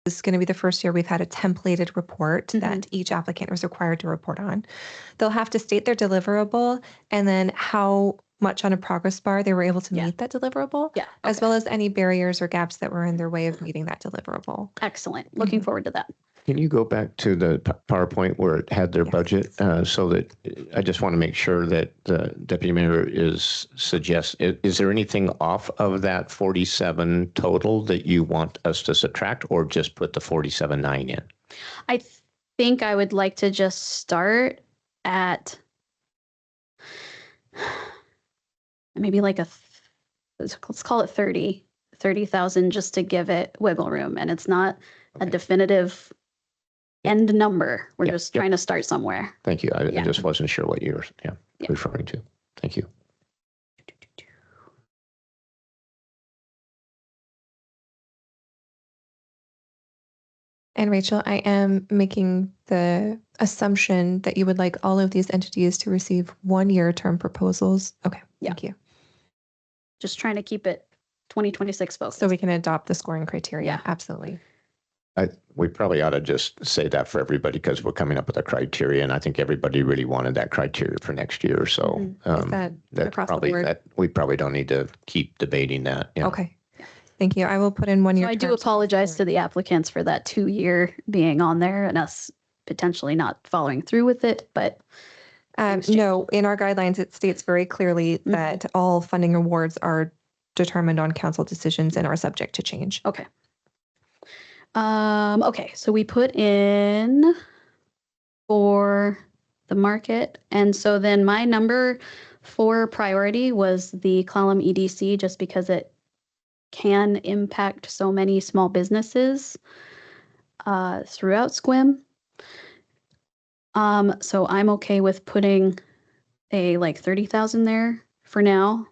This is going to be the first year we've had a templated report that each applicant was required to report on. They'll have to state their deliverable and then how much on a progress bar they were able to meet that deliverable, as well as any barriers or gaps that were in their way of meeting that deliverable. Excellent. Looking forward to that. Can you go back to the PowerPoint where it had their budget so that I just want to make sure that the Deputy Mayor is there anything off of that 47 total that you want us to subtract or just put the 47.9 in? I think I would like to just start at maybe like let's call it 30,000 just to give it wiggle room. And it's not a definitive end number. We're just trying to start somewhere. Thank you. I just wasn't sure what you were referring to. Thank you. And Rachel, I am making the assumption that you would like all of these entities to receive 1-year term proposals. Okay, thank you. Just trying to keep it 2026 focused. So we can adopt the scoring criteria. Absolutely. We probably ought to just say that for everybody because we're coming up with a criteria, and I think everybody really wanted that criteria for next year. So is that across the board? We probably don't need to keep debating that. Okay. Thank you. I will put in 1 year. So I do apologize to the applicants for that 2-year being on there and us potentially not following through with it, but no, in our guidelines, it states very clearly that all funding awards are determined on council decisions and are subject to change. Okay. Okay, so we put in for the market. And so then my number 4 priority was the Clallam EDC, just because it can impact so many small businesses throughout Sequim. So I'm okay with putting a like 30,000 there for now.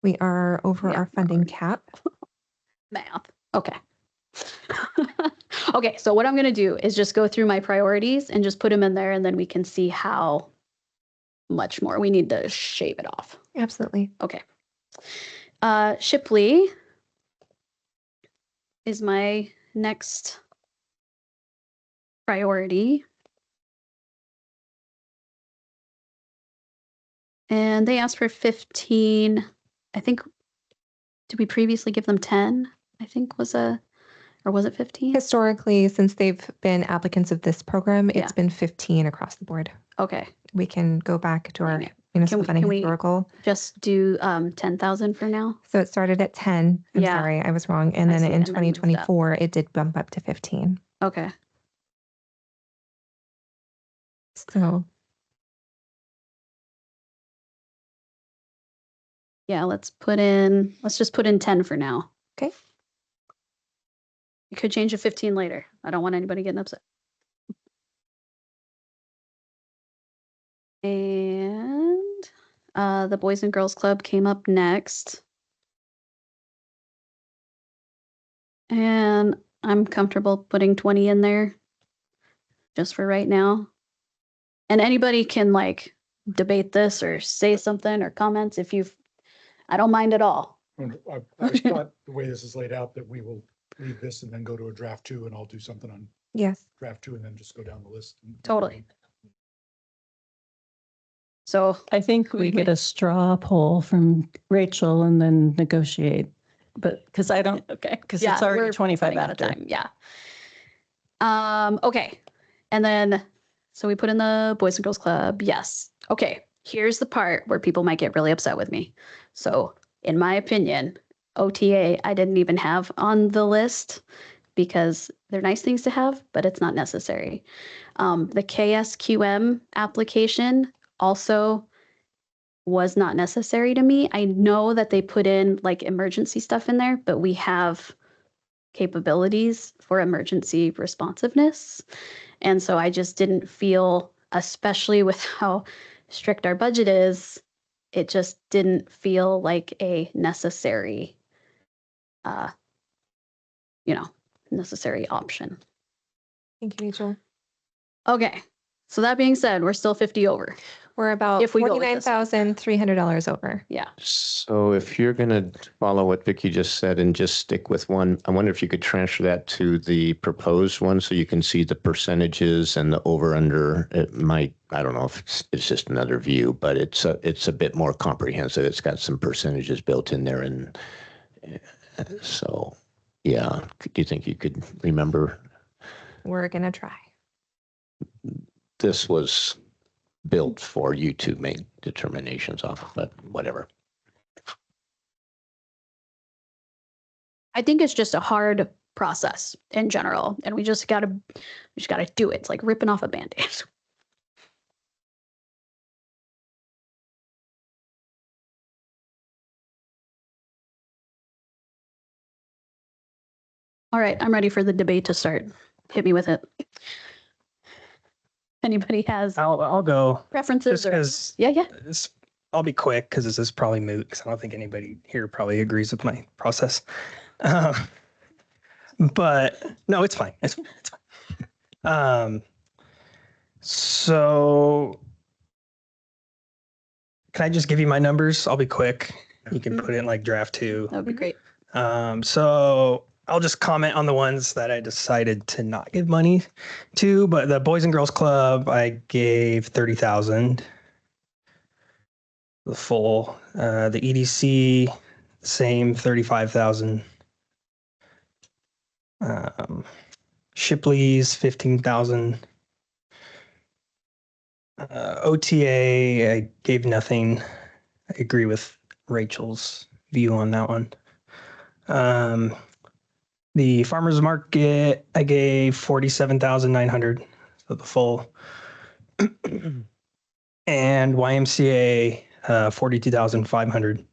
We are over our funding cap. Math. Okay. Okay, so what I'm going to do is just go through my priorities and just put them in there, and then we can see how much more we need to shave it off. Absolutely. Okay. Shipley is my next priority. And they asked for 15. I think, did we previously give them 10? I think or was it 15? Historically, since they've been applicants of this program, it's been 15 across the board. Okay. We can go back to our municipal funding historical. Just do 10,000 for now? So it started at 10. I'm sorry, I was wrong. And then in 2024, it did bump up to 15. Okay. So. Yeah, let's just put in 10 for now. Okay. You could change to 15 later. I don't want anybody getting upset. And the Boys and Girls Club came up next. And I'm comfortable putting 20 in there just for right now. And anybody can like debate this or say something or comments I don't mind at all. I thought the way this is laid out that we will leave this and then go to a draft 2, and I'll do something on draft 2 and then just go down the list. Totally. So I think we get a straw poll from Rachel and then negotiate, but because I don't, because it's already 25 out of time. Yeah. Okay. And then, so we put in the Boys and Girls Club. Yes. Okay. Here's the part where people might get really upset with me. So in my opinion, OTA, I didn't even have on the list because they're nice things to have, but it's not necessary. The KSQM application also was not necessary to me. I know that they put in like emergency stuff in there, but we have capabilities for emergency responsiveness. And so I just didn't feel, especially with how strict our budget is, it just didn't feel like a necessary, necessary option. Thank you, Rachel. Okay. So that being said, we're still 50 over. We're about If we go with this one. $49,300 over. Yeah. So if you're going to follow what Vicky just said and just stick with one, I wonder if you could transfer that to the proposed one so you can see the percentages and the over under. It might, I don't know if it's just another view, but it's a bit more comprehensive. It's got some percentages built in there. And so, yeah, do you think you could remember? We're going to try. This was built for you to make determinations off of, but whatever. I think it's just a hard process in general, and we just gotta do it. It's like ripping off a Band-Aid. All right, I'm ready for the debate to start. Hit me with it. Anybody has I'll go. preferences? Just 'cause Yeah. I'll be quick because this is probably moot because I don't think anybody here probably agrees with my process. But no, it's fine. It's fine. So can I just give you my numbers? I'll be quick. You can put it in like draft 2. That would be great. So I'll just comment on the ones that I decided to not give money to, but the Boys and Girls Club, I gave 30,000. The full, the EDC, same 35,000. Shipley's 15,000. OTA, I gave nothing. I agree with Rachel's view on that one. The farmers market, I gave 47,900, so the full. And YMCA, 42,500.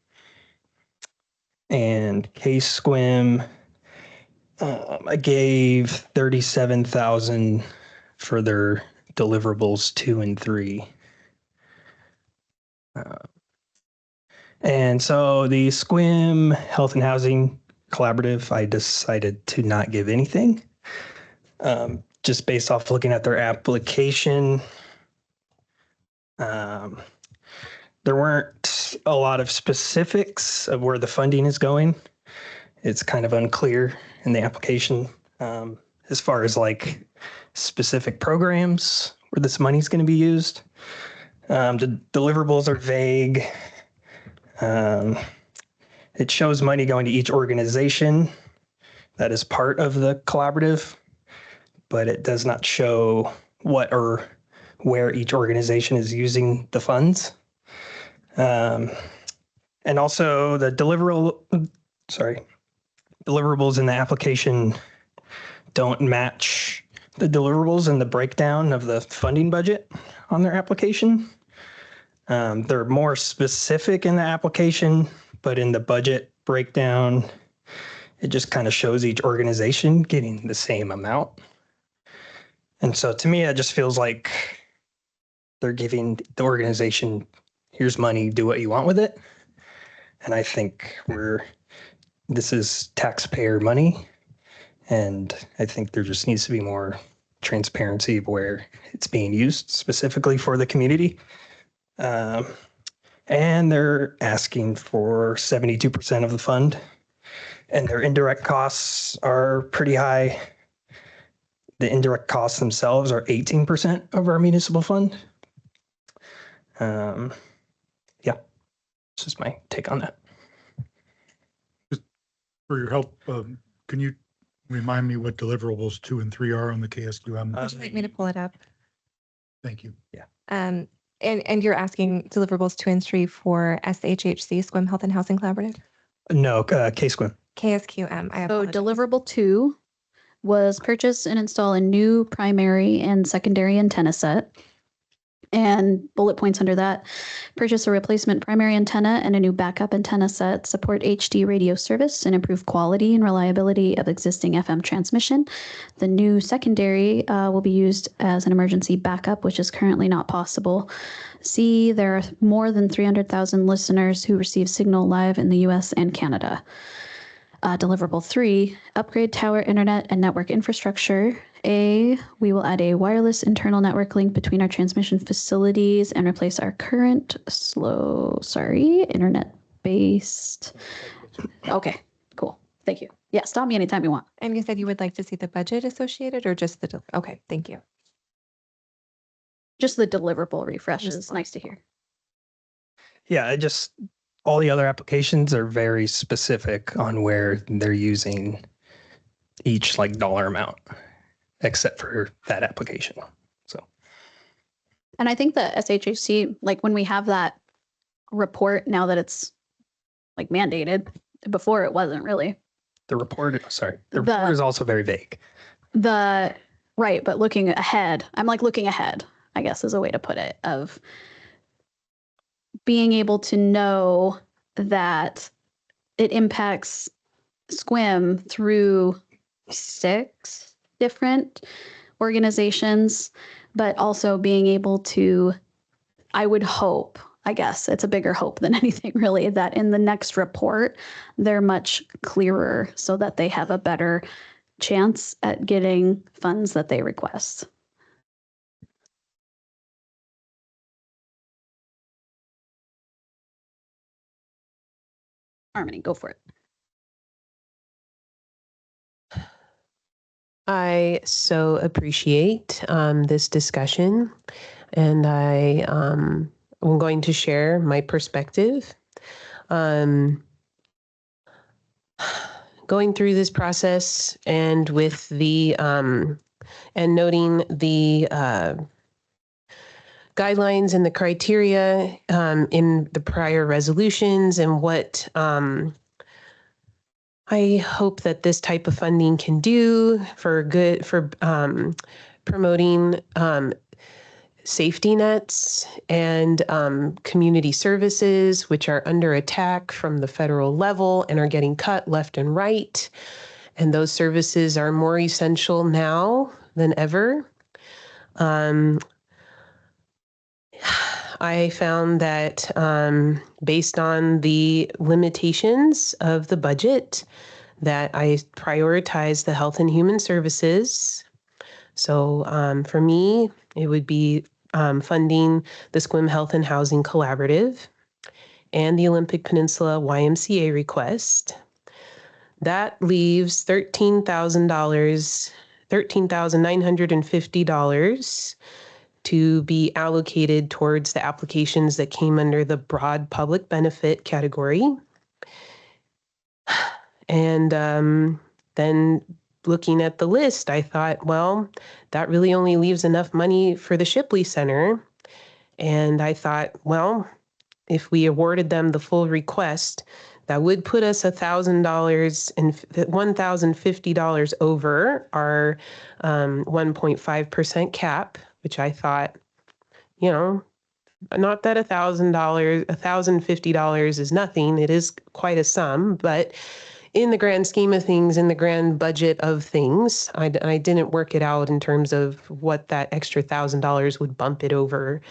And K-Squim, I gave 37,000 for their deliverables 2 and 3. And so the Sequim Health and Housing Collaborative, I decided to not give anything, just based off looking at their application. There weren't a lot of specifics of where the funding is going. It's kind of unclear in the application as far as like specific programs where this money is going to be used. The deliverables are vague. It shows money going to each organization that is part of the collaborative, but it does not show what or where each organization is using the funds. And also the deliverables in the application don't match the deliverables in the breakdown of the funding budget on their application. They're more specific in the application, but in the budget breakdown, it just kind of shows each organization getting the same amount. And so to me, it just feels like they're giving the organization, here's money, do what you want with it. And I think this is taxpayer money. And I think there just needs to be more transparency of where it's being used specifically for the community. And they're asking for 72% of the fund, and their indirect costs are pretty high. The indirect costs themselves are 18% of our municipal fund. Yeah, this is my take on that. For your help, can you remind me what deliverables 2 and 3 are on the KSQM? Would you like me to pull it up? Thank you. Yeah. And you're asking deliverables 2 and 3 for SHHC, Sequim Health and Housing Collaborative? No, K-Squim. KSQM. I So apologize. deliverable 2 was purchase and install a new primary and secondary antenna set. And bullet points under that: purchase a replacement primary antenna and a new backup antenna set, support HD radio service, and improve quality and reliability of existing FM transmission. The new secondary will be used as an emergency backup, which is currently not possible. C, there are more than 300,000 listeners who receive signal live in the US and Canada. Deliverable 3, upgrade tower internet and network infrastructure. We will add a wireless internal network link between our transmission facilities and replace our current internet-based. Okay, cool. Thank you. Yeah, stop me anytime you want. And you said you would like to see the budget associated or just the, okay, thank you. Just the deliverable refreshes. Nice to hear. Yeah, all the other applications are very specific on where they're using each like dollar amount, except for that application. So, and I think the SHHC, like when we have that report, now that it's like mandated, before it wasn't really. The report is also very vague. Right, but looking ahead, I'm like looking ahead, I guess is a way to put it, of being able to know that it impacts Sequim through 6 different organizations, but also being able to, I would hope, I guess it's a bigger hope than anything really, that in the next report, they're much clearer so that they have a better chance at getting funds that they request. Harmony, go for it. I so appreciate this discussion, and I'm going to share my perspective. Going through this process and with the and noting the guidelines and the criteria in the prior resolutions and what I hope that this type of funding can do for promoting safety nets and community services, which are under attack from the federal level and are getting cut left and right. And those services are more essential now than ever. I found that based on the limitations of the budget, that I prioritize the health and human services. So for me, it would be funding the Sequim Health and Housing Collaborative and the Olympic Peninsula YMCA request. That leaves $13,950 to be allocated towards the applications that came under the broad public benefit category. And then looking at the list, I thought, well, that really only leaves enough money for the Shipley Center. And I thought, well, if we awarded them the full request, that would put us $1,000 and $1,050 over our 1.5% cap, which I thought, not that $1,050 is nothing. It is quite a sum, but in the grand scheme of things, in the grand budget of things, I didn't work it out in terms of what that extra $1,000 would bump it over.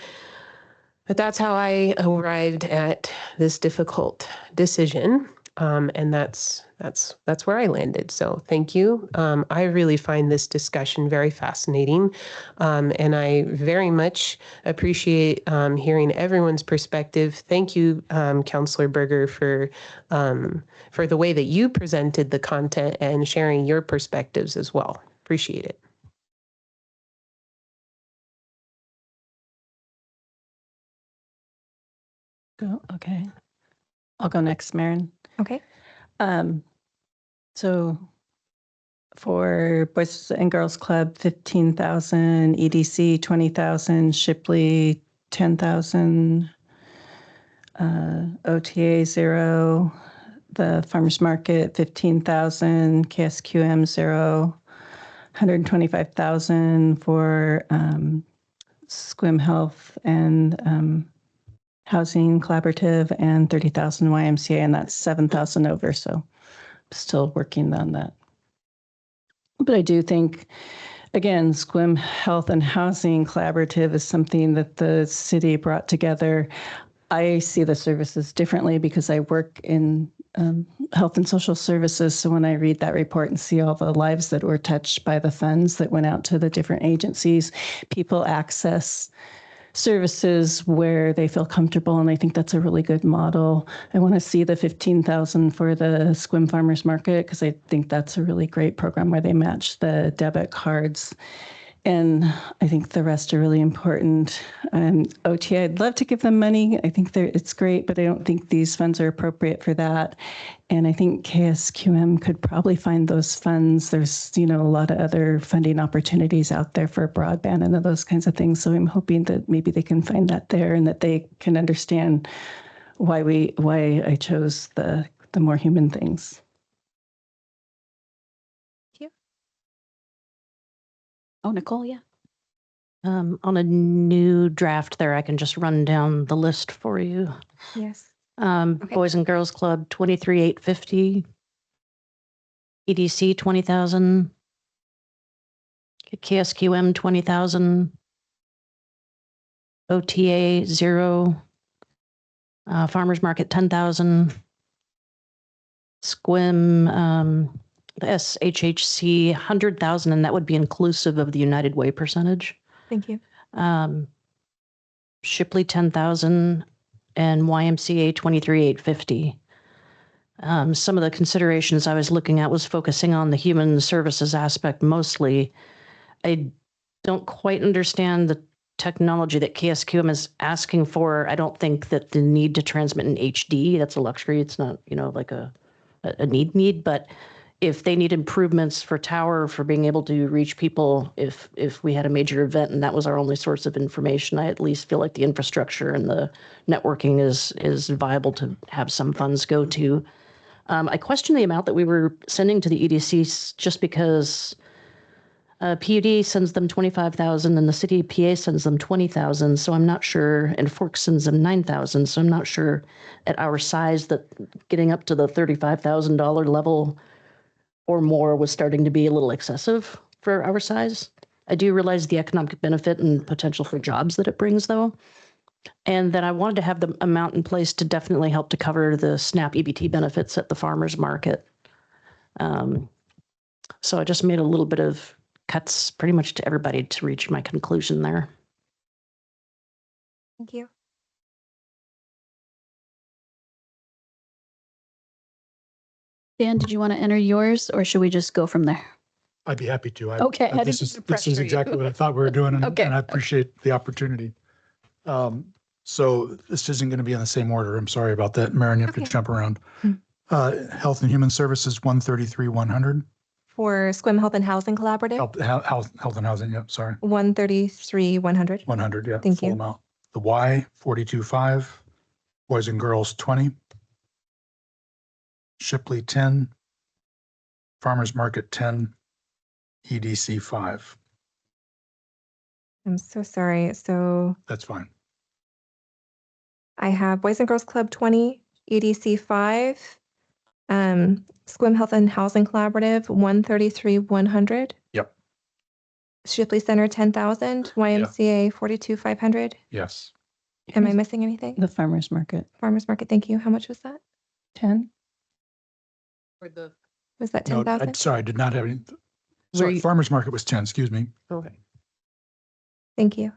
But that's how I arrived at this difficult decision. And that's where I landed. So thank you. I really find this discussion very fascinating. And I very much appreciate hearing everyone's perspective. Thank you, Councillor Berger, for the way that you presented the content and sharing your perspectives as well. Appreciate it. Okay. I'll go next, Maren. Okay. So for Boys and Girls Club, 15,000, EDC 20,000, Shipley 10,000, OTA 0, the Farmers Market 15,000, KSQM 0, 125,000 for Sequim Health and Housing Collaborative, and 30,000 YMCA, and that's 7,000 over. So still working on that. But I do think, again, Sequim Health and Housing Collaborative is something that the city brought together. I see the services differently because I work in Health and Social Services. So when I read that report and see all the lives that were touched by the funds that went out to the different agencies, people access services where they feel comfortable, and I think that's a really good model. I want to see the 15,000 for the Sequim Farmers Market because I think that's a really great program where they match the debit cards. And I think the rest are really important. OTA, I'd love to give them money. I think it's great, but I don't think these funds are appropriate for that. And I think KSQM could probably find those funds. There's, a lot of other funding opportunities out there for broadband and those kinds of things. So I'm hoping that maybe they can find that there and that they can understand why I chose the more human things. Oh, Nicole, yeah. On a new draft there, I can just run down the list for you. Yes. Okay. Boys and Girls Club, 23,850. EDC, 20,000. KSQM, 20,000. OTA, 0. Farmers Market, 10,000. Sequim, the SHHC, 100,000, and that would be inclusive of the United Way percentage. Thank you. Shipley, 10,000, and YMCA, 23,850. Some of the considerations I was looking at was focusing on the human services aspect mostly. I don't quite understand the technology that KSQM is asking for. I don't think that the need to transmit in HD, that's a luxury. It's not, like a need, but if they need improvements for tower, for being able to reach people, if we had a major event and that was our only source of information, I at least feel like the infrastructure and the networking is viable to have some funds go to. I question the amount that we were sending to the EDCs just because PUD sends them 25,000 and the city of PA sends them 20,000. So I'm not sure, and Forks sends them 9,000. So I'm not sure at our size that getting up to the $35,000 level or more was starting to be a little excessive for our size. I do realize the economic benefit and potential for jobs that it brings, though. And then I wanted to have the amount in place to definitely help to cover the SNAP EBT benefits at the farmers market. So I just made a little bit of cuts pretty much to everybody to reach my conclusion there. Thank you. Dan, did you want to enter yours or should we just go from there? I'd be happy to. Okay, I This didn't is mean to pressure you. exactly what I thought we were doing, and Okay. I appreciate the opportunity. So this isn't going to be in the same order. I'm sorry about that, Maren. You have to Okay. jump around. Health and Human Services, 133,100. For Sequim Health and Housing Collaborative, Health and Housing, yep, sorry. 133,100. 100, yeah. Thank full you. amount. The Y, 42,500. Boys and Girls, 20. Shipley, 10. Farmers Market, 10. EDC, 5. I'm so sorry. So That's fine. I have Boys and Girls Club 20, EDC 5, Sequim Health and Housing Collaborative 133,100. Yep. Shipley Center 10,000, YMCA 42,500. Yes. Am I missing anything? The farmers market, Farmers Market, thank you. How much was that? 10. Was that No, 10,000? sorry, I did not have any. Were Sorry, you- Farmers Market was 10, excuse me. Okay. Thank you.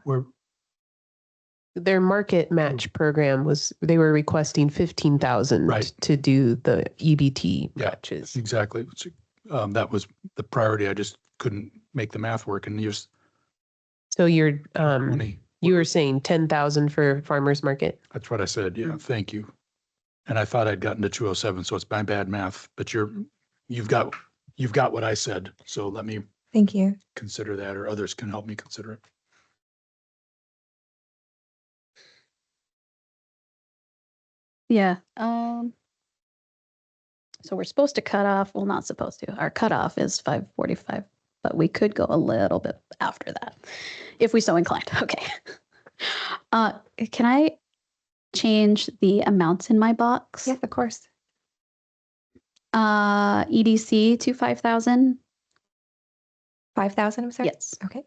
Their market match program they were requesting 15,000 Right. to do the EBT Yeah. matches. Exactly. That was the priority. I just couldn't make the math work and use So you're, money. you were saying 10,000 for farmers market? That's what I said. Yeah, thank you. And I thought I'd gotten to 207, so it's my bad math, but you've got what I said. So let me Thank you. consider that, or others can help me consider it. Yeah. So we're supposed to cut off, well, not supposed to. Our cutoff is 5:45, but we could go a little bit after that if we so inclined. Okay. Can I change the amounts in my box? Yes, of course. EDC to 5,000. 5,000, I'm sorry? Yes. Okay.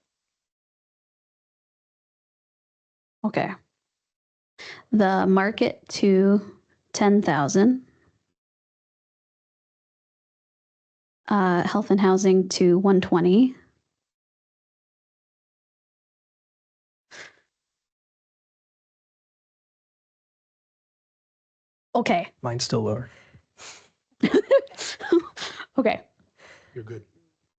Okay. The market to 10,000. health and housing to 120. Okay. Mine's still lower. Okay. You're good.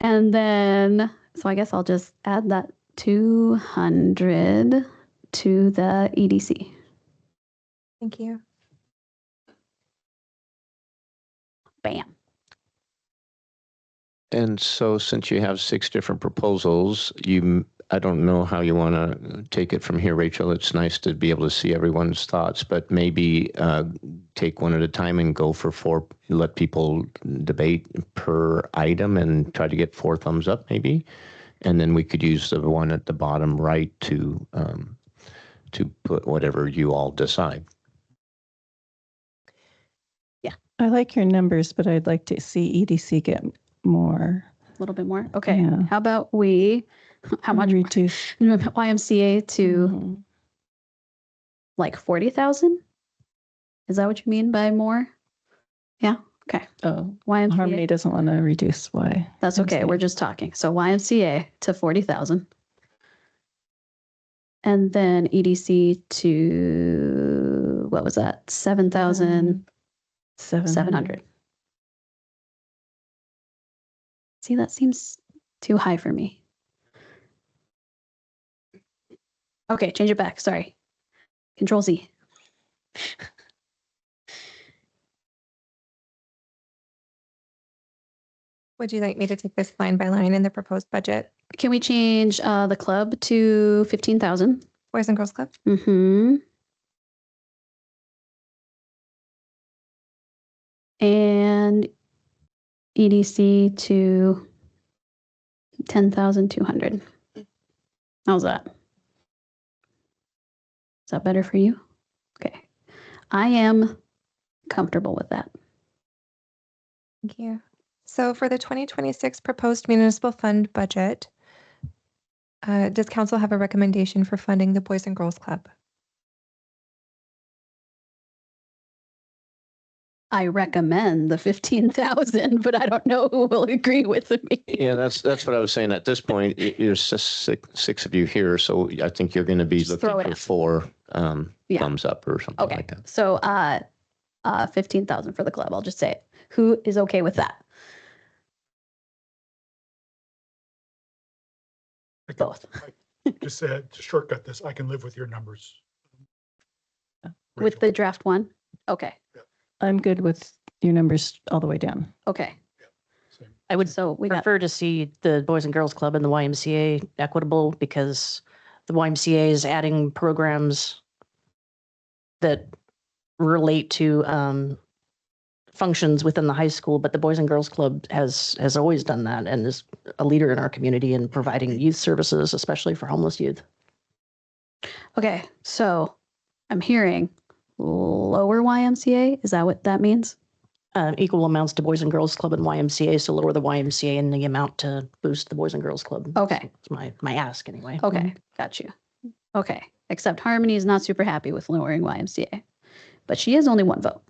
And then, so I guess I'll just add that 200 to the EDC. Thank you. Bam. And so since you have 6 different proposals, I don't know how you want to take it from here, Rachel. It's nice to be able to see everyone's thoughts, but maybe take one at a time and go for 4, let people debate per item and try to get 4 thumbs up maybe. And then we could use the one at the bottom right to put whatever you all decide. I like your numbers, but I'd like to see EDC get more. A little bit more. Okay. Yeah. How about how much Reduce. YMCA to Mhm. like 40,000? Is that what you mean by more? Yeah. Okay. Oh, YMCA. Harmony doesn't want to reduce Y. That's okay. We're just talking. So YMCA to 40,000. And then EDC to, what was that? 7,700. 700. See, that seems too high for me. Okay, change it back. Sorry. Control Z. Would you like me to take this line by line in the proposed budget? Can we change the club to 15,000? Boys and Girls Club? Mm-hmm. And EDC to 10,200. How's that? Is that better for you? Okay. I am comfortable with that. Thank you. So for the 2026 proposed municipal fund budget, does council have a recommendation for funding the Boys and Girls Club? I recommend the 15,000, but I don't know who will agree with me. Yeah, that's what I was saying. At this point, there's just 6 of you here, so I think you're going to be Just throw looking it for 4 Yeah. thumbs up or something Okay. like that. So 15,000 for the club. I'll just say it. Who is okay with that? Both. Just to shortcut this, I can live with your numbers. With Rachel. the draft one? Okay. I'm good with your numbers all the way down. Okay. Same. I would So we got, prefer to see the Boys and Girls Club and the YMCA equitable because the YMCA is adding programs that relate to functions within the high school, but the Boys and Girls Club has always done that and is a leader in our community in providing youth services, especially for homeless youth. okay. So I'm hearing lower YMCA. Is that what that means? Equal amounts to Boys and Girls Club and YMCA, so lower the YMCA and the amount to boost the Boys and Girls Club. Okay. It's my ask anyway. Okay. Got you. Okay. Except Harmony is not super happy with lowering YMCA, but she is only 1 vote.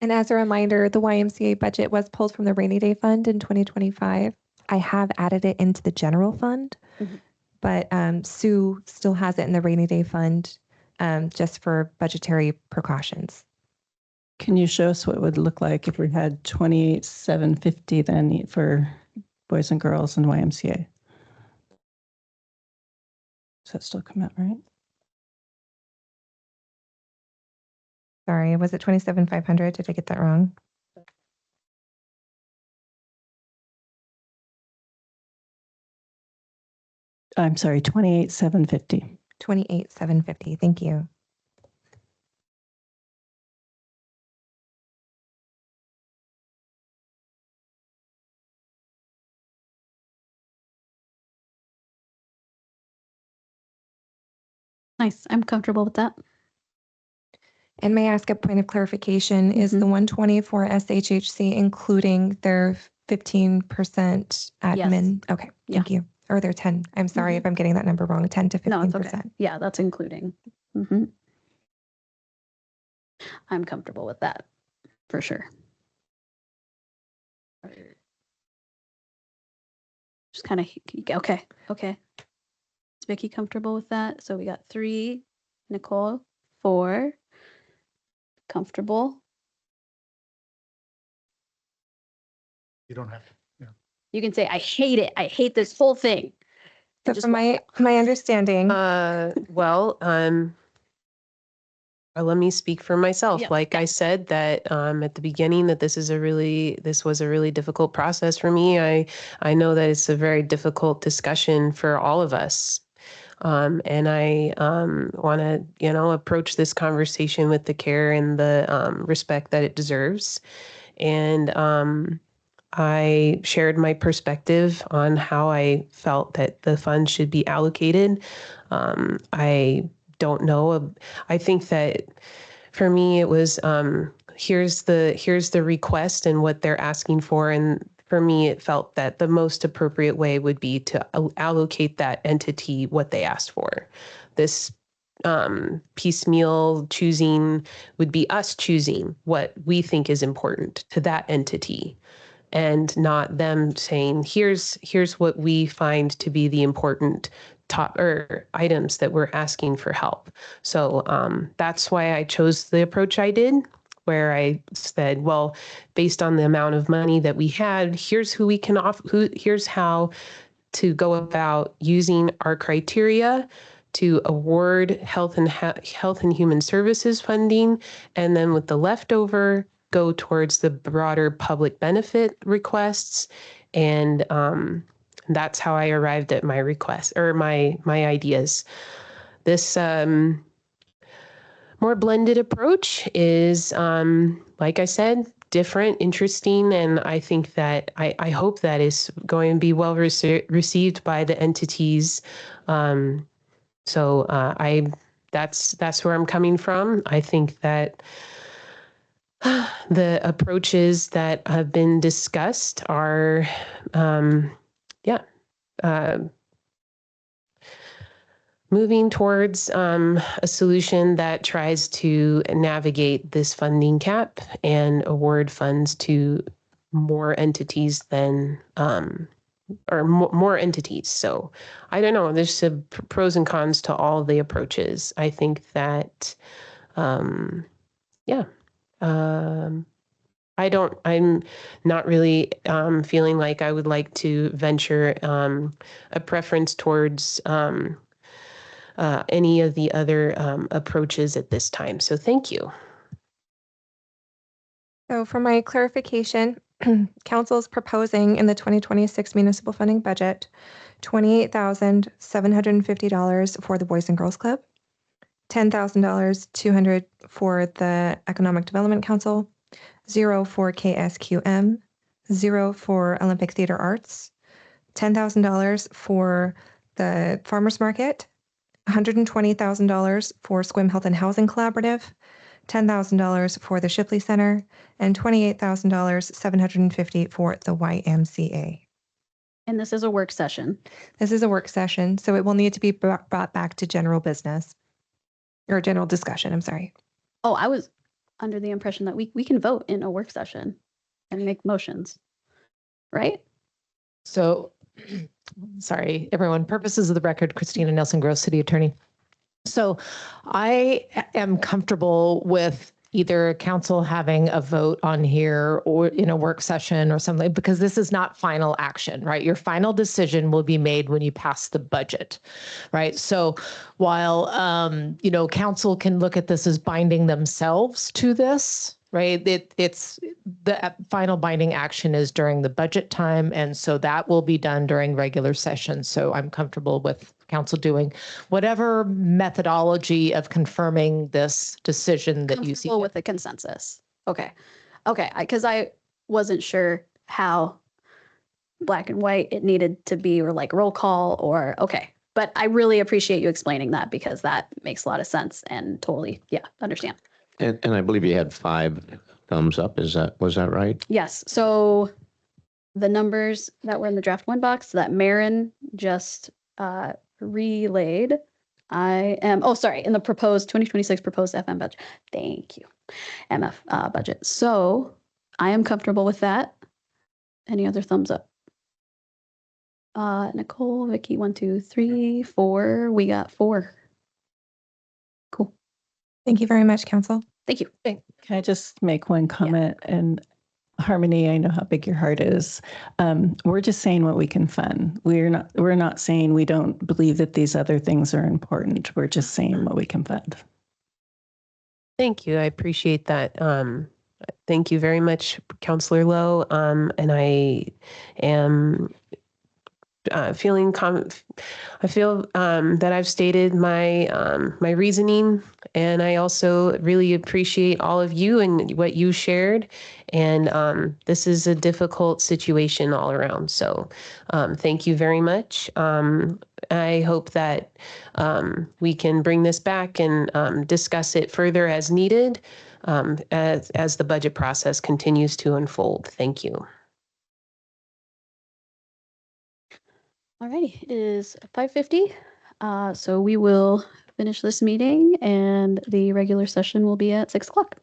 And as a reminder, the YMCA budget was pulled from the rainy day fund in 2025. I have added it into the general fund, Mhm. but Sue still has it in the rainy day fund just for budgetary precautions. Can you show us what it would look like if we had 28,750 then for Boys and Girls and YMCA? Does that still come out right? Sorry, was it 27,500? Did I get that wrong? I'm sorry, 28,750. 28,750. Thank you. Nice. I'm comfortable with that. And may I ask a point of clarification? Is the 120 for SHHC including their 15% admin? Okay, thank you. Or their 10. I'm sorry if I'm getting that number wrong. 10 to 15%. No, it's okay. Yeah, that's including. I'm comfortable with that for sure. Just kind of, okay. Is Vicky comfortable with that? So we got 3, Nicole, 4, comfortable. You don't have to. Yeah. You can say, I hate it. I hate this whole thing. So And just from my understanding, Let me speak for myself. Yeah. Like I said that at the beginning that this was a really difficult process for me. I know that it's a very difficult discussion for all of us. And I want to, approach this conversation with the care and the respect that it deserves. And I shared my perspective on how I felt that the funds should be allocated. I don't know. I think that for me, it was here's the request and what they're asking for. And for me, it felt that the most appropriate way would be to allocate that entity what they asked for. This piecemeal choosing would be us choosing what we think is important to that entity, and not them saying, here's what we find to be the important top or items that we're asking for help. So that's why I chose the approach I did, where I said, well, based on the amount of money that we had, here's who we can here's how to go about using our criteria to award health and human services funding, and then with the leftover, go towards the broader public benefit requests. And that's how I arrived at my request or my ideas. This more blended approach is, like I said, different, interesting, and I think that I hope that is going to be well received by the entities. So that's where I'm coming from. I think that the approaches that have been discussed are, moving towards a solution that tries to navigate this funding cap and award funds to more entities than, or more entities. So I don't know, there's some pros and cons to all the approaches. I think that, I'm not really feeling like I would like to venture a preference towards any of the other approaches at this time. So thank you. so for my clarification, council is proposing in the 2026 municipal funding budget $28,750 for the Boys and Girls Club, $10,000, $200 for the Economic Development Council, 0 for KSQM, 0 for Olympic Theater Arts, $10,000 for the Farmers Market, $120,000 for Sequim Health and Housing Collaborative, $10,000 for the Shipley Center, and $28,750 for the YMCA. And this is a work session. This is a work session, so it will need to be brought back to general business or general discussion. I'm sorry. Oh, I was under the impression that we can vote in a work session and make motions, right? So, sorry, everyone. Purposes of the record, Christina Nelson Gross, City Attorney. So I am comfortable with either council having a vote on here or in a work session or something, because this is not final action, right? Your final decision will be made when you pass the budget, right? So while, council can look at this as binding themselves to this, right? It's the final binding action is during the budget time. And so that will be done during regular session. So I'm comfortable with council doing whatever methodology of confirming this decision that you see. Comfortable with the consensus. Okay. Because I wasn't sure how black and white it needed to be, or like roll call, or okay. But I really appreciate you explaining that, because that makes a lot of sense and totally, understand. And I believe you had 5 thumbs up. Was that right? Yes. So the numbers that were in the draft 1 box that Marin just relayed, in the proposed 2026 proposed FM budget. Thank you. MF budget. So I am comfortable with that. Any other thumbs up? Nicole, Vicky, 1, 2, 3, 4. We got 4. Cool. Thank you very much, Council. Thank you. Can I just make one comment? And Harmony, I know how big your heart is. We're just saying what we can fund. We're not saying we don't believe that these other things are important. We're just saying what we can fund. Thank you. I appreciate that. Thank you very much, Councillor Lowe. And I am I feel that I've stated my reasoning, and I also really appreciate all of you and what you shared. And this is a difficult situation all around. So thank you very much. I hope that we can bring this back and discuss it further as needed as the budget process continues to unfold. Thank you. Alrighty, it is 5:50. So we will finish this meeting and the regular session will be at 6 o'clock.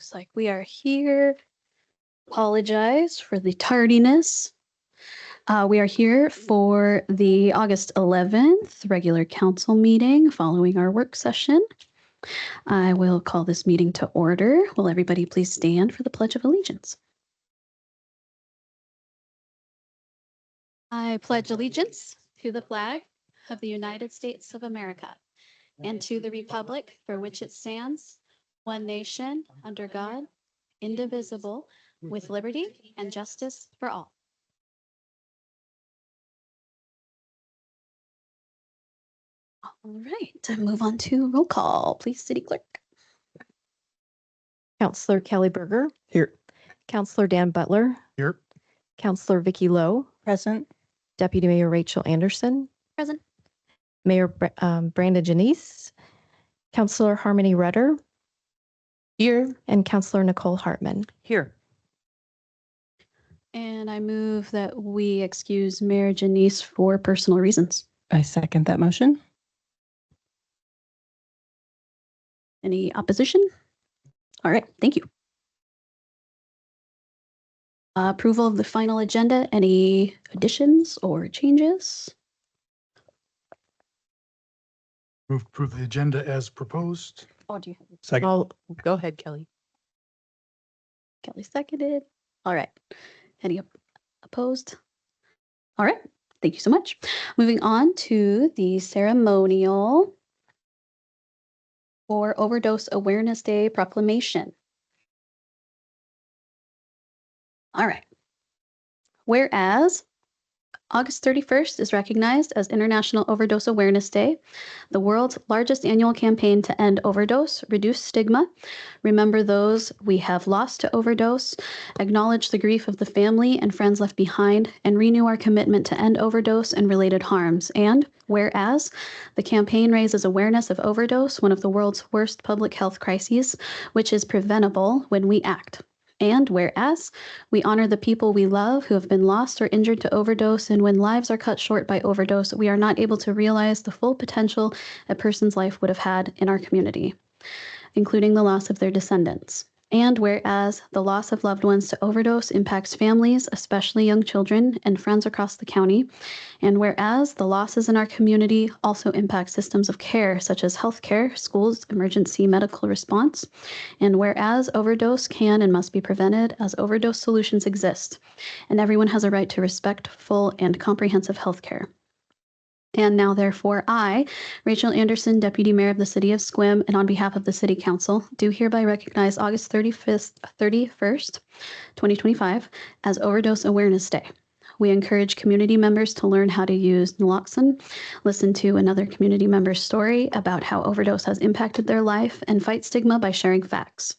Looks like we are here. Apologize for the tardiness. We are here for the August 11th regular council meeting following our work session. I will call this meeting to order. Will everybody please stand for the Pledge of Allegiance? I pledge allegiance to the flag of the United States of America and to the republic for which it stands, one nation, under God, indivisible, with liberty and justice for all. All right, move on to roll call. Please, City Clerk. Counselor Kelly Berger, Here. Counselor Dan Butler, Here. Counselor Vicky Lowe, Present. Deputy Mayor Rachel Anderson, Present. Mayor Brandon Janice, Counselor Harmony Rudder, Here. and Counselor Nicole Hartman. Here. And I move that we excuse Mayor Janice for personal reasons. I second that motion. Any opposition? All right, thank you. Approval of the final agenda. Any additions or changes? Approve the agenda as proposed. Oh, do you have Second. I'll go ahead, Kelly. Kelly seconded? All right. Any opposed? All right, thank you so much. Moving on to the ceremonial for Overdose Awareness Day proclamation. All right. Whereas August 31st is recognized as International Overdose Awareness Day, the world's largest annual campaign to end overdose, reduce stigma, remember those we have lost to overdose, acknowledge the grief of the family and friends left behind, and renew our commitment to end overdose and related harms. And whereas the campaign raises awareness of overdose, one of the world's worst public health crises, which is preventable when we act. And whereas we honor the people we love who have been lost or injured to overdose, and when lives are cut short by overdose, we are not able to realize the full potential a person's life would have had in our community, including the loss of their descendants. And whereas the loss of loved ones to overdose impacts families, especially young children and friends across the county. And whereas the losses in our community also impact systems of care, such as healthcare, schools, emergency medical response. And whereas overdose can and must be prevented, as overdose solutions exist, and everyone has a right to respectful and comprehensive healthcare. And now, therefore, I, Rachel Anderson, Deputy Mayor of the City of Sequim, and on behalf of the City Council, do hereby recognize August 31st, 2025, as Overdose Awareness Day. We encourage community members to learn how to use naloxone, listen to another community member's story about how overdose has impacted their life, and fight stigma by sharing facts.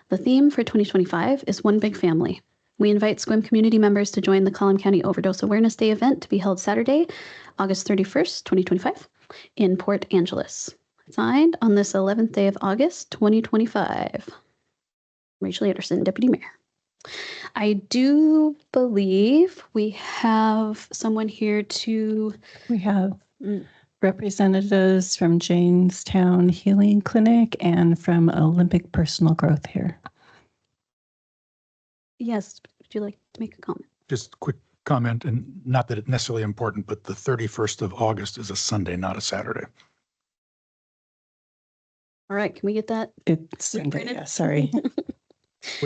The theme for 2025 is One Big Family. We invite Sequim community members to join the Collin County Overdose Awareness Day event to be held Saturday, August 31st, 2025, in Port Angeles. Signed on this 11th day of August, 2025. Rachel Anderson, Deputy Mayor. I do believe we have someone here to... We have representatives from Jamestown Healing Clinic and from Olympic Personal Growth here. Yes, would you like to make a comment? Just a quick comment, and not that it's necessarily important, but the 31st of August is a Sunday, not a Saturday. All right, can we get that? It's Sunday, yeah, sorry.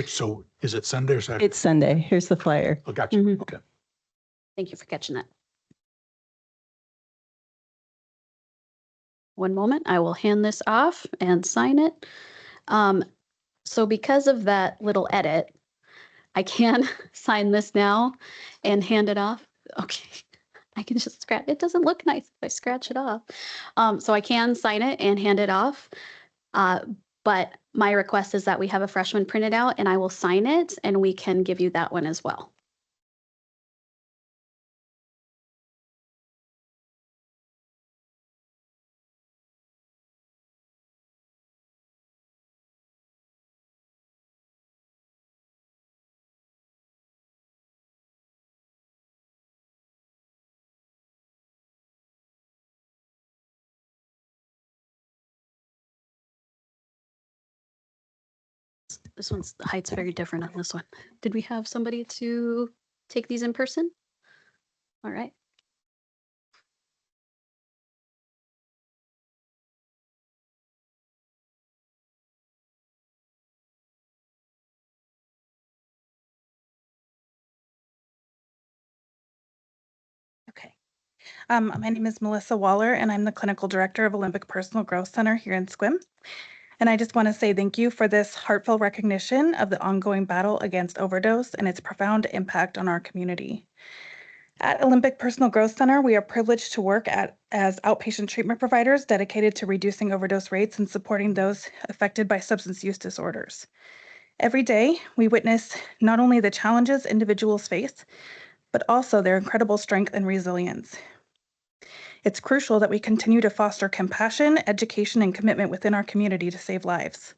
So is it Sunday or Saturday? It's Sunday. Here's the flyer. Oh, gotcha. Mhm. Okay. Thank you for catching that. One moment, I will hand this off and sign it. So because of that little edit, I can sign this now and hand it off. Okay, I can just scratch. It doesn't look nice if I scratch it off. So I can sign it and hand it off. But my request is that we have a fresh one printed out, and I will sign it and we can give you that one as well. this one's, the height's very different on this one. Did we have somebody to take these in person? All right. Okay. My name is Melissa Waller, and I'm the Clinical Director of Olympic Personal Growth Center here in Sequim. And I just want to say thank you for this heartfelt recognition of the ongoing battle against overdose and its profound impact on our community. At Olympic Personal Growth Center, we are privileged to work as outpatient treatment providers dedicated to reducing overdose rates and supporting those affected by substance use disorders. Every day, we witness not only the challenges individuals face, but also their incredible strength and resilience. It's crucial that we continue to foster compassion, education, and commitment within our community to save lives.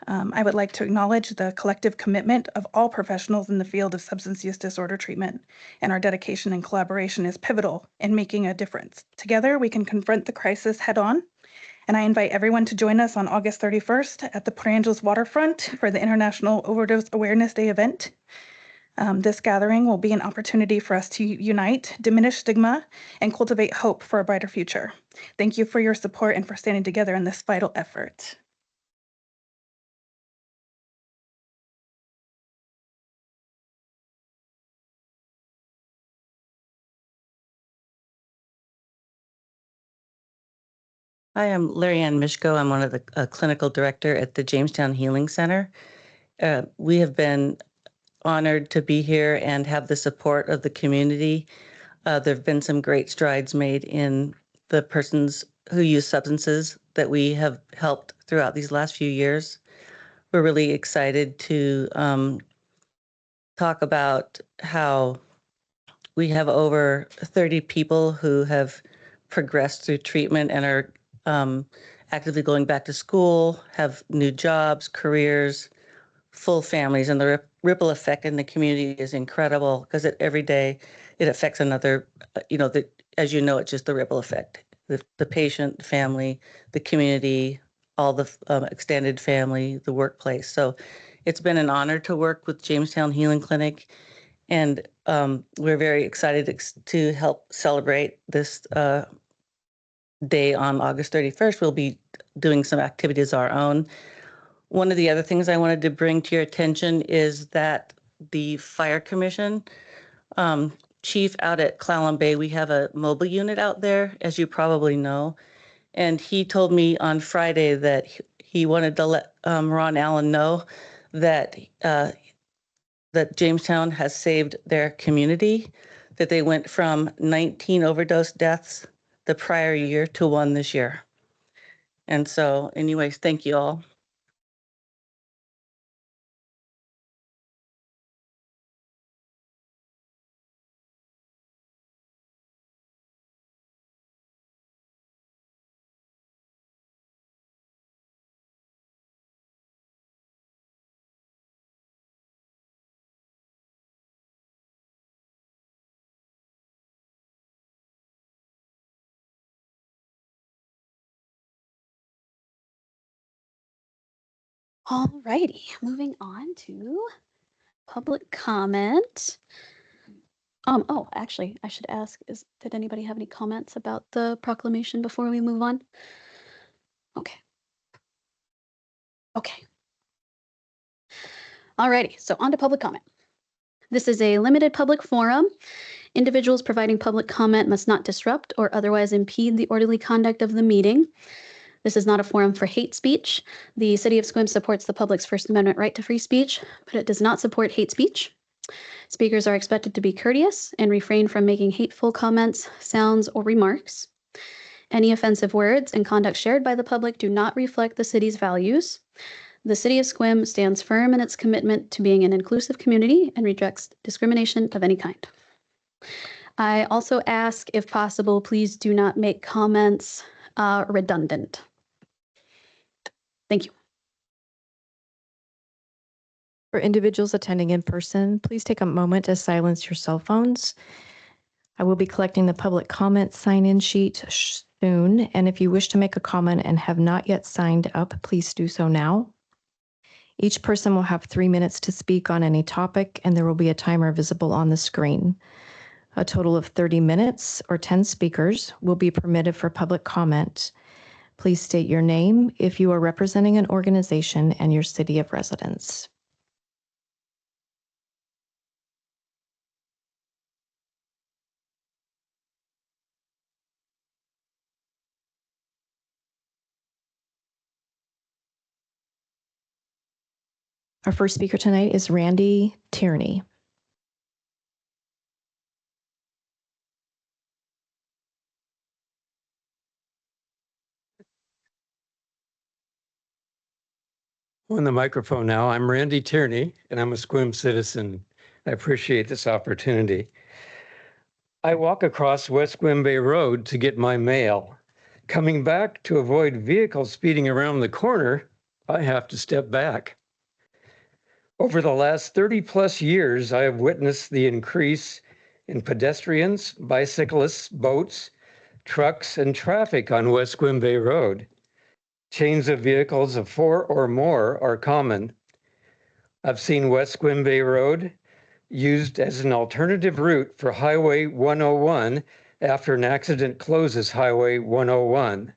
I would like to acknowledge the collective commitment of all professionals in the field of substance use disorder treatment, and our dedication and collaboration is pivotal in making a difference. Together, we can confront the crisis head on, and I invite everyone to join us on August 31st at the Port Angeles waterfront for the International Overdose Awareness Day event. This gathering will be an opportunity for us to unite, diminish stigma, and cultivate hope for a brighter future. Thank you for your support and for standing together in this vital effort. Hi, I'm Larry Ann Mishko. I'm one of the clinical director at the Jamestown Healing Center. We have been honored to be here and have the support of the community. There have been some great strides made in the persons who use substances that we have helped throughout these last few years. We're really excited to talk about how we have over 30 people who have progressed through treatment and are actively going back to school, have new jobs, careers, full families, and the ripple effect in the community is incredible because every day it affects another, as you know, it's just the ripple effect. The patient, the family, the community, all the extended family, the workplace. So it's been an honor to work with Jamestown Healing Clinic, and we're very excited to help celebrate this day on August 31st. We'll be doing some activities of our own. One of the other things I wanted to bring to your attention is that the Fire Commission chief out at Clallam Bay, we have a mobile unit out there, as you probably know. And he told me on Friday that he wanted to let Ron Allen know that that Jamestown has saved their community, that they went from 19 overdose deaths the prior year to 1 this year. And so anyways, thank you all. All righty, moving on to public comment. Oh, actually, I should ask, did anybody have any comments about the proclamation before we move on? Okay. Okay. All righty, so on to public comment. This is a limited public forum. Individuals providing public comment must not disrupt or otherwise impede the orderly conduct of the meeting. This is not a forum for hate speech. The City of Sequim supports the public's First Amendment right to free speech, but it does not support hate speech. Speakers are expected to be courteous and refrain from making hateful comments, sounds, or remarks. Any offensive words and conduct shared by the public do not reflect the city's values. The City of Sequim stands firm in its commitment to being an inclusive community and rejects discrimination of any kind. I also ask, if possible, please do not make comments redundant. Thank you. For individuals attending in person, please take a moment to silence your cell phones. I will be collecting the public comment sign-in sheet soon, and if you wish to make a comment and have not yet signed up, please do so now. Each person will have 3 minutes to speak on any topic, and there will be a timer visible on the screen. A total of 30 minutes or 10 speakers will be permitted for public comment. Please state your name if you are representing an organization and your city of residence. Our first speaker tonight is Randy Tierney. On the microphone now. I'm Randy Tierney, and I'm a Sequim citizen. I appreciate this opportunity. I walk across West Sequim Bay Road to get my mail. Coming back to avoid vehicles speeding around the corner, I have to step back. Over the last 30 plus years, I have witnessed the increase in pedestrians, bicyclists, boats, trucks, and traffic on West Sequim Bay Road. Chains of vehicles of 4 or more are common. I've seen West Sequim Bay Road used as an alternative route for Highway 101 after an accident closes Highway 101.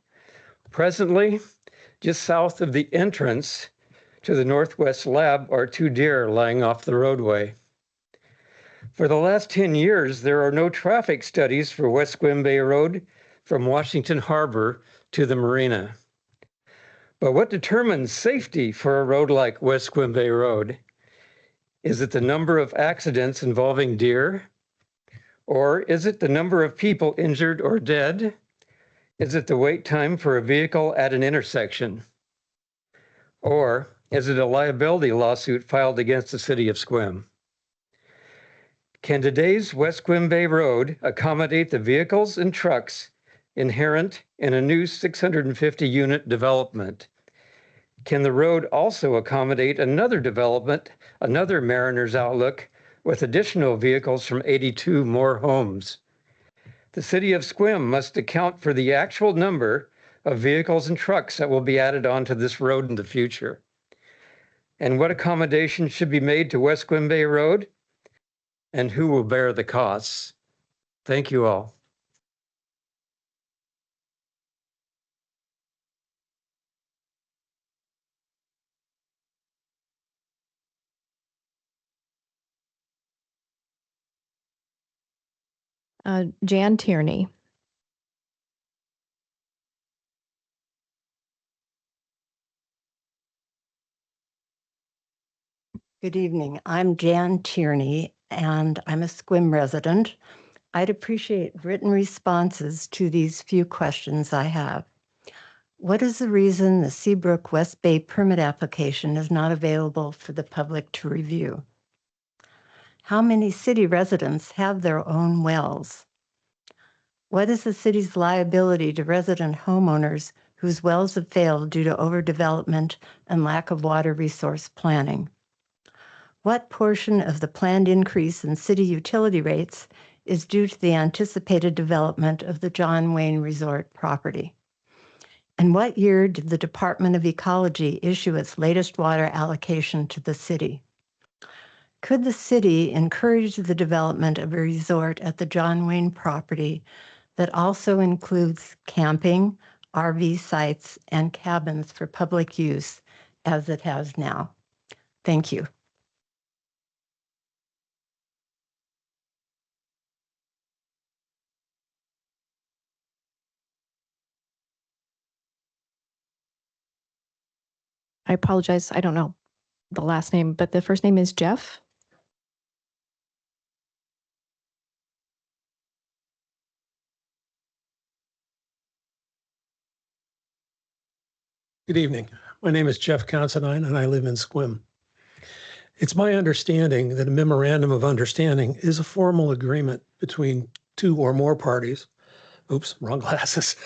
Presently, just south of the entrance to the Northwest Lab are 2 deer lying off the roadway. For the last 10 years, there are no traffic studies for West Sequim Bay Road from Washington Harbor to the marina. But what determines safety for a road like West Sequim Bay Road? Is it the number of accidents involving deer? Or is it the number of people injured or dead? Is it the wait time for a vehicle at an intersection? Or is it a liability lawsuit filed against the city of Sequim? Can today's West Sequim Bay Road accommodate the vehicles and trucks inherent in a new 650-unit development? Can the road also accommodate another development, another Mariner's Outlook, with additional vehicles from 82 more homes? The city of Sequim must account for the actual number of vehicles and trucks that will be added onto this road in the future. And what accommodations should be made to West Sequim Bay Road? And who will bear the costs? Thank you all. Jan Tierney. Good evening. I'm Jan Tierney, and I'm a Sequim resident. I'd appreciate written responses to these few questions I have. What is the reason the Seabrook West Bay permit application is not available for the public to review? How many city residents have their own wells? What is the city's liability to resident homeowners whose wells have failed due to overdevelopment and lack of water resource planning? What portion of the planned increase in city utility rates is due to the anticipated development of the John Wayne Resort property? And what year did the Department of Ecology issue its latest water allocation to the city? Could the city encourage the development of a resort at the John Wayne property that also includes camping, RV sites, and cabins for public use as it has now? Thank you. I apologize. I don't know the last name, but the first name is Jeff. Good evening. My name is Jeff Considine, and I live in Sequim. It's my understanding that a memorandum of understanding is a formal agreement between 2 or more parties. Oops, wrong glasses.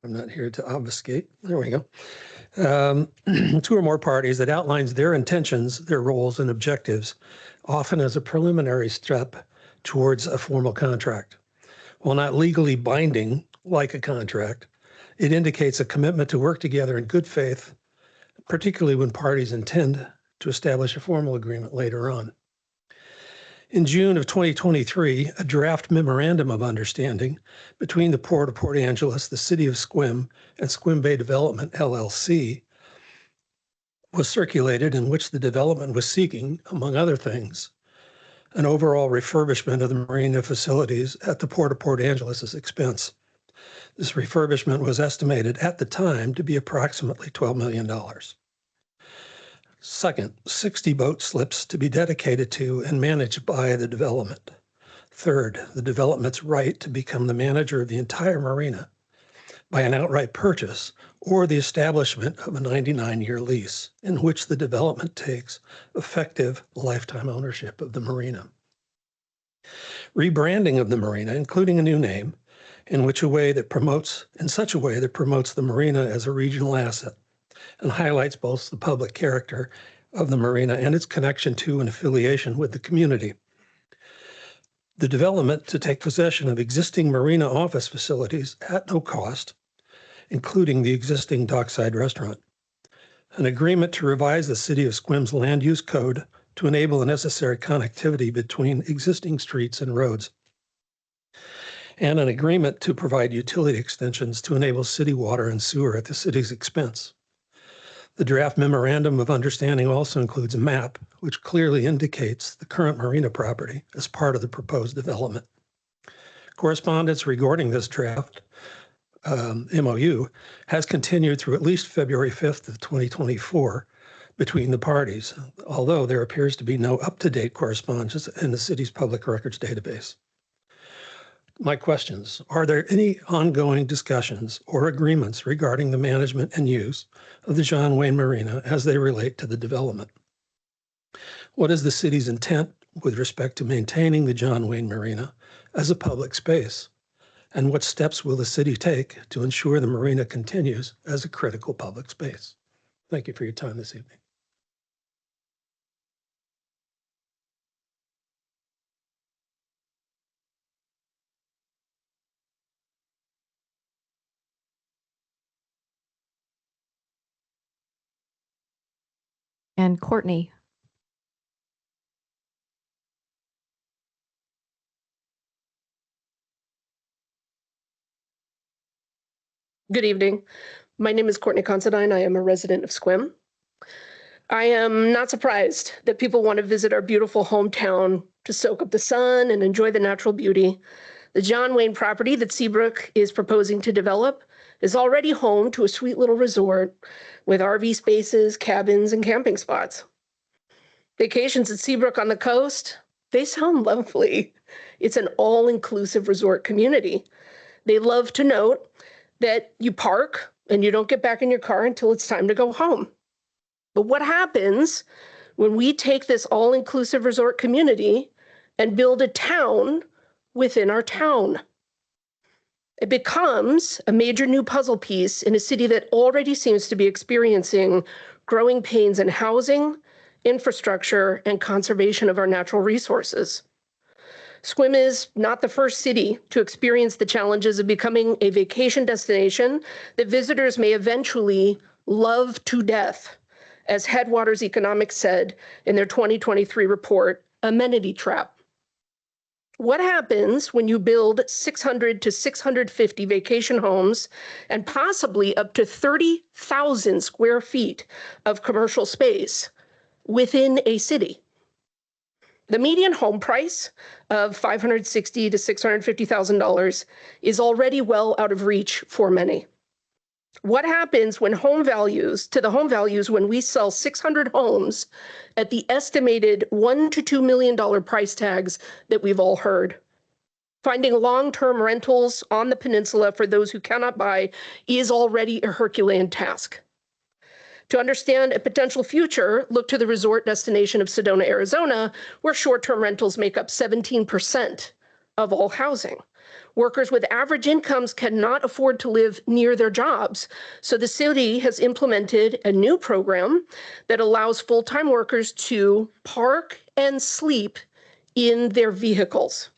I'm not here to obfuscate. There we go. 2 or more parties that outlines their intentions, their roles, and objectives, often as a preliminary step towards a formal contract. While not legally binding like a contract, It indicates a commitment to work together in good faith, particularly when parties intend to establish a formal agreement later on. In June of 2023, a draft memorandum of understanding between the Port of Port Angeles, the City of Sequim, and Sequim Bay Development, LLC, was circulated, in which the development was seeking, among other things, an overall refurbishment of the marina facilities at the Port of Port Angeles' expense. This refurbishment was estimated at the time to be approximately $12 million. Second, 60 boat slips to be dedicated to and managed by the development. Third, the development's right to become the manager of the entire marina by an outright purchase or the establishment of a 99-year lease in which the development takes effective lifetime ownership of the marina. Rebranding of the marina, including a new name, in such a way that promotes the marina as a regional asset and highlights both the public character of the marina and its connection to and affiliation with the community. The development to take possession of existing marina office facilities at no cost, including the existing dockside restaurant. An agreement to revise the City of Sequim's land use code to enable the necessary connectivity between existing streets and roads. And an agreement to provide utility extensions to enable city water and sewer at the city's expense. The draft memorandum of understanding also includes a map which clearly indicates the current marina property as part of the proposed development. Correspondence regarding this draft MOU has continued through at least February 5th of 2024 between the parties, although there appears to be no up-to-date correspondence in the city's public records database. My questions: are there any ongoing discussions or agreements regarding the management and use of the John Wayne Marina as they relate to the development? What is the city's intent with respect to maintaining the John Wayne Marina as a public space? And what steps will the city take to ensure the marina continues as a critical public space? Thank you for your time this evening. And Courtney. Good evening. My name is Courtney Considine. I am a resident of Sequim. I am not surprised that people want to visit our beautiful hometown to soak up the sun and enjoy the natural beauty. The John Wayne property that Seabrook is proposing to develop is already home to a sweet little resort with RV spaces, cabins, and camping spots. Vacations at Seabrook on the coast, they sound lovely. It's an all-inclusive resort community. They love to note that you park and you don't get back in your car until it's time to go home. But what happens when we take this all-inclusive resort community and build a town within our town? It becomes a major new puzzle piece in a city that already seems to be experiencing growing pains in housing, infrastructure, and conservation of our natural resources. Sequim is not the first city to experience the challenges of becoming a vacation destination that visitors may eventually love to death, as Headwaters Economics said in their 2023 report, Amenity Trap. What happens when you build 600 to 650 vacation homes and possibly up to 30,000 square feet of commercial space within a city? The median home price of $560,000 to $650,000 is already well out of reach for many. What happens when home values when we sell 600 homes at the estimated $1 to $2 million price tags that we've all heard? Finding long-term rentals on the peninsula for those who cannot buy is already a Herculean task. To understand a potential future, look to the resort destination of Sedona, Arizona, where short-term rentals make up 17% of all housing. Workers with average incomes cannot afford to live near their jobs, so the city has implemented a new program that allows full-time workers to park and sleep in their vehicles.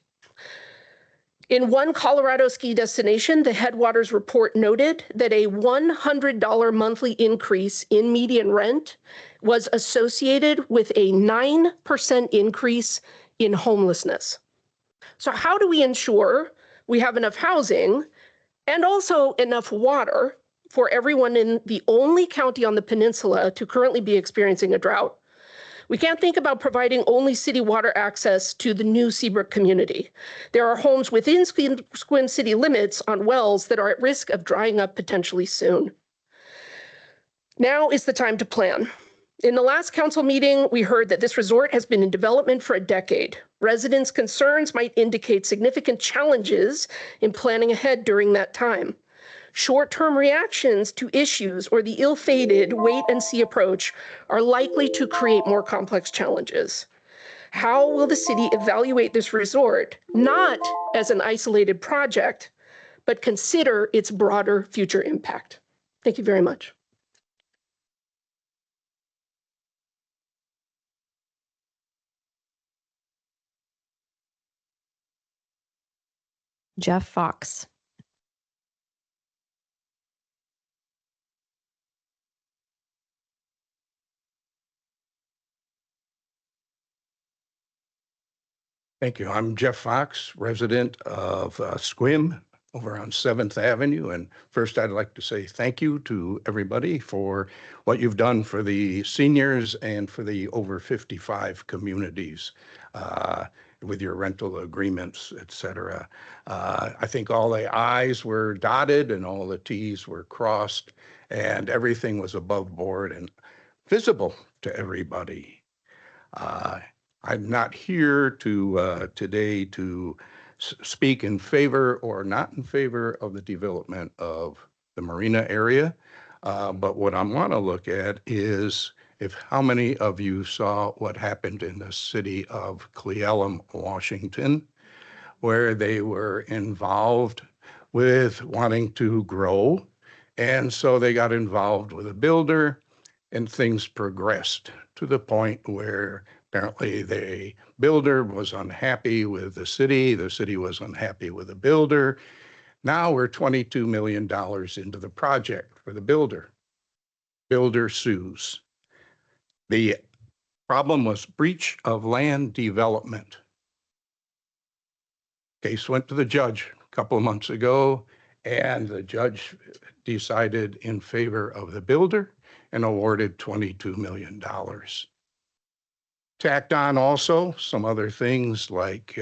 In one Colorado ski destination, the Headwaters report noted that a $100 monthly increase in median rent was associated with a 9% increase in homelessness. So how do we ensure we have enough housing and also enough water for everyone in the only county on the peninsula to currently be experiencing a drought? We can't think about providing only city water access to the new Seabrook community. There are homes within Sequim city limits on wells that are at risk of drying up potentially soon. Now is the time to plan. In the last council meeting, we heard that this resort has been in development for a decade. Residents' concerns might indicate significant challenges in planning ahead during that time. Short-term reactions to issues or the ill-fated wait-and-see approach are likely to create more complex challenges. How will the city evaluate this resort, not as an isolated project, but consider its broader future impact? Thank you very much. Jeff Fox. Thank you. I'm Jeff Fox, resident of Sequim over on 7th Avenue. And first, I'd like to say thank you to everybody for what you've done for the seniors and for the over 55 communities with your rental agreements, et cetera. I think all the I's were dotted and all the T's were crossed, and everything was above board and visible to everybody. I'm not here today to speak in favor or not in favor of the development of the marina area, but what I want to look at is how many of you saw what happened in the city of Cle Elum, Washington, where they were involved with wanting to grow, and so they got involved with a builder, and things progressed to the point where apparently the builder was unhappy with the city was unhappy with the builder. Now we're $22 million into the project for the builder. Builder sues. The problem was breach of land development. Case went to the judge a couple of months ago, and the judge decided in favor of the builder and awarded $22 million. Tacked on also some other things like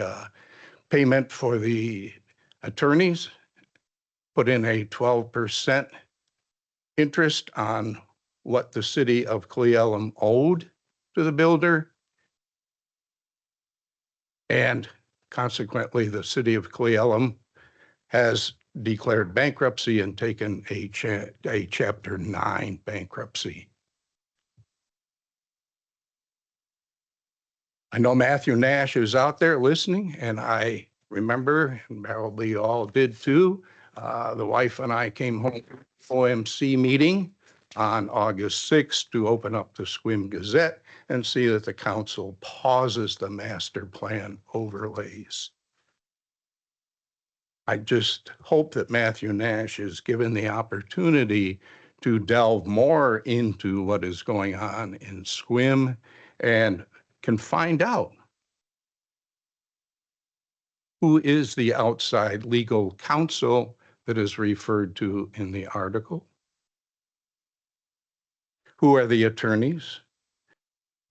payment for the attorneys, put in a 12% interest on what the city of Cle Elum owed to the builder. And consequently, the city of Cle Elum has declared bankruptcy and taken a Chapter 9 bankruptcy. I know Matthew Nash is out there listening, and I remember, and probably all did too, the wife and I came home from OMC meeting on August 6th to open up the Sequim Gazette and see that the council pauses the master plan overlays. I just hope that Matthew Nash is given the opportunity to delve more into what is going on in Sequim and can find out who is the outside legal counsel that is referred to in the article. Who are the attorneys?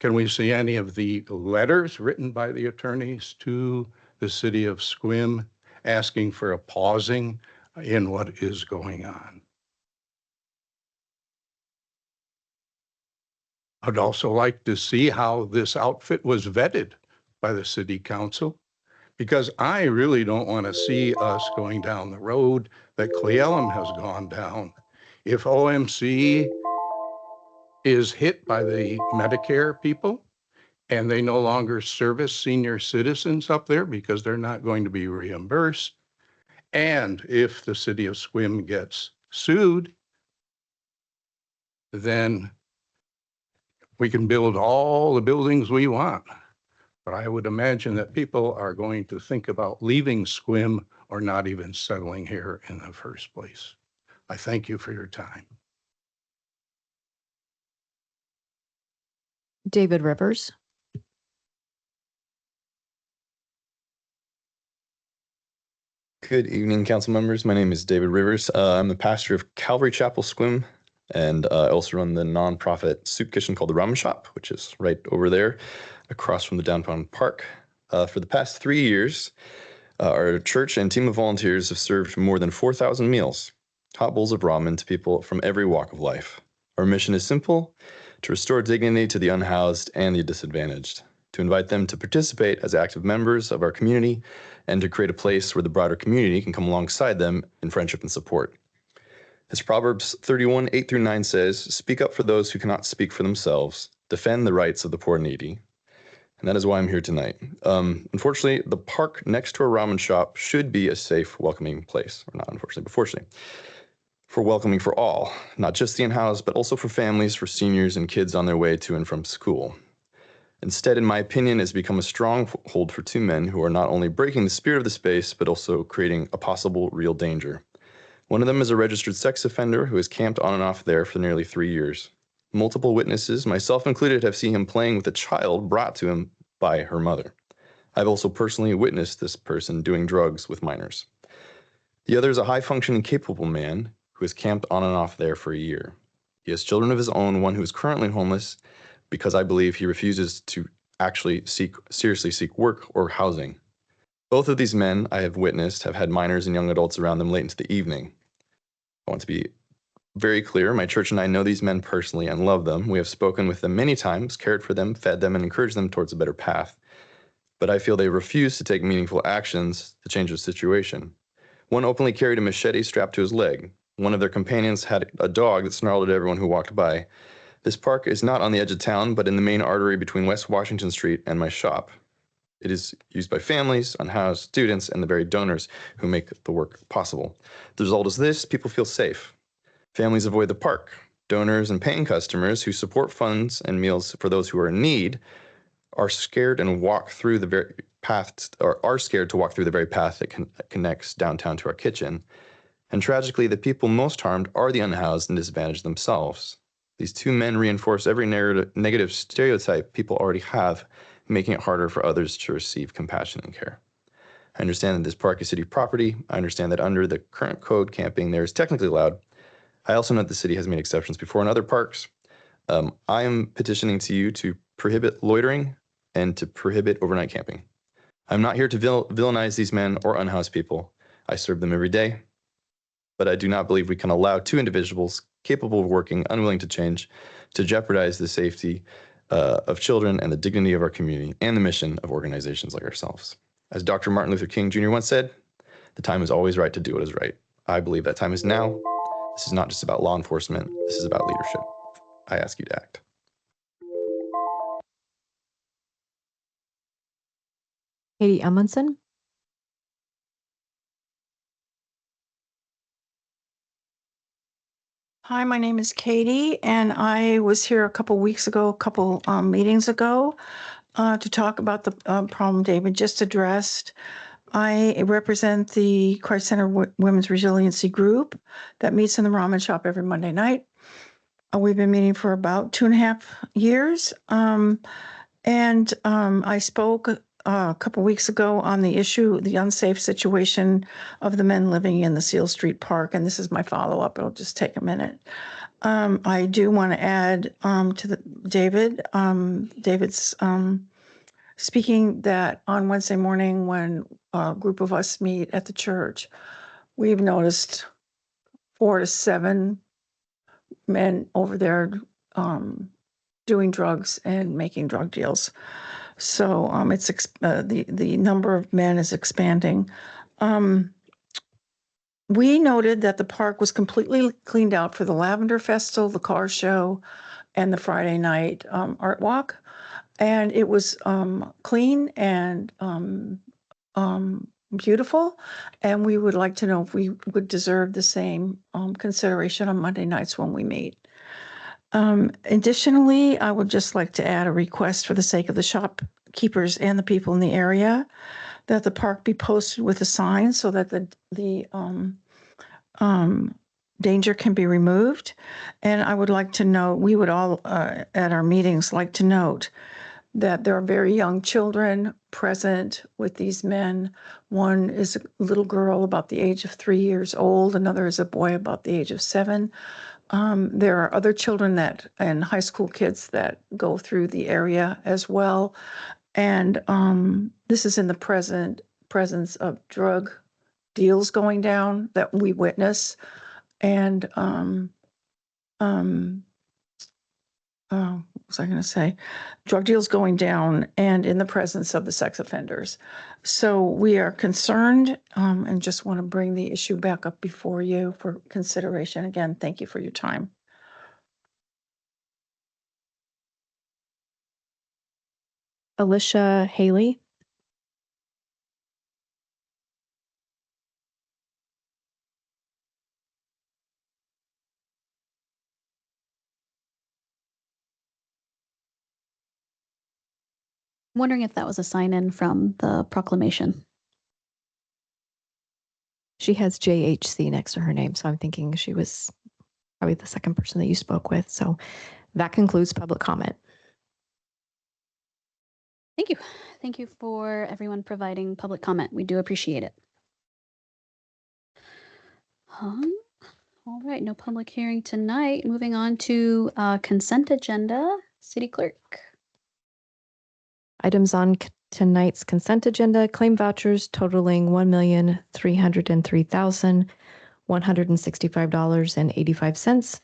Can we see any of the letters written by the attorneys to the city of Sequim asking for a pausing in what is going on? I'd also like to see how this outfit was vetted by the city council, because I really don't want to see us going down the road that Cle Elum has gone down. If OMC is hit by the Medicare people and they no longer service senior citizens up there because they're not going to be reimbursed, and if the city of Sequim gets sued, then we can build all the buildings we want. But I would imagine that people are going to think about leaving Sequim or not even settling here in the first place. I thank you for your time. David Rivers. Good evening, council members. My name is David Rivers. I'm the pastor of Calvary Chapel, Sequim, and I also run the nonprofit soup kitchen called the Ramen Shop, which is right over there across from the downtown park. For the past 3 years, our church and team of volunteers have served more than 4,000 meals, hot bowls of ramen to people from every walk of life. Our mission is simple: to restore dignity to the unhoused and the disadvantaged, to invite them to participate as active members of our community, and to create a place where the broader community can come alongside them in friendship and support. As Proverbs 31, 8-9 says, "Speak up for those who cannot speak for themselves, defend the rights of the poor and needy." And that is why I'm here tonight. Unfortunately, the park next to our ramen shop should be a safe, welcoming place. Or not unfortunately, but fortunately. For welcoming for all, not just the unhoused, but also for families, for seniors and kids on their way to and from school. Instead, in my opinion, it's become a stronghold for two men who are not only breaking the spirit of the space, but also creating a possible real danger. One of them is a registered sex offender who has camped on and off there for nearly 3 years. Multiple witnesses, myself included, have seen him playing with a child brought to him by her mother. I've also personally witnessed this person doing drugs with minors. The other is a high-functioning, capable man who has camped on and off there for a year. He has children of his own, one who is currently homeless, because I believe he refuses to actually seriously seek work or housing. Both of these men I have witnessed have had minors and young adults around them late into the evening. I want to be very clear. My church and I know these men personally and love them. We have spoken with them many times, cared for them, fed them, and encouraged them towards a better path. But I feel they refuse to take meaningful actions to change the situation. One openly carried a machete strapped to his leg. One of their companions had a dog that snarled at everyone who walked by. This park is not on the edge of town, but in the main artery between West Washington Street and my shop. It is used by families, unhoused students, and the very donors who make the work possible. The result is this: people feel safe. Families avoid the park. Donors and paying customers who support funds and meals for those who are in need are scared and walk through the very path, or are scared to walk through the very path that connects downtown to our kitchen. And tragically, the people most harmed are the unhoused and disadvantaged themselves. These two men reinforce every negative stereotype people already have, making it harder for others to receive compassion and care. I understand that this park is city property. I understand that under the current code, camping there is technically allowed. I also know that the city has made exceptions before in other parks. I am petitioning to you to prohibit loitering and to prohibit overnight camping. I'm not here to villainize these men or unhoused people. I serve them every day. But I do not believe we can allow two individuals capable of working, unwilling to change, to jeopardize the safety of children and the dignity of our community and the mission of organizations like ourselves. As Dr. Martin Luther King Jr. once said, the time is always right to do what is right. I believe that time is now. This is not just about law enforcement. This is about leadership. I ask you to act. Katie Amundsen. Hi, my name is Katie, and I was here a couple meetings ago, to talk about the problem David just addressed. I represent the Christ Center Women's Resiliency Group that meets in the ramen shop every Monday night. We've been meeting for about 2.5 years. I spoke a couple weeks ago on the issue, the unsafe situation of the men living in the Seal Street Park, and this is my follow-up. It'll just take a minute. I do want to add to David's speaking that on Wednesday morning when a group of us meet at the church, we've noticed 4 to 7 men over there doing drugs and making drug deals. So the number of men is expanding. We noted that the park was completely cleaned out for the Lavender Festival, the car show, and the Friday night art walk. And it was clean and beautiful. And we would like to know if we would deserve the same consideration on Monday nights when we meet. Additionally, I would just like to add a request for the sake of the shopkeepers and the people in the area that the park be posted with a sign so that the danger can be removed. And I would like to know, we would all at our meetings like to note that there are very young children present with these men. One is a little girl about the age of 3 years old. Another is a boy about the age of 7. There are other children and high school kids that go through the area as well. And this is in the presence of drug deals going down that we witness. And what was I going to say? Drug deals going down and in the presence of the sex offenders. So we are concerned and just want to bring the issue back up before you for consideration. Again, thank you for your time. Alicia Haley. I'm wondering if that was a sign in from the proclamation. She has JHC next to her name, so I'm thinking she was probably the second person that you spoke with. So that concludes public comment. Thank you. Thank you for everyone providing public comment. We do appreciate it. All right, no public hearing tonight. Moving on to consent agenda. City Clerk. Items on tonight's consent agenda: claim vouchers totaling $1,303,165.85.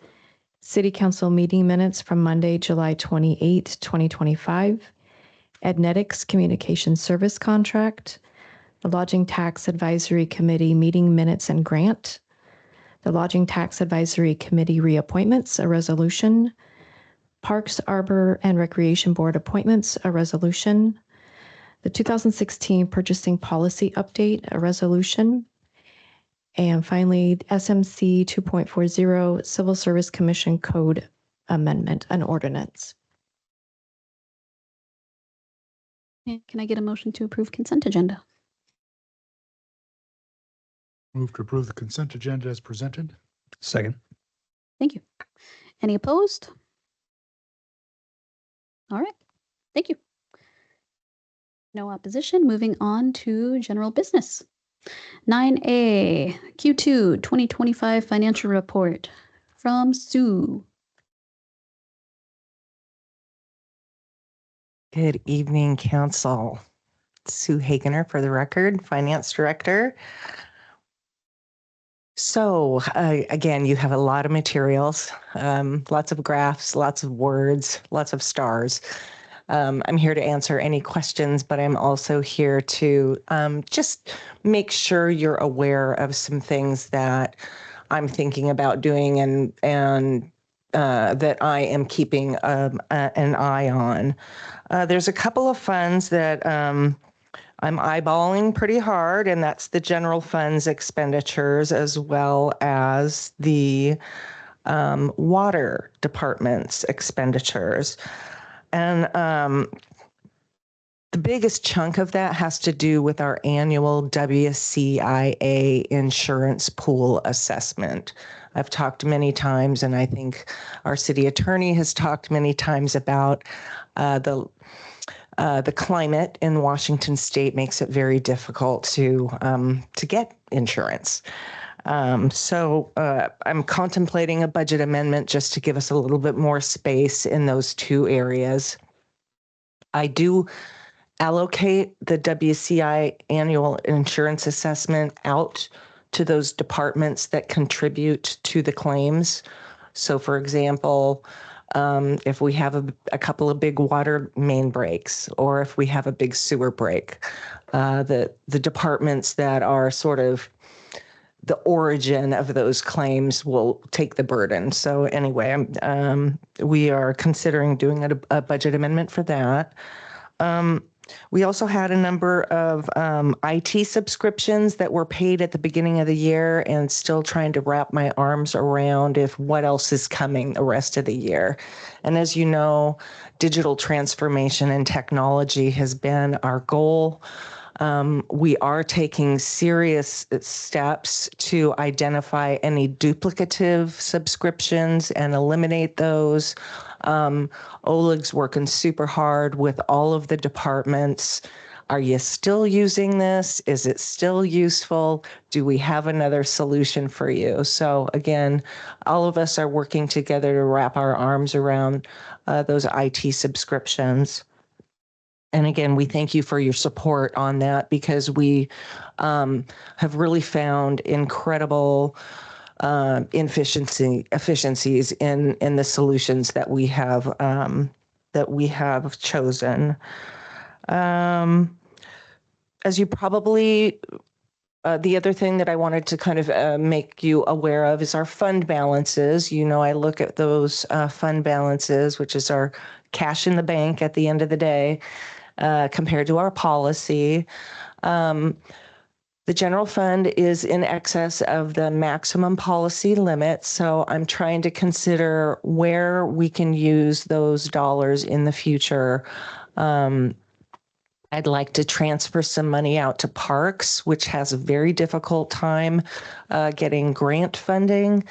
City Council meeting minutes from Monday, July 28, 2025. Ednetics Communication Service Contract. The Lodging Tax Advisory Committee meeting minutes and grant. The Lodging Tax Advisory Committee reappointments, a resolution. Parks, Arbor, and Recreation Board appointments, a resolution. The 2016 Purchasing Policy Update, a resolution. And finally, SMC 2.40 Civil Service Commission Code Amendment, an ordinance. Can I get a motion to approve consent agenda? Move to approve the consent agenda as presented. Second. Thank you. Any opposed? All right. Thank you. No opposition. Moving on to general business. 9A, Q2 2025 financial report from Sue. Good evening, Council. Sue Hagener for the record, Finance Director. So again, you have a lot of materials, lots of graphs, lots of words, lots of stars. I'm here to answer any questions, but I'm also here to just make sure you're aware of some things that I'm thinking about doing and that I am keeping an eye on. There's a couple of funds that I'm eyeballing pretty hard, and that's the general funds expenditures as well as the water department's expenditures. And the biggest chunk of that has to do with our annual WCIA insurance pool assessment. I've talked many times, and I think our city attorney has talked many times about the climate in Washington State makes it very difficult to get insurance. So I'm contemplating a budget amendment just to give us a little bit more space in those two areas. I do allocate the WCI annual insurance assessment out to those departments that contribute to the claims. So for example, if we have a couple of big water main breaks, or if we have a big sewer break, the departments that are sort of the origin of those claims will take the burden. So anyway, we are considering doing a budget amendment for that. We also had a number of IT subscriptions that were paid at the beginning of the year, and still trying to wrap my arms around what else is coming the rest of the year. And as you know, digital transformation and technology has been our goal. We are taking serious steps to identify any duplicative subscriptions and eliminate those. Oleg's working super hard with all of the departments. Are you still using this? Is it still useful? Do we have another solution for you? So again, all of us are working together to wrap our arms around those IT subscriptions. And again, we thank you for your support on that, because we have really found incredible efficiencies in the solutions that we have chosen. As you probably, the other thing that I wanted to kind of make you aware of is our fund balances. You know, I look at those fund balances, which is our cash in the bank at the end of the day, compared to our policy. The general fund is in excess of the maximum policy limit. So I'm trying to consider where we can use those dollars in the future. I'd like to transfer some money out to parks, which has a very difficult time getting grant funding,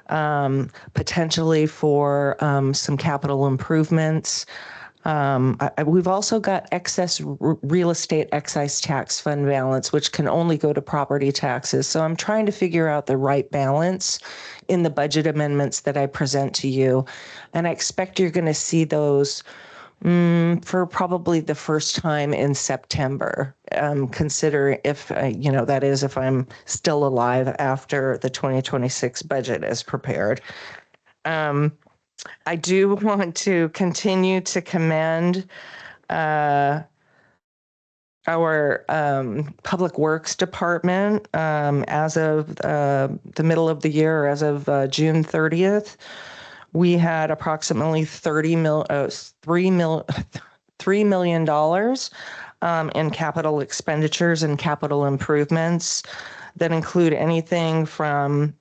potentially for some capital improvements. We've also got excess real estate excise tax fund balance, which can only go to property taxes. So I'm trying to figure out the right balance in the budget amendments that I present to you. And I expect you're going to see those for probably the first time in September. Consider if, that is, if I'm still alive after the 2026 budget is prepared. I do want to continue to commend our Public Works Department. As of the middle of the year, or as of June 30th, we had approximately $3 million in capital expenditures and capital improvements that include anything from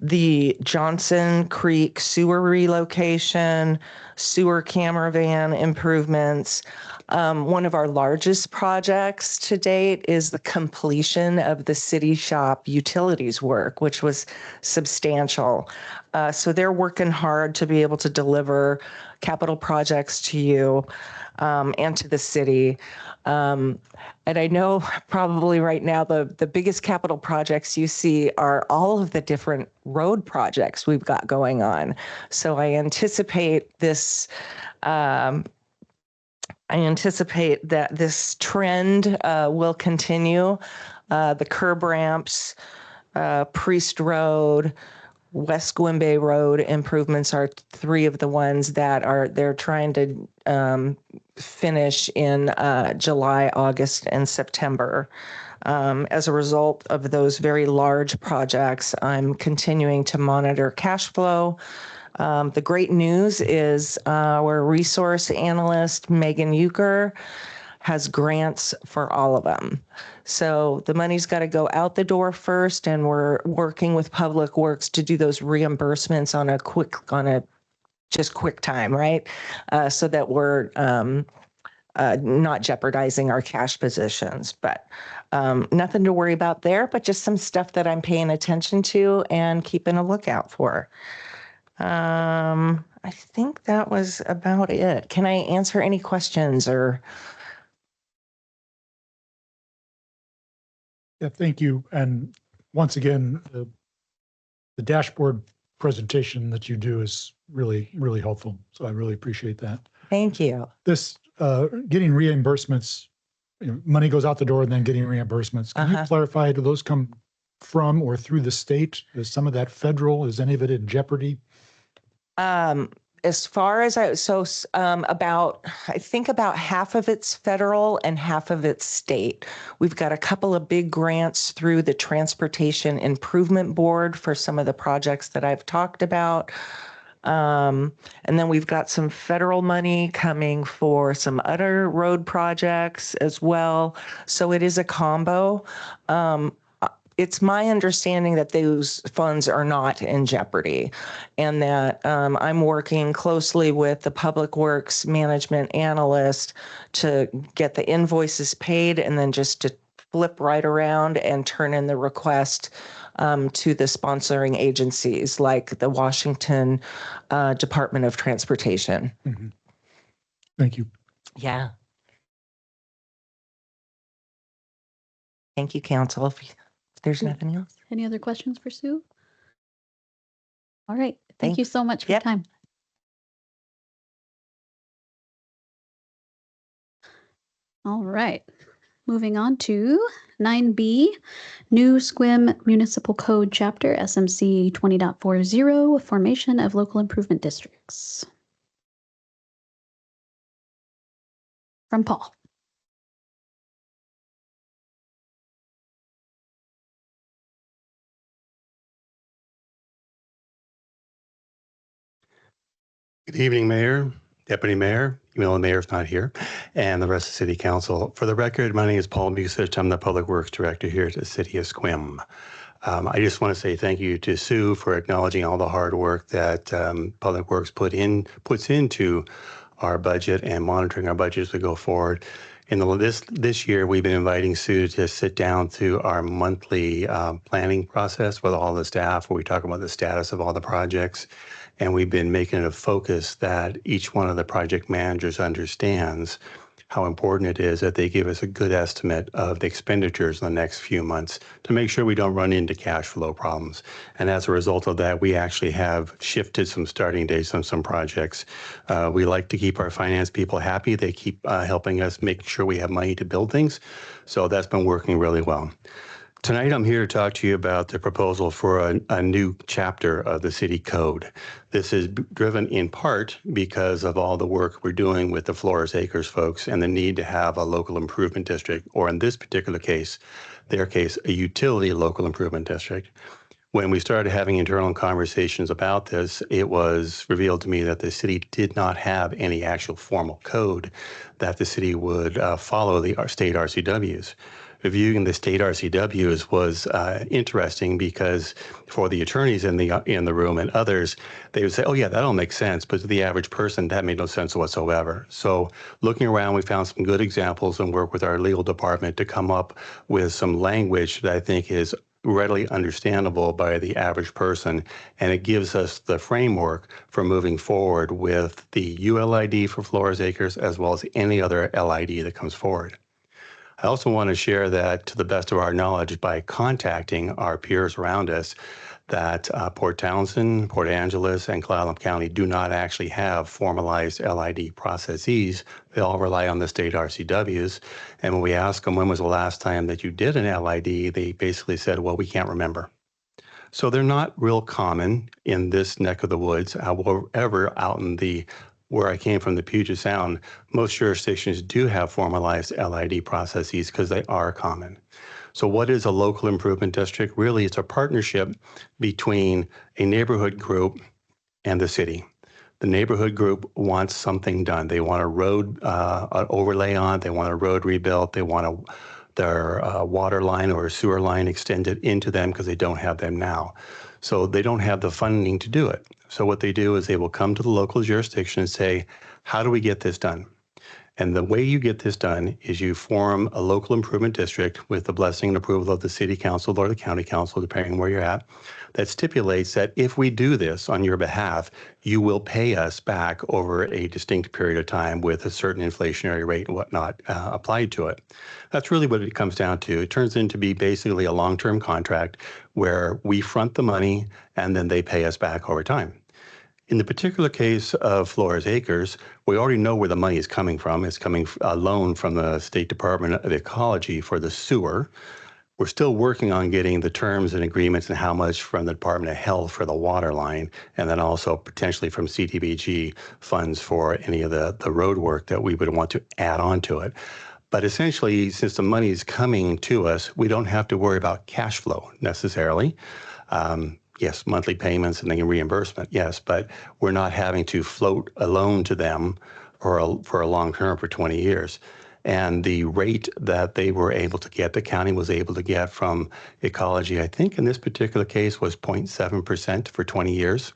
the Johnson Creek sewer relocation, sewer camera van improvements. One of our largest projects to date is the completion of the city shop utilities work, which was substantial. So they're working hard to be able to deliver capital projects to you and to the city. And I know probably right now the biggest capital projects you see are all of the different road projects we've got going on. So I anticipate this. I anticipate that this trend will continue. The curb ramps, Priest Road, West Gwin Road improvements are three of the ones that they're trying to finish in July, August, and September. As a result of those very large projects, I'm continuing to monitor cash flow. The great news is our resource analyst, Megan Euchre, has grants for all of them. So the money's got to go out the door first, and we're working with Public Works to do those reimbursements on a quick time, right? So that we're not jeopardizing our cash positions. But nothing to worry about there, but just some stuff that I'm paying attention to and keeping a lookout for. I think that was about it. Can I answer any questions or? Yeah, thank you. And once again, the dashboard presentation that you do is really, really helpful. So I really appreciate that. Thank you. This getting reimbursements, money goes out the door and then getting reimbursements. Can you clarify, do those come from or through the state? Is some of that federal? Is any of it in jeopardy? As far as I think about half of it's federal and half of it's state. We've got a couple of big grants through the Transportation Improvement Board for some of the projects that I've talked about. And then we've got some federal money coming for some other road projects as well. So it is a combo. it's my understanding that those funds are not in jeopardy, and that I'm working closely with the Public Works Management Analyst to get the invoices paid, and then just to flip right around and turn in the request to the sponsoring agencies like the Washington Department of Transportation. Mm-hmm. Thank you. Yeah. Thank you, Council. If there's nothing else. Any other questions for Sue? All right. Thank you so much for your time. All right. Moving on to 9B, new Sequim Municipal Code Chapter SMC 20.40, formation of local improvement districts. From Paul. Good evening, Mayor, Deputy Mayor, even though the Mayor's not here, and the rest of City Council. For the record, my name is Paul Busich. I'm the Public Works Director here at the City of Sequim. I just want to say thank you to Sue for acknowledging all the hard work that Public Works puts into our budget and monitoring our budget as we go forward. In this year, we've been inviting Sue to sit down through our monthly planning process with all the staff, where we talk about the status of all the projects. And we've been making it a focus that each one of the project managers understands how important it is that they give us a good estimate of the expenditures in the next few months to make sure we don't run into cash flow problems. And as a result of that, we actually have shifted some starting dates on some projects. We like to keep our finance people happy. They keep helping us make sure we have money to build things. So that's been working really well. Tonight, I'm here to talk to you about the proposal for a new chapter of the city code. This is driven in part because of all the work we're doing with the Flores Acres folks and the need to have a local improvement district, or in this particular case, a utility local improvement district. When we started having internal conversations about this, it was revealed to me that the city did not have any actual formal code that the city would follow the state RCWs. Reviewing the state RCWs was interesting because for the attorneys in the room and others, they would say, oh yeah, that all makes sense. But to the average person, that made no sense whatsoever. So looking around, we found some good examples and work with our legal department to come up with some language that I think is readily understandable by the average person. And it gives us the framework for moving forward with the ULID for Flores Acres, as well as any other LID that comes forward. I also want to share that, to the best of our knowledge, by contacting our peers around us, that Port Townsend, Port Angeles, and Clallam County do not actually have formalized LID processes. They all rely on the state RCWs. And when we ask them, when was the last time that you did an LID, they basically said, well, we can't remember. So they're not real common in this neck of the woods. However, out in where I came from, the Puget Sound, most jurisdictions do have formalized LID processes because they are common. So what is a local improvement district? Really, it's a partnership between a neighborhood group and the city. The neighborhood group wants something done. They want a road overlay on, they want a road rebuilt, they want their water line or a sewer line extended into them because they don't have them now. So they don't have the funding to do it. So what they do is they will come to the local jurisdiction and say, how do we get this done? And the way you get this done is you form a local improvement district with the blessing and approval of the city council or the county council, depending on where you're at, that stipulates that if we do this on your behalf, you will pay us back over a distinct period of time with a certain inflationary rate and whatnot applied to it. That's really what it comes down to. It turns into be basically a long-term contract where we front the money and then they pay us back over time. In the particular case of Flores Acres, we already know where the money is coming from. It's coming a loan from the State Department of Ecology for the sewer. We're still working on getting the terms and agreements and how much from the Department of Health for the water line, and then also potentially from CDBG funds for any of the road work that we would want to add on to it. But essentially, since the money is coming to us, we don't have to worry about cash flow necessarily. Yes, monthly payments and then reimbursement, yes, but we're not having to float a loan to them for a long term for 20 years. And the rate that they were able to get, the county was able to get from ecology, I think in this particular case was 0.7% for 20 years.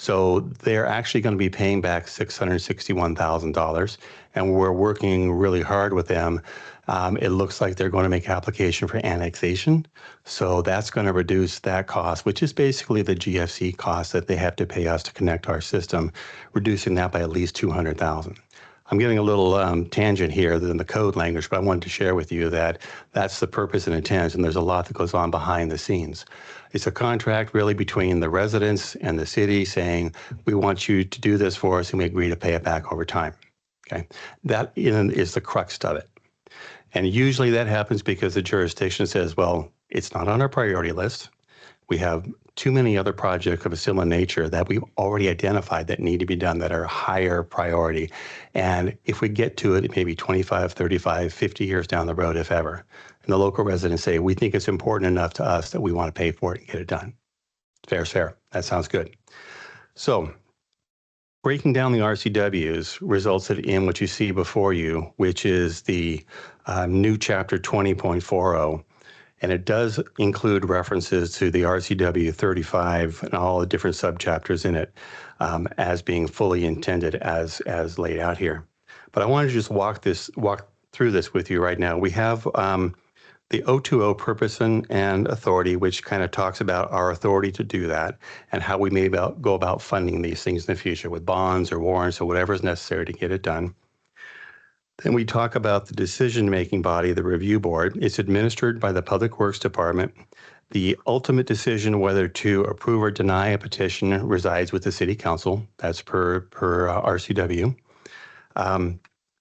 So they're actually going to be paying back $661,000, and we're working really hard with them. It looks like they're going to make application for annexation. So that's going to reduce that cost, which is basically the GFC cost that they have to pay us to connect our system, reducing that by at least $200,000. I'm getting a little tangent here than the code language, but I wanted to share with you that that's the purpose and intent, and there's a lot that goes on behind the scenes. It's a contract really between the residents and the city saying, we want you to do this for us, and we agree to pay it back over time. Okay, that is the crux of it. And usually that happens because the jurisdiction says, well, it's not on our priority list. We have too many other projects of a similar nature that we've already identified that need to be done that are higher priority. And if we get to it, maybe 25, 35, 50 years down the road, if ever. And the local residents say, we think it's important enough to us that we want to pay for it and get it done. Fair is fair. That sounds good. So breaking down the RCWs resulted in what you see before you, which is the new chapter 20.40. And it does include references to the RCW 35 and all the different subchapters in it as being fully intended as laid out here. But I want to just walk through this with you right now. We have the 020 purpose and authority, which kind of talks about our authority to do that and how we may go about funding these things in the future with bonds or warrants or whatever is necessary to get it done. Then we talk about the decision-making body, the review board. It's administered by the Public Works Department. The ultimate decision whether to approve or deny a petition resides with the City Council. That's per RCW.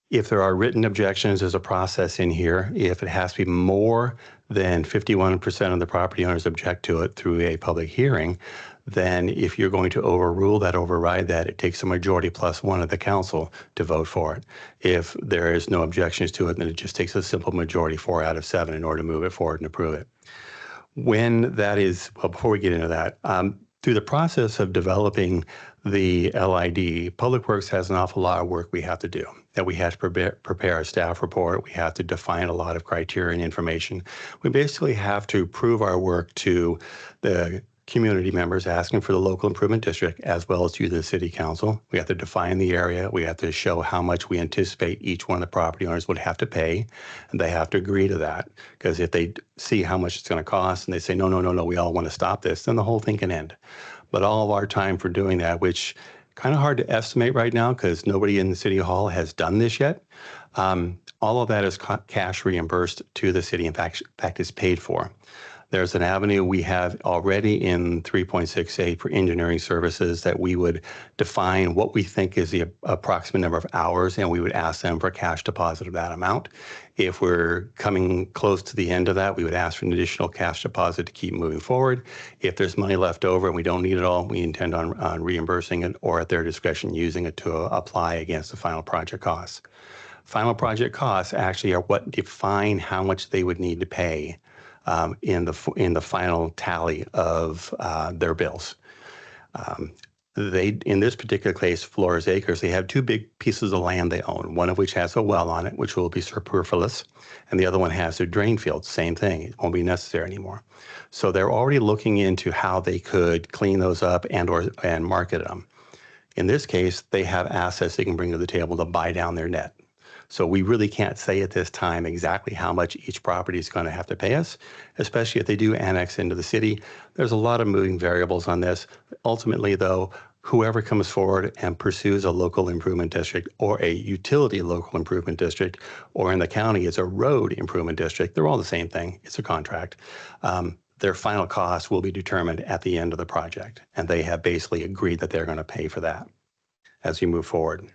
If there are written objections, there's a process in here. If it has to be more than 51% of the property owners object to it through a public hearing, then if you're going to overrule that, override that, it takes a majority plus one of the council to vote for it. If there is no objections to it, then it just takes a simple majority, 4 out of 7, in order to move it forward and approve it. When that is, well, before we get into that, through the process of developing the LID, Public Works has an awful lot of work we have to do. That we have to prepare a staff report. We have to define a lot of criteria and information. We basically have to prove our work to the community members asking for the local improvement district as well as to the City Council. We have to define the area. We have to show how much we anticipate each one of the property owners would have to pay. And they have to agree to that, because if they see how much it's going to cost and they say, no, we all want to stop this, then the whole thing can end. But all of our time for doing that, which kind of hard to estimate right now because nobody in the City Hall has done this yet. All of that is cash reimbursed to the city. In fact, is paid for. There's an avenue we have already in 3.68 for engineering services that we would define what we think is the approximate number of hours, and we would ask them for a cash deposit of that amount. If we're coming close to the end of that, we would ask for an additional cash deposit to keep moving forward. If there's money left over and we don't need it all, we intend on reimbursing it or at their discretion using it to apply against the final project costs. Final project costs actually are what define how much they would need to pay in the final tally of their bills. In this particular case, Flores Acres, they have 2 big pieces of land they own, one of which has a well on it, which will be superfluous, and the other one has a drain field, same thing, it won't be necessary anymore. So they're already looking into how they could clean those up and market them. In this case, they have assets they can bring to the table to buy down their net. So we really can't say at this time exactly how much each property is going to have to pay us, especially if they do annex into the city. There's a lot of moving variables on this. Ultimately, though, whoever comes forward and pursues a local improvement district or a utility local improvement district, or in the county, it's a road improvement district, they're all the same thing. It's a contract. Their final cost will be determined at the end of the project, and they have basically agreed that they're going to pay for that as we move forward.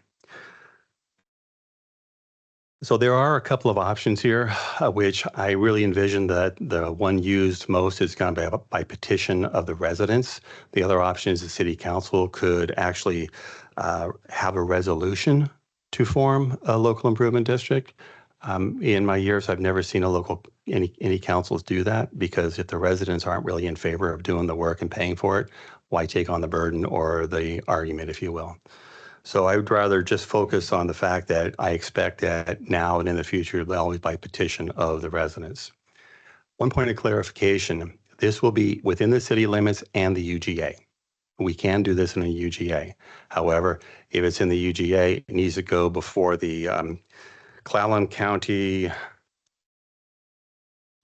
So there are a couple of options here, which I really envision that the one used most is going to be by petition of the residents. The other option is the City Council could actually have a resolution to form a local improvement district. In my years, I've never seen any councils do that, because if the residents aren't really in favor of doing the work and paying for it, why take on the burden or the argument, if you will? So I would rather just focus on the fact that I expect that now and in the future, they'll always by petition of the residents. One point of clarification, this will be within the city limits and the UGA. We can do this in a UGA. However, if it's in the UGA, it needs to go before the Clallam County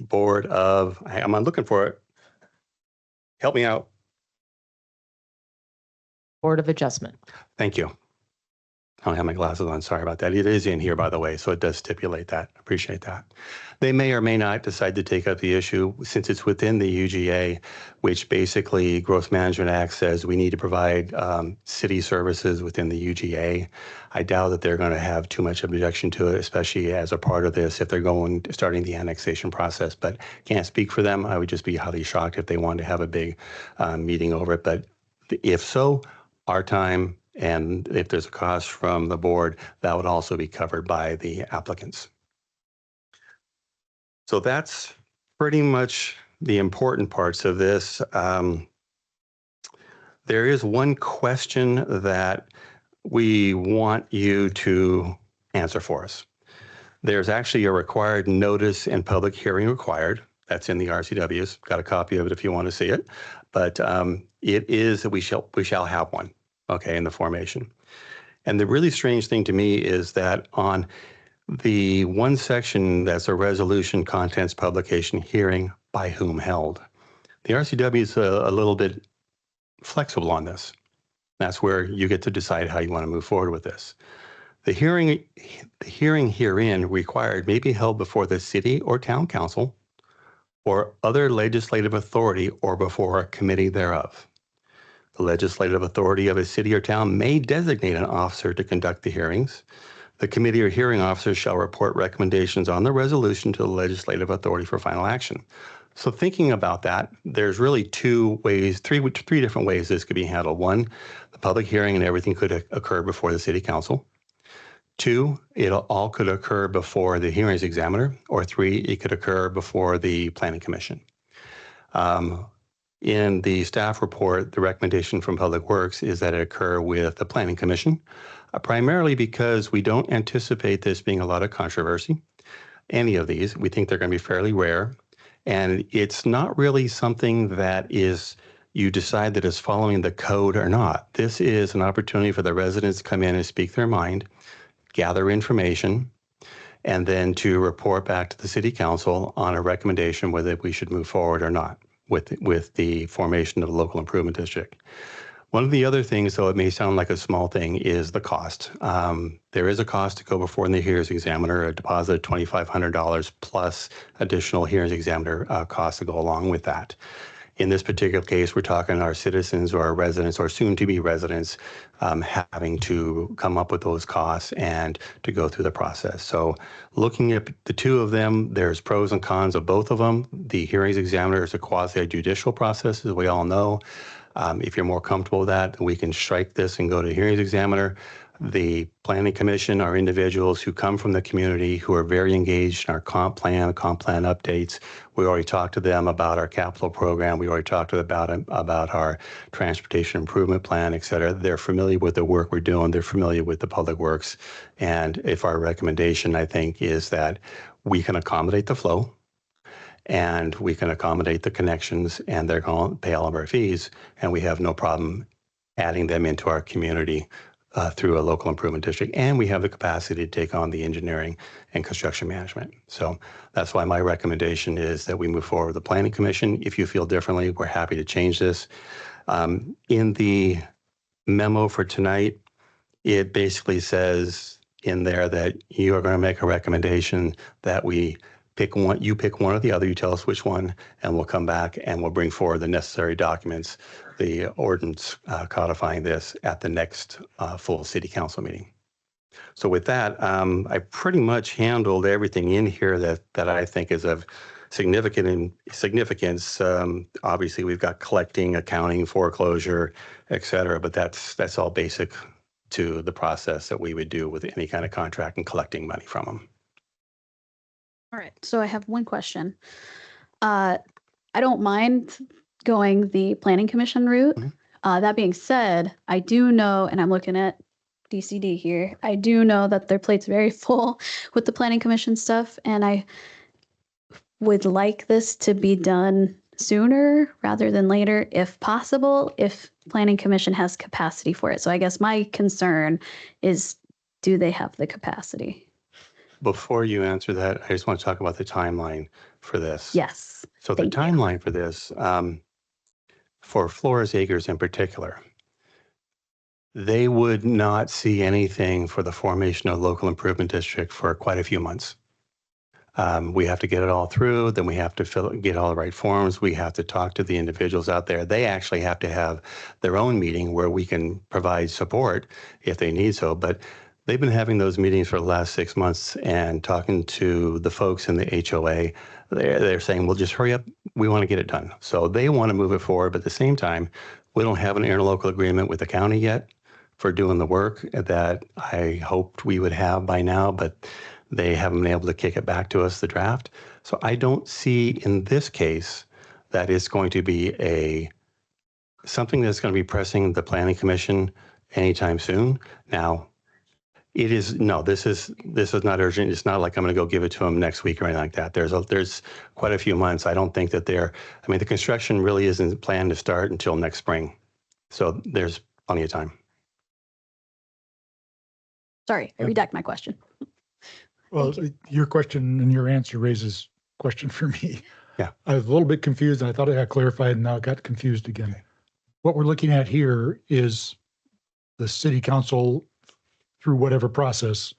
Board of, I'm looking for it. Help me out. Board of Adjustment. Thank you. I don't have my glasses on. Sorry about that. It is in here, by the way, so it does stipulate that. Appreciate that. They may or may not decide to take up the issue since it's within the UGA, which basically Growth Management Act says we need to provide city services within the UGA. I doubt that they're going to have too much objection to it, especially as a part of this if they're starting the annexation process. But can't speak for them. I would just be highly shocked if they wanted to have a big meeting over it. But if so, our time, and if there's a cost from the board, that would also be covered by the applicants. So that's pretty much the important parts of this. There is one question that we want you to answer for us. There's actually a required notice and public hearing required. That's in the RCWs. Got a copy of it if you want to see it. But it is that we shall have one. Okay, in the formation. And the really strange thing to me is that on the one section that's a resolution, contents, publication, hearing, by whom held, the RCW is a little bit flexible on this. That's where you get to decide how you want to move forward with this. The hearing herein required may be held before the city or town council or other legislative authority or before a committee thereof. The legislative authority of a city or town may designate an officer to conduct the hearings. The committee or hearing officer shall report recommendations on the resolution to the legislative authority for final action. So thinking about that, there's really three different ways this could be handled. One, the public hearing and everything could occur before the city council. Two, it all could occur before the hearings examiner. Or three, it could occur before the planning commission. In the staff report, the recommendation from Public Works is that it occur with the Planning Commission, primarily because we don't anticipate this being a lot of controversy. Any of these, we think they're going to be fairly rare. And it's not really something that you decide that is following the code or not. This is an opportunity for the residents to come in and speak their mind, gather information, and then to report back to the city council on a recommendation whether we should move forward or not with the formation of the local improvement district. One of the other things, though it may sound like a small thing, is the cost. There is a cost to go before the hearings examiner, a deposit of $2,500 plus additional hearings examiner costs to go along with that. In this particular case, we're talking our citizens or our residents or soon-to-be residents having to come up with those costs and to go through the process. So looking at the two of them, there's pros and cons of both of them. The hearings examiner is a quasi-judicial process, as we all know. If you're more comfortable with that, we can strike this and go to hearings examiner. The planning commission are individuals who come from the community who are very engaged in our comp plan updates. We already talked to them about our capital program. We already talked to them about our transportation improvement plan, et cetera. They're familiar with the work we're doing. They're familiar with the public works. And if our recommendation, I think, is that we can accommodate the flow and we can accommodate the connections and they're going to pay all of our fees, and we have no problem adding them into our community through a local improvement district, and we have the capacity to take on the engineering and construction management. So that's why my recommendation is that we move forward with the Planning Commission. If you feel differently, we're happy to change this. In the memo for tonight, it basically says in there that you are going to make a recommendation that we pick one, you pick one or the other, you tell us which one, and we'll come back and we'll bring forward the necessary documents, the ordinance codifying this at the next full city council meeting. So with that, I pretty much handled everything in here that I think is of significance. Obviously, we've got collecting, accounting, foreclosure, et cetera, but that's all basic to the process that we would do with any kind of contract and collecting money from them. All right, so I have one question. I don't mind going the planning commission route. That being said, I do know, and I'm looking at DCD here. I do know that their plate's very full with the planning commission stuff, and I would like this to be done sooner rather than later, if possible, if planning commission has capacity for it. So I guess my concern is, do they have the capacity? Before you answer that, I just want to talk about the timeline for this. Yes. So the timeline for this, for Flores Acres in particular, they would not see anything for the formation of local improvement district for quite a few months. We have to get it all through, then we have to get all the right forms. We have to talk to the individuals out there. They actually have to have their own meeting where we can provide support if they need so. But they've been having those meetings for the last 6 months and talking to the folks in the HOA. They're saying, well, just hurry up. We want to get it done. So they want to move it forward. But at the same time, we don't have an interlocal agreement with the county yet for doing the work that I hoped we would have by now. But they haven't been able to kick it back to us, the draft. So I don't see in this case that it's going to be something that's going to be pressing the Planning Commission anytime soon. Now, this is not urgent. It's not like I'm going to go give it to them next week or anything like that. There's quite a few months. I don't think that the construction really isn't planned to start until next spring. So there's plenty of time. Sorry, I redact my question. Well, your question and your answer raises a question for me. Yeah. I was a little bit confused and I thought I got clarified and now I got confused again. What we're looking at here is the city council, through whatever process,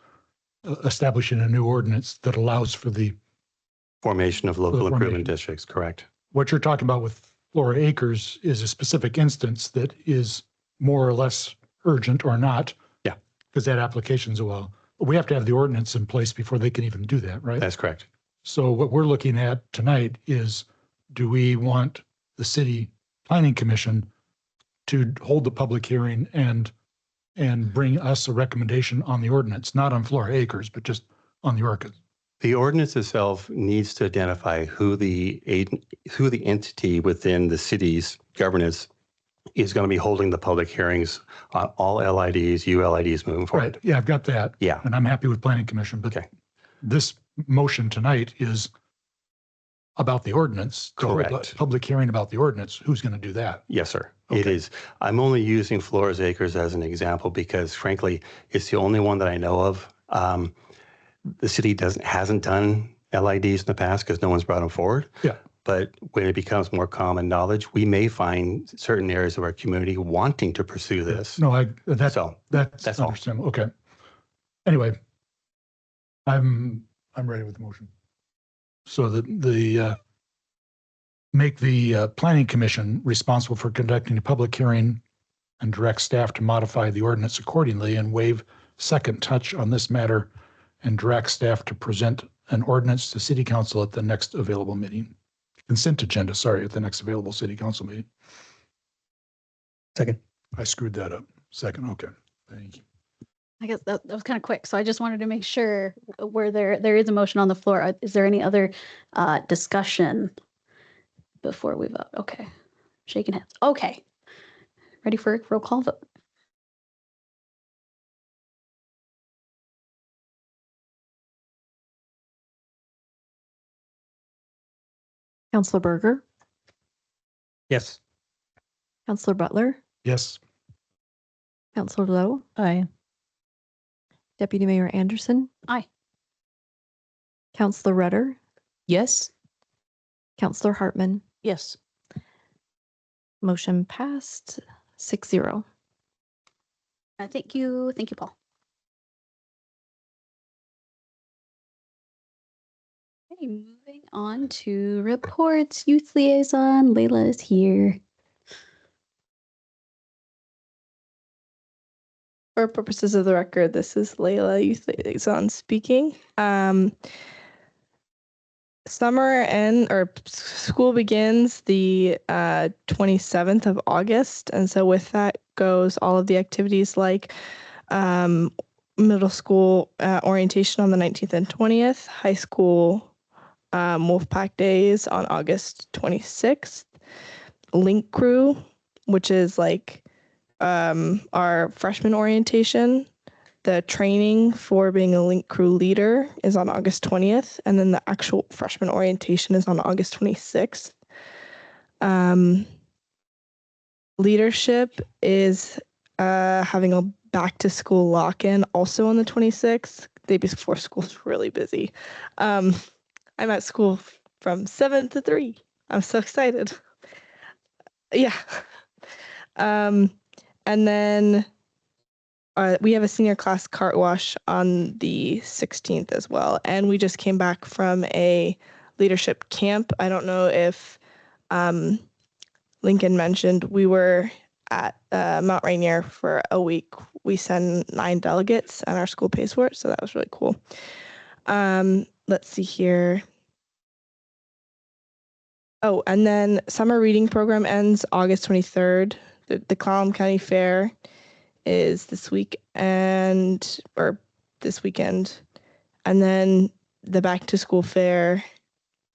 establishing a new ordinance that allows for the formation of local improvement districts, correct. What you're talking about with Flora Acres is a specific instance that is more or less urgent or not. Yeah. Because that application's a while. We have to have the ordinance in place before they can even do that, right? That's correct. So what we're looking at tonight is, do we want the city planning commission to hold the public hearing and bring us a recommendation on the ordinance, not on Flora Acres, but just on the ordinance? The ordinance itself needs to identify who the entity within the city's governance is going to be holding the public hearings on all LIDs, ULIDs moving forward. Right. Yeah, I've got that. Yeah. And I'm happy with planning commission, but this motion tonight is about the ordinance. Correct. Public hearing about the ordinance. Who's going to do that? Yes, sir. Okay. It is. I'm only using Flores Acres as an example because, frankly, it's the only one that I know of. The city hasn't done LIDs in the past because no one's brought them forward. Yeah. But when it becomes more common knowledge, we may find certain areas of our community wanting to pursue this. No, that's all. understandable. Okay. Anyway, I'm ready with the motion. So make the planning commission responsible for conducting a public hearing and direct staff to modify the ordinance accordingly and waive second touch on this matter and direct staff to present an ordinance to city council at the next available meeting. Consent agenda, sorry, at the next available city council meeting. Second. I screwed that up. Second, okay. Thank you. I guess that was kind of quick. So I just wanted to make sure where there is a motion on the floor. Is there any other discussion before we vote? Okay. Shaking hands. Okay. Ready for a roll call vote? Councillor Berger, Yes. Councillor Butler, Yes. Councillor Lowe, Aye. Deputy Mayor Anderson, Aye. Councillor Rudder, Yes. Councillor Hartman. Yes. Motion passed 6-0. Thank you. Thank you, Paul. Okay, moving on to reports. Youth Liaison, Layla is here. For purposes of the record, this is Layla, Youth Liaison speaking. School begins the 27th of August. And so with that goes all of the activities like middle school orientation on the 19th and 20th, high school Wolfpack Days on August 26th, Link Crew, which is like our freshman orientation the training for being a link crew leader is on August 20th, and then the actual freshman orientation is on August 26th. Leadership is having a back to school lock-in also on the 26th. The day before school's really busy. I'm at school from 7 to 3. I'm so excited. Yeah. And then we have a senior class cart wash on the 16th as well. And we just came back from a leadership camp. I don't know if Lincoln mentioned we were at Mount Rainier for a week. We send 9 delegates and our school pays for it. So that was really cool. Let's see here. Oh, and then summer reading program ends August 23rd. The Clallam County Fair is this weekend. And then the back to school fair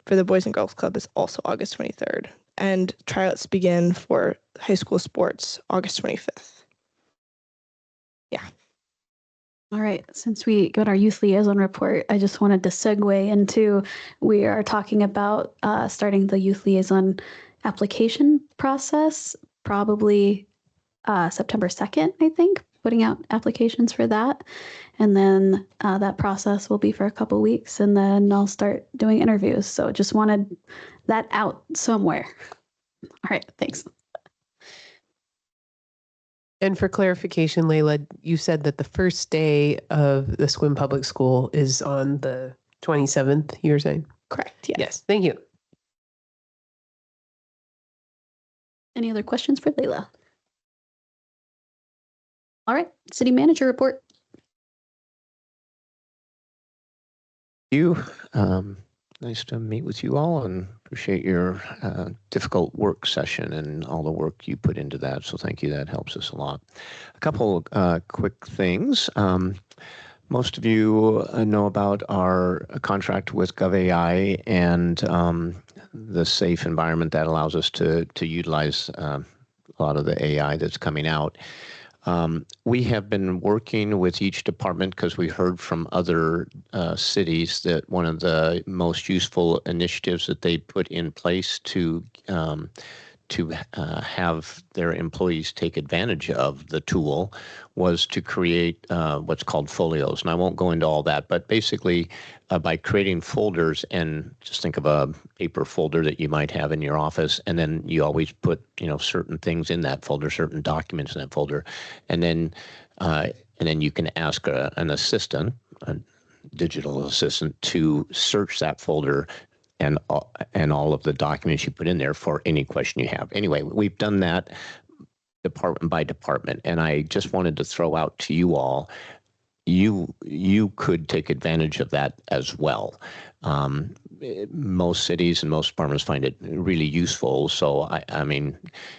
for the Boys and Girls Club is also August 23rd. And tryouts begin for high school sports August 25th. Yeah. All right, since we got our youth liaison report, I just wanted to segue into, we are talking about starting the youth liaison application process, probably September 2nd, I think, putting out applications for that. And then that process will be for a couple weeks, and then I'll start doing interviews. So just wanted that out somewhere. All right, thanks. And for clarification, Layla, you said that the first day of the Sequim Public School is on the 27th, you were saying? Correct, yes. Yes, thank you. Any other questions for Layla? All right, city manager report. You. Nice to meet with you all, and appreciate your difficult work session and all the work you put into that. So thank you. That helps us a lot. A couple quick things. Most of you know about our contract with GovAI and the safe environment that allows us to utilize a lot of the AI that's coming out. We have been working with each department because we heard from other cities that one of the most useful initiatives that they put in place to have their employees take advantage of the tool was to create what's called folios. And I won't go into all that, but basically by creating folders, and just think of a paper folder that you might have in your office, and then you always put, certain things in that folder, certain documents in that folder, and then you can ask an assistant, a digital assistant, to search that folder and all of the documents you put in there for any question you have. Anyway, we've done that department by department, and I just wanted to throw out to you all, you could take advantage of that as well. Most cities and most departments find it really useful. So I mean,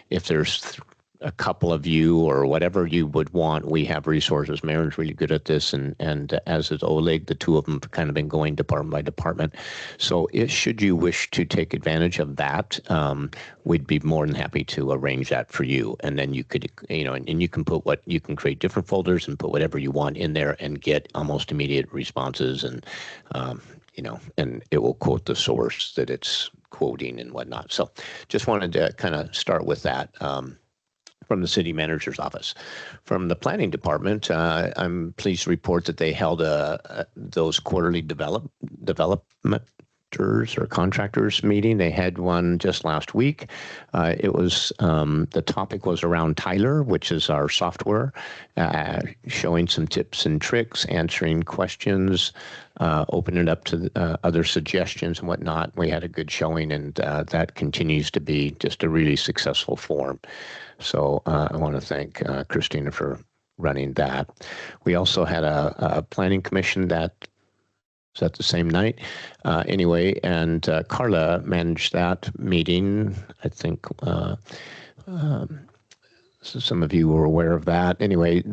if there's a couple of you or whatever you would want, we have resources. Marin's really good at this, and as is Oleg, the two of them have kind of been going department by department. So should you wish to take advantage of that, we'd be more than happy to arrange that for you. And then you could, and you can you can create different folders and put whatever you want in there and get almost immediate responses, and and it will quote the source that it's quoting and whatnot. So just wanted to kind of start with that. From the city manager's office. From the planning department, I'm pleased to report that they held those quarterly developmenters or contractors meeting. They had one just last week. It was the topic was around Tyler, which is our software, showing some tips and tricks, answering questions, opening it up to other suggestions and whatnot. We had a good showing, and that continues to be just a really successful forum. So I want to thank Christina for running that. We also had a planning commission that was at the same night. Anyway, and Carla managed that meeting, I think, So some of you were aware of that. Anyway,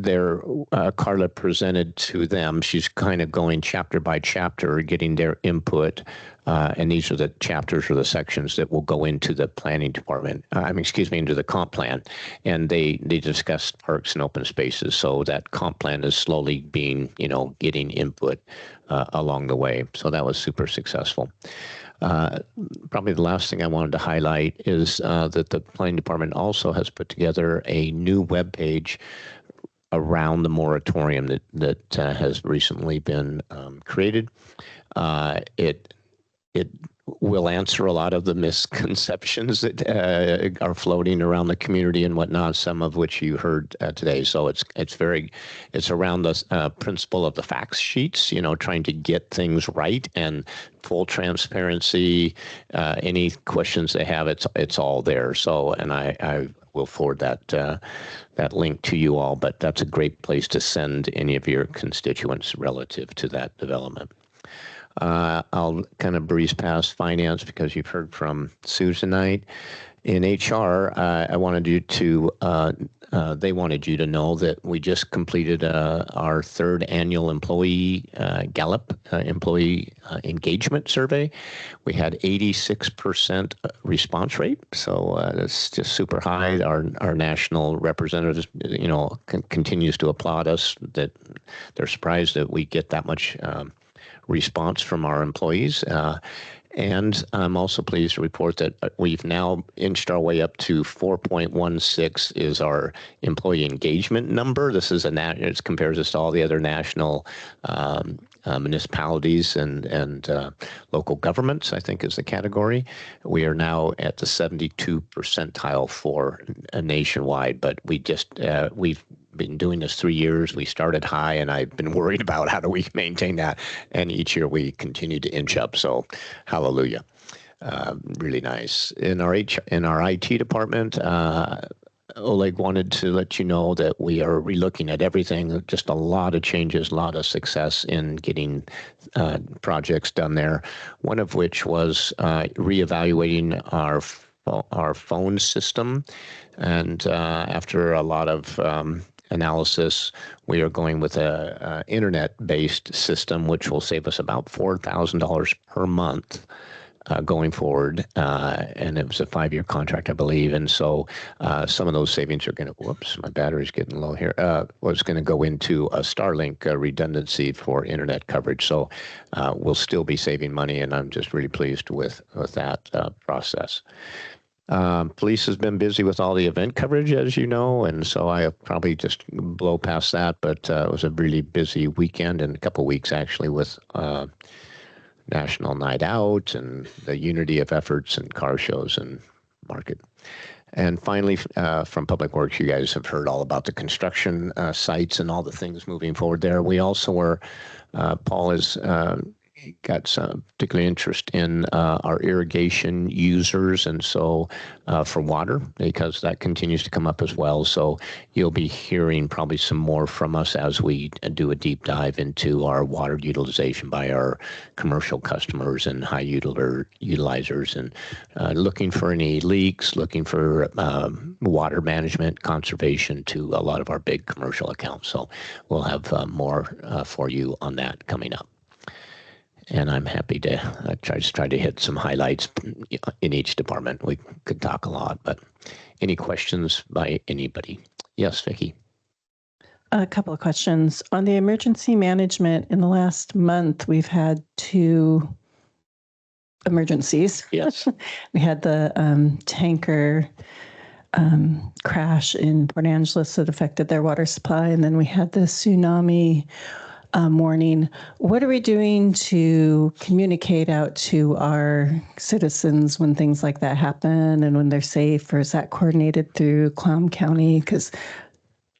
Carla presented to them. She's kind of going chapter by chapter, getting their input. And these are the chapters or the sections that will go into the planning department. Into the comp plan. And they discussed parks and open spaces. So that comp plan is slowly being, getting input along the way. So that was super successful. Probably the last thing I wanted to highlight is that the planning department also has put together a new webpage around the moratorium that has recently been created. It will answer a lot of the misconceptions that are floating around the community and whatnot, some of which you heard today. So it's around the principle of the facts sheets, trying to get things right and full transparency. Any questions they have, it's all there. So, and I will forward that link to you all, but that's a great place to send any of your constituents relative to that development. I'll kind of breeze past finance because you've heard from Sue tonight. In HR, they wanted you to know that we just completed our third annual employee Gallup employee engagement survey. We had 86% response rate, so that's just super high. Our national representatives, continues to applaud us that they're surprised that we get that much response from our employees. And I'm also pleased to report that we've now inched our way up to 4.16 is our employee engagement number. This is it compares us to all the other national municipalities and local governments, I think is the category. We are now at the 72 percentile for nationwide, but we've been doing this 3 years. We started high, and I've been worried about how do we maintain that. And each year we continue to inch up. So, hallelujah, really nice. In our IT department, Oleg wanted to let you know that we are relooking at everything. Just a lot of changes, a lot of success in getting projects done there. One of which was reevaluating our phone system, and after a lot of analysis, we are going with a internet-based system, which will save us about $4,000 per month going forward. And it was a 5-year contract, I believe. And so some of those savings are going to, whoops, my battery's getting low here, was going to go into a Starlink redundancy for internet coverage. So we'll still be saving money, and I'm just really pleased with that process. Police has been busy with all the event coverage, as you know, and so I'll probably just blow past that, but it was a really busy weekend and a couple weeks actually with National Night Out and the unity of efforts and car shows and market. And finally, from Public Works, you guys have heard all about the construction sites and all the things moving forward there. We also were, Paul has got some particular interest in our irrigation users, and so for water, because that continues to come up as well. So you'll be hearing probably some more from us as we do a deep dive into our water utilization by our commercial customers and high utilizers, and looking for any leaks, looking for water management, conservation to a lot of our big commercial accounts. So we'll have more for you on that coming up. And I'm happy to try to hit some highlights in each department. We could talk a lot, but any questions by anybody? Yes, Vicki. A couple of questions. On the emergency management, in the last month, we've had 2 emergencies. Yes. We had the tanker crash in Port Angeles that affected their water supply, and then we had the tsunami warning. What are we doing to communicate out to our citizens when things like that happen and when they're safe, or is that coordinated through Clown County? Because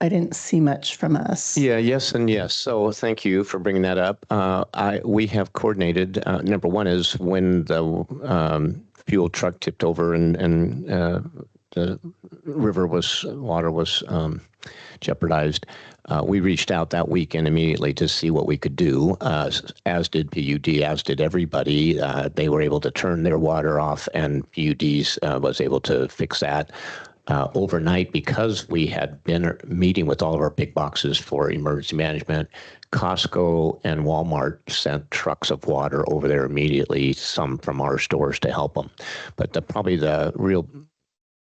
I didn't see much from us. Yeah, yes, and yes. So thank you for bringing that up. We have coordinated. Number one is when the fuel truck tipped over and the water was jeopardized. We reached out that weekend immediately to see what we could do, as did PUD, as did everybody. They were able to turn their water off, and PUD's was able to fix that. overnight, because we had been meeting with all of our big boxes for emergency management, Costco and Walmart sent trucks of water over there immediately, some from our stores to help them. But probably the real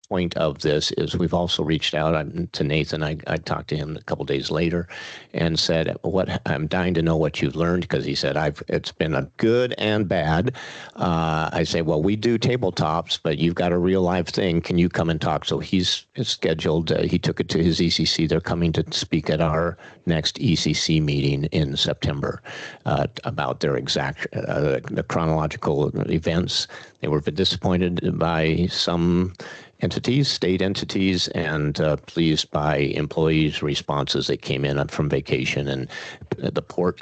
point of this is we've also reached out to Nathan. I talked to him a couple days later and said, I'm dying to know what you've learned, because he said, it's been a good and bad. I say, well, we do tabletops, but you've got a real live thing. Can you come and talk? So he's scheduled, he took it to his ECC. They're coming to speak at our next ECC meeting in September about their exact, the chronological events. They were disappointed by some entities, state entities, and pleased by employees' responses. They came in from vacation, and the port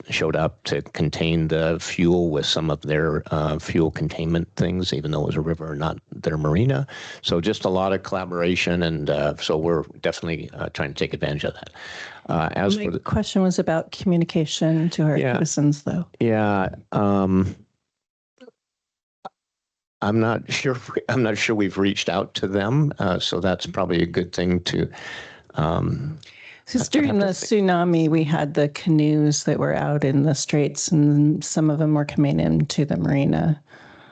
showed up to contain the fuel with some of their fuel containment things, even though it was a river, not their marina. So just a lot of collaboration, and so we're definitely trying to take advantage of that. My question was about communication to our citizens, though. Yeah. I'm not sure we've reached out to them, so that's probably a good thing to. Because during the tsunami, we had the canoes that were out in the straits, and some of them were coming into the marina.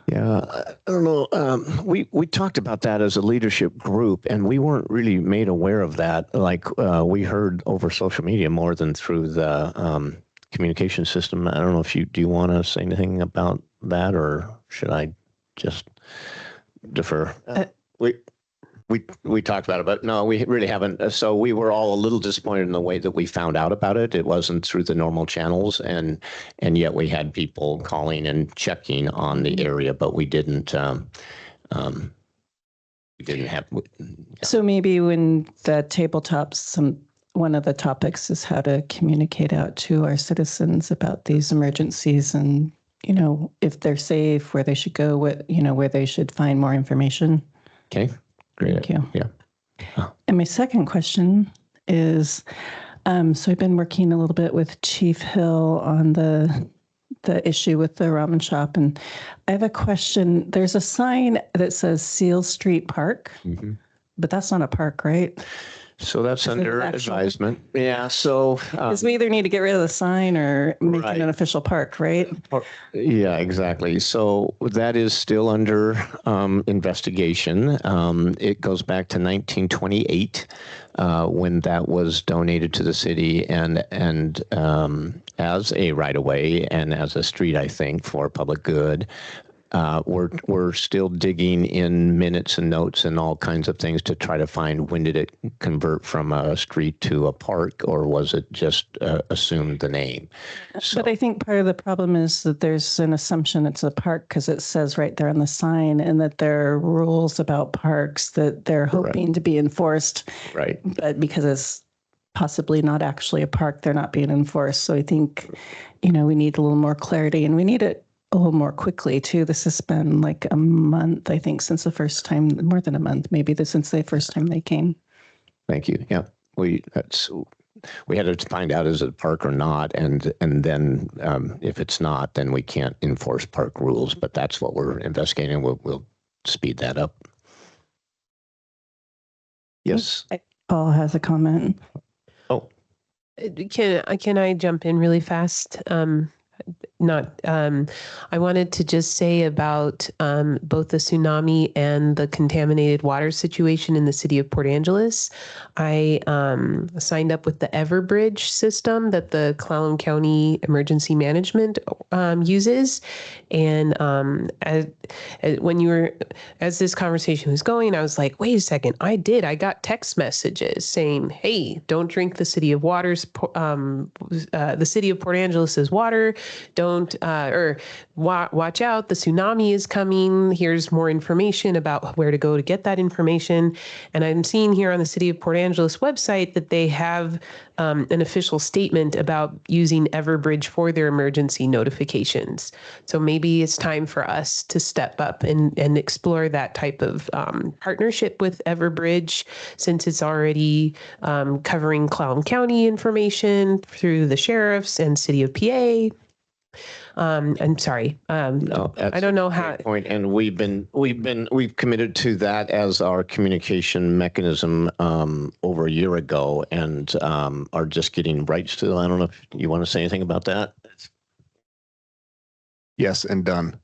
Yeah, I don't know. We talked about that as a leadership group, and we weren't really made aware of that. Like we heard over social media more than through the communication system. I don't know if do you want to say anything about that, or should I just defer? We talked about it, but no, we really haven't. So we were all a little disappointed in the way that we found out about it. It wasn't through the normal channels, and yet we had people calling and checking on the area, but we didn't. We didn't have. So maybe when the tabletops, one of the topics is how to communicate out to our citizens about these emergencies, and if they're safe, where they should go, where they should find more information. Okay, great. Thank you. Yeah. And my second question is, so I've been working a little bit with Chief Hill on the issue with the ramen shop, and I have a question. There's a sign that says Seal Street Park, but that's not a park, right? So that's under advisement. Yeah. So because we either need to get rid of the sign or make it an official park, right? Yeah, exactly. So that is still under investigation. It goes back to 1928 when that was donated to the city, and as a right of way and as a street, I think, for public good. We're still digging in minutes and notes and all kinds of things to try to find when did it convert from a street to a park, or was it just assumed the name? So, but I think part of the problem is that there's an assumption it's a park because it says right there on the sign, and that there are rules about parks that they're hoping to be enforced. Right. But because it's possibly not actually a park, they're not being enforced. So I think, we need a little more clarity, and we need it a little more quickly too. This has been like a month, I think, since the first time, more than a month, maybe since the first time they came. Thank you. Yeah, we had to find out is it a park or not, and then if it's not, then we can't enforce park rules. But that's what we're investigating. We'll speed that up. Yes. Paul has a comment. Oh, can I jump in really fast? I wanted to just say about both the tsunami and the contaminated water situation in the city of Port Angeles. I signed up with the Everbridge system that the Clallam County Emergency Management uses. And as this conversation was going, I was like, wait a second, I got text messages saying, hey, don't drink the city of the city of Port Angeles' water. Don't watch out, the tsunami is coming. Here's more information about where to go to get that information. And I'm seeing here on the City of Port Angeles website that they have an official statement about using Everbridge for their emergency notifications. So maybe it's time for us to step up and explore that type of partnership with Everbridge, since it's already covering Clallam County information through the sheriffs and City of PA. I'm sorry. No, I don't know how. Point, and we've committed to that as our communication mechanism over a year ago, and are just getting rights to. I don't know if you want to say anything about that. Yes, and done.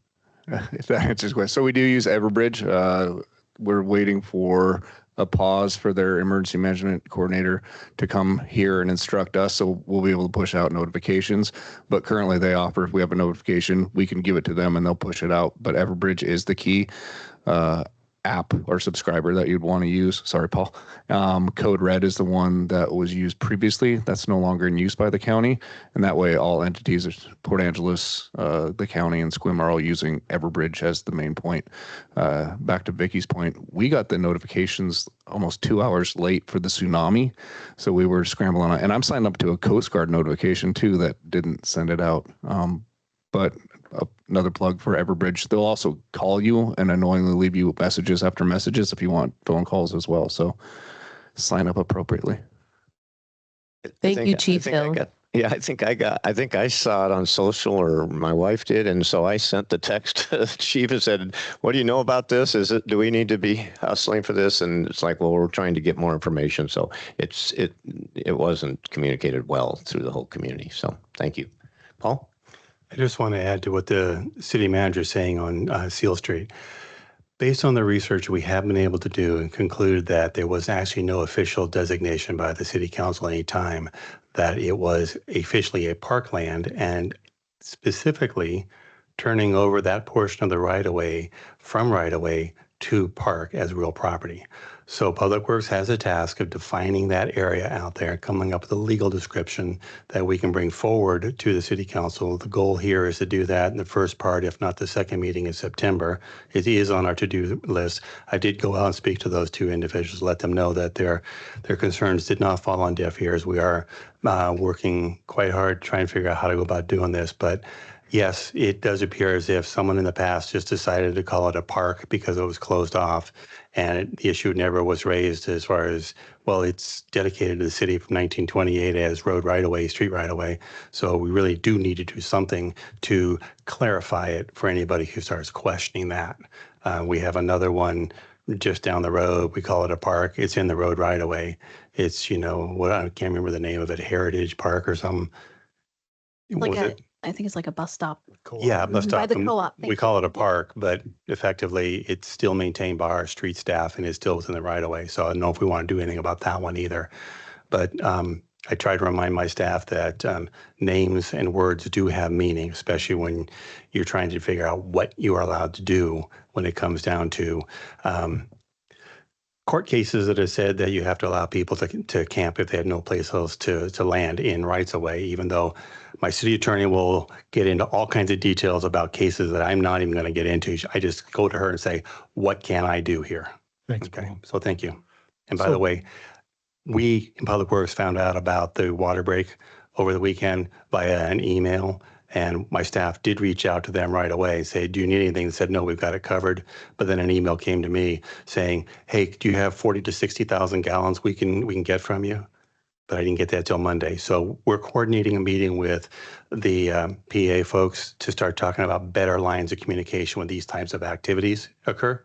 If that answers the question. So we do use Everbridge. We're waiting for a pause for their emergency management coordinator to come here and instruct us. So we'll be able to push out notifications. But currently they offer, if we have a notification, we can give it to them and they'll push it out. But Everbridge is the key app or subscriber that you'd want to use. Sorry, Paul. Code Red is the one that was used previously. That's no longer in use by the county. And that way all entities, Port Angeles, the county, and Sequim are all using Everbridge as the main point. Back to Vicky's point, we got the notifications almost 2 hours late for the tsunami. So we were scrambling on, and I'm signed up to a Coast Guard notification too that didn't send it out. But another plug for Everbridge. They'll also call you and annoyingly leave you messages after messages if you want phone calls as well. So sign up appropriately. Thank you, Chief Hill. I think I saw it on social, or my wife did, and so I sent the text to the chief and said, "What do you know about this? Do we need to be hustling for this?" And it's like, well, we're trying to get more information. So it wasn't communicated well through the whole community. So thank you, Paul. I just want to add to what the city manager is saying on Seal Street. Based on the research we have been able to do and conclude that there was actually no official designation by the city council at any time that it was officially a parkland, and specifically turning over that portion of the right-of-way from right-of-way to park as real property. So Public Works has a task of defining that area out there, coming up with a legal description that we can bring forward to the city council. The goal here is to do that in the first part, if not the second meeting in September. It is on our to-do list. I did go out and speak to those two individuals, let them know that their concerns did not fall on deaf ears. We are working quite hard trying to figure out how to go about doing this, but yes, it does appear as if someone in the past just decided to call it a park because it was closed off, and the issue never was raised as far as, well, it's dedicated to the city from 1928 as road right-of-way, street right-of-way. So we really do need to do something to clarify it for anybody who starts questioning that. We have another one just down the road. We call it a park. It's in the road right-of-way. It's, what, I can't remember the name of it, Heritage Park or something. I think it's like a bus stop. Yeah, bus stop. By the co-op. We call it a park, but effectively it's still maintained by our street staff and is still within the right of way. So I don't know if we want to do anything about that one either. But I try to remind my staff that names and words do have meaning, especially when you're trying to figure out what you are allowed to do when it comes down to court cases that have said that you have to allow people to camp if they have no place else to land in rights of way, even though my city attorney will get into all kinds of details about cases that I'm not even going to get into. I just go to her and say, what can I do here? Thanks. Okay, so thank you. And by the way, we in Public Works found out about the water break over the weekend via an email, and my staff did reach out to them right away and say, do you need anything? They said, no, we've got it covered. But then an email came to me saying, hey, do you have 40 to 60,000 gallons we can get from you? But I didn't get that till Monday. So we're coordinating a meeting with the PA folks to start talking about better lines of communication when these types of activities occur.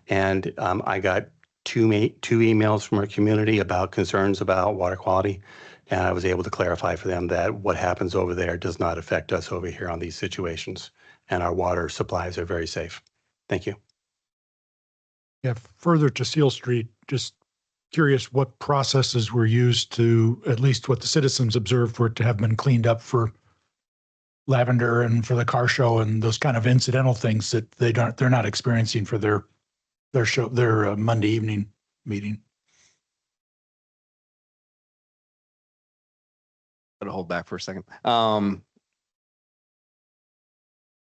And I got two emails from our community about concerns about water quality. And I was able to clarify for them that what happens over there does not affect us over here on these situations. And our water supplies are very safe. Thank you. Yeah, further to Seal Street, just curious what processes were used to, at least what the citizens observed, for it to have been cleaned up for Lavender and for the car show and those kind of incidental things that they're not experiencing for their show, their Monday evening meeting. Gotta hold back for a second.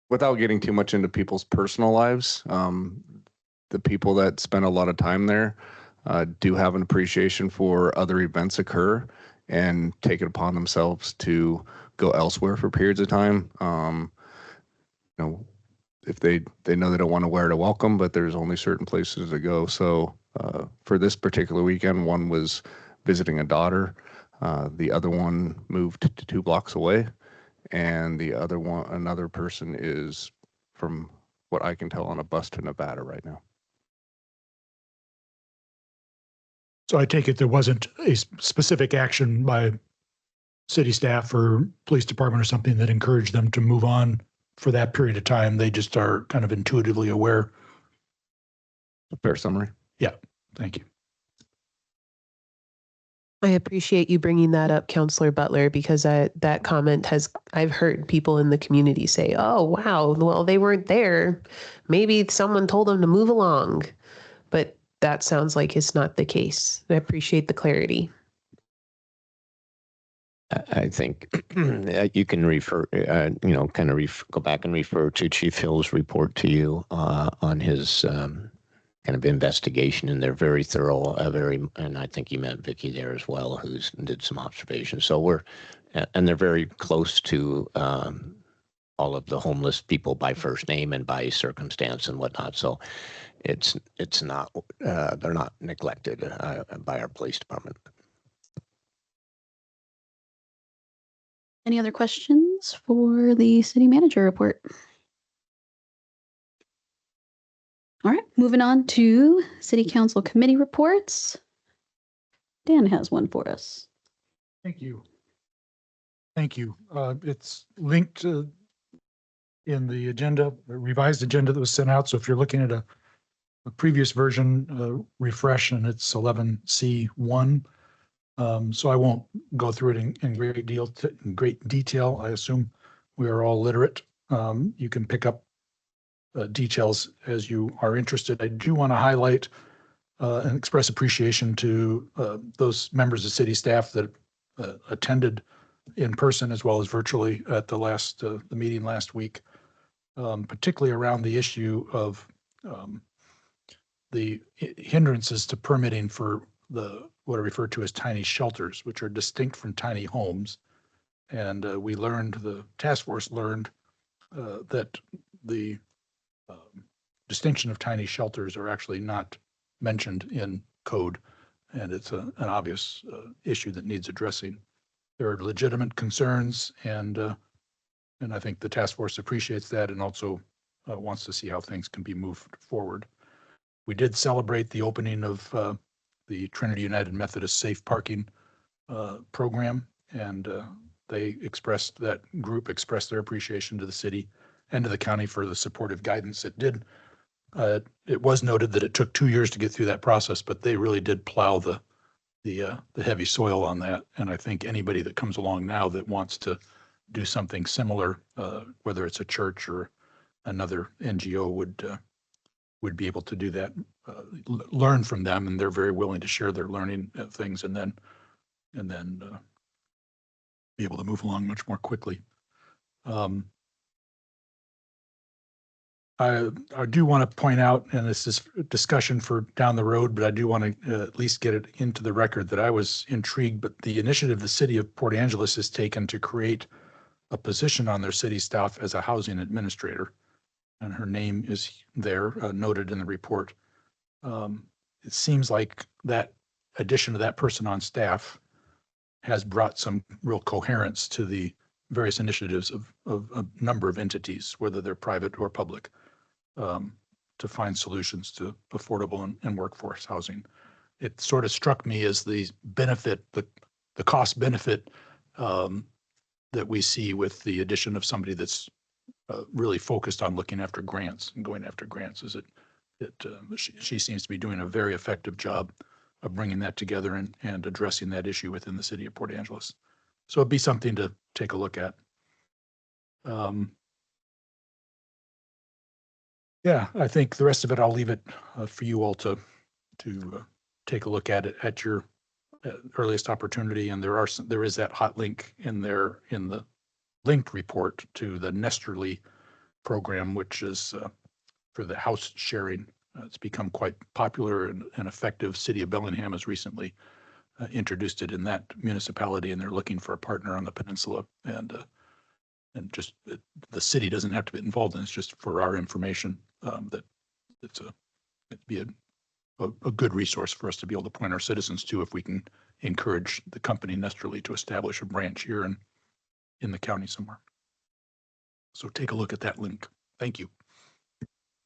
Without getting too much into people's personal lives, the people that spend a lot of time there do have an appreciation for other events occur and take it upon themselves to go elsewhere for periods of time. If they know they don't want to wear it a welcome, but there's only certain places to go. So for this particular weekend, one was visiting a daughter. The other one moved to 2 blocks away. and the other one, another person is, from what I can tell, on a bus to Nevada right now. So I take it there wasn't a specific action by city staff or police department or something that encouraged them to move on for that period of time. They just are kind of intuitively aware. A fair summary. Yeah, thank you. I appreciate you bringing that up, Counselor Butler, because that comment I've heard people in the community say, oh, wow, well, they weren't there. Maybe someone told them to move along, but that sounds like it's not the case. I appreciate the clarity. I think you can refer, kind of go back and refer to Chief Hill's report to you on his kind of investigation, and they're very thorough, and I think you met Vicki there as well, who did some observations. So and they're very close to all of the homeless people by first name and by circumstance and whatnot. So it's not, they're not neglected by our police department. Any other questions for the city manager report? All right, moving on to city council committee reports. Dan has one for us. Thank you. Thank you. It's linked in the agenda, a revised agenda that was sent out. So if you're looking at a previous version, refresh, and it's 11C1. So I won't go through it in great detail. I assume we are all literate. You can pick up details as you are interested. I do want to highlight and express appreciation to those members of city staff that attended in person as well as virtually at the meeting last week, particularly around the issue of the hindrances to permitting for what are referred to as tiny shelters, which are distinct from tiny homes. And the task force learned that the distinction of tiny shelters are actually not mentioned in code, and it's an obvious issue that needs addressing. There are legitimate concerns, and I think the task force appreciates that and also wants to see how things can be moved forward. We did celebrate the opening of the Trinity United Methodist Safe Parking program, and that group expressed their appreciation to the city and to the county for the supportive guidance it did. It was noted that it took 2 years to get through that process, but they really did plow the heavy soil on that. And I think anybody that comes along now that wants to do something similar, whether it's a church or another NGO, would be able to do that, learn from them, and they're very willing to share their learning things, and then be able to move along much more quickly. I do want to point out, and this is a discussion for down the road, but I do want to at least get it into the record that I was intrigued, but the initiative the city of Port Angeles has taken to create a position on their city staff as a housing administrator, and her name is there, noted in the report. It seems like that addition of that person on staff has brought some real coherence to the various initiatives of a number of entities, whether they're private or public, to find solutions to affordable and workforce housing. It sort of struck me as the benefit, the cost benefit that we see with the addition of somebody that's really focused on looking after grants and going after grants. She seems to be doing a very effective job of bringing that together and addressing that issue within the city of Port Angeles. So it'd be something to take a look at. Yeah, I think the rest of it, I'll leave it for you all to take a look at it at your earliest opportunity. And there is that hot link in the linked report to the Nesterly program, which is for the house sharing. It's become quite popular and effective. City of Bellingham has recently introduced it in that municipality, and they're looking for a partner on the peninsula. And just the city doesn't have to be involved in it. It's just for our information that it'd be a good resource for us to be able to point our citizens to if we can encourage the company Nesterly to establish a branch here in the county somewhere. So take a look at that link. Thank you.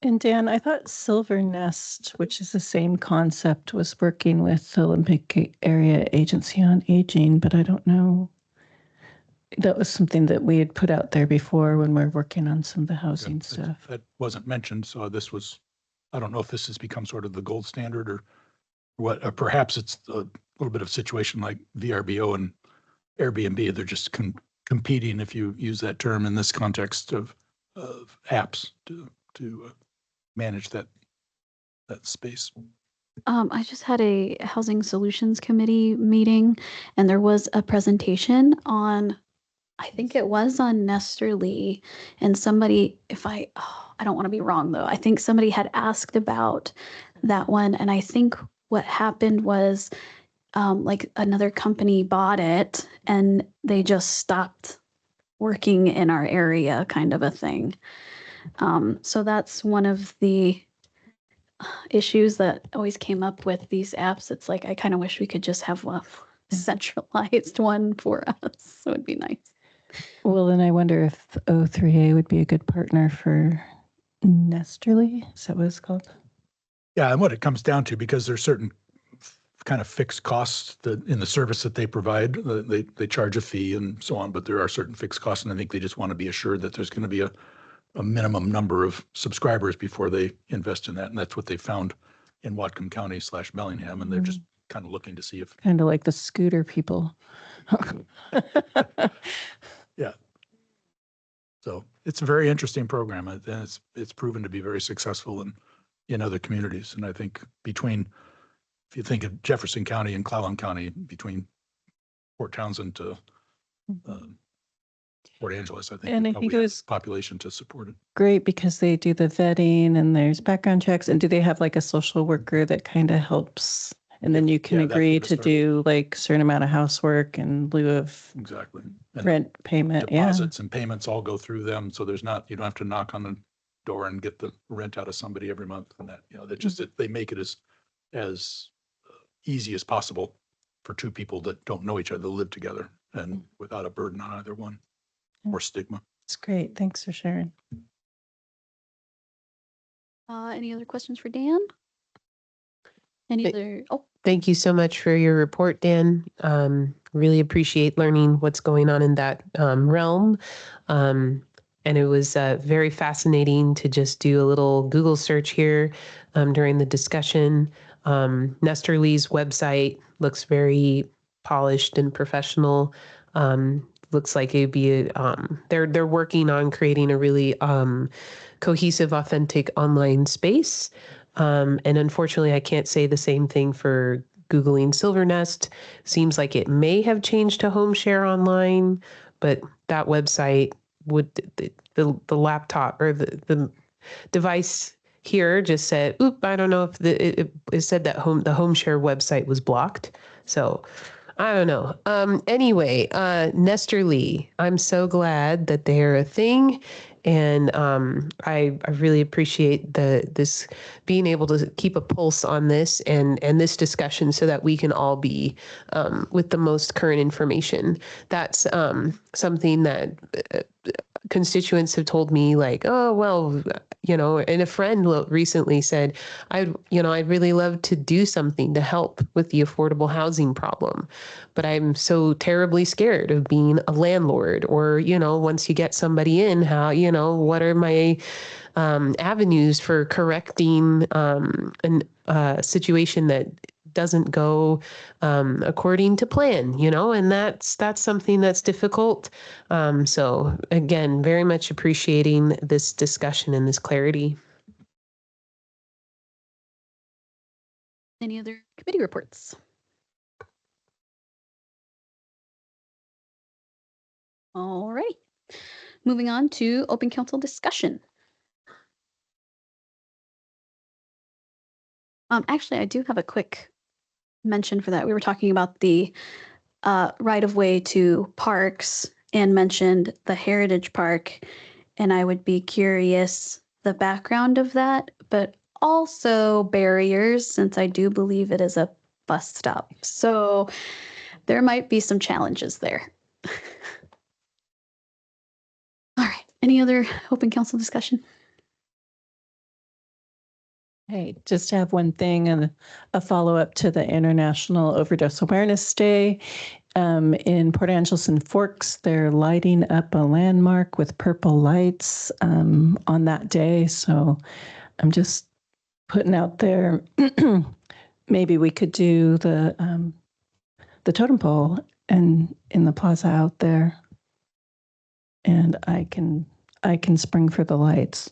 And Dan, I thought Silver Nest, which is the same concept, was working with the Olympic Area Agency on Aging, but I don't know. That was something that we had put out there before when we were working on some of the housing stuff. That wasn't mentioned, so this was, I don't know if this has become sort of the gold standard or what, or perhaps it's a little bit of situation like VRBO and Airbnb. They're just competing, if you use that term in this context of apps to manage that space. I just had a Housing Solutions Committee meeting, and there was a presentation on, I think it was on Nestor Lee, and somebody, I don't want to be wrong though, I think somebody had asked about that one, and I think what happened was like another company bought it, and they just stopped working in our area, kind of a thing. So that's one of the issues that always came up with these apps. It's like, I kind of wish we could just have a centralized one for us. So it'd be nice. Well, then I wonder if O3A would be a good partner for Nesterly. Is that what it's called? Yeah, and what it comes down to, because there's certain kind of fixed costs that in the service that they provide, they charge a fee and so on, but there are certain fixed costs, and I think they just want to be assured that there's going to be a minimum number of subscribers before they invest in that. And that's what they found in Whatcom County / Bellingham. And they're just kind of looking to see if. Kind of like the scooter people. Yeah. So it's a very interesting program. And it's proven to be very successful in other communities. And I think between, if you think of Jefferson County and Clallam County, between Port Townsend to Port Angeles, I think. And I think it was population to support it. Great, because they do the vetting and there's background checks. And do they have like a social worker that kind of helps? And then you can agree to do like a certain amount of housework in lieu of exactly rent payment. Deposits and payments all go through them. So you don't have to knock on the door and get the rent out of somebody every month. And that just they make it as easy as possible for two people that don't know each other, live together, and without a burden on either one. Or stigma. It's great. Thanks for sharing. Any other questions for Dan? Any other? Oh, thank you so much for your report, Dan. Really appreciate learning what's going on in that realm. And it was very fascinating to just do a little Google search here during the discussion. Nestor Lee's website looks very polished and professional. Looks like it'd be they're working on creating a really cohesive, authentic online space. And unfortunately, I can't say the same thing for Googling Silver Nest. Seems like it may have changed to Home Share Online, but that website would the laptop or the device here just said, "Oop, I don't know if it said that the Home Share website was blocked." So. I don't know. Anyway, Nestor Lee, I'm so glad that they're a thing. And I really appreciate this being able to keep a pulse on this and this discussion so that we can all be with the most current information. That's something that constituents have told me, like, oh, well, and a friend recently said, I'd really love to do something to help with the affordable housing problem, but I'm so terribly scared of being a landlord, or, once you get somebody in, how, what are my avenues for correcting a situation that doesn't go according to plan, and that's something that's difficult. So again, very much appreciating this discussion and this clarity. any other committee reports? All right. Moving on to open council discussion. Actually, I do have a quick mention for that. We were talking about the right-of-way to parks and mentioned the Heritage Park, and I would be curious the background of that, but also barriers, since I do believe it is a bus stop. So there might be some challenges there. All right. Any other open council discussion? Hey, just have one thing and a follow-up to the International Overdose Awareness Day. In Port Angeles and Forks, they're lighting up a landmark with purple lights on that day. So I'm just putting out there, maybe we could do the totem pole and in the plaza out there. And I can spring for the lights.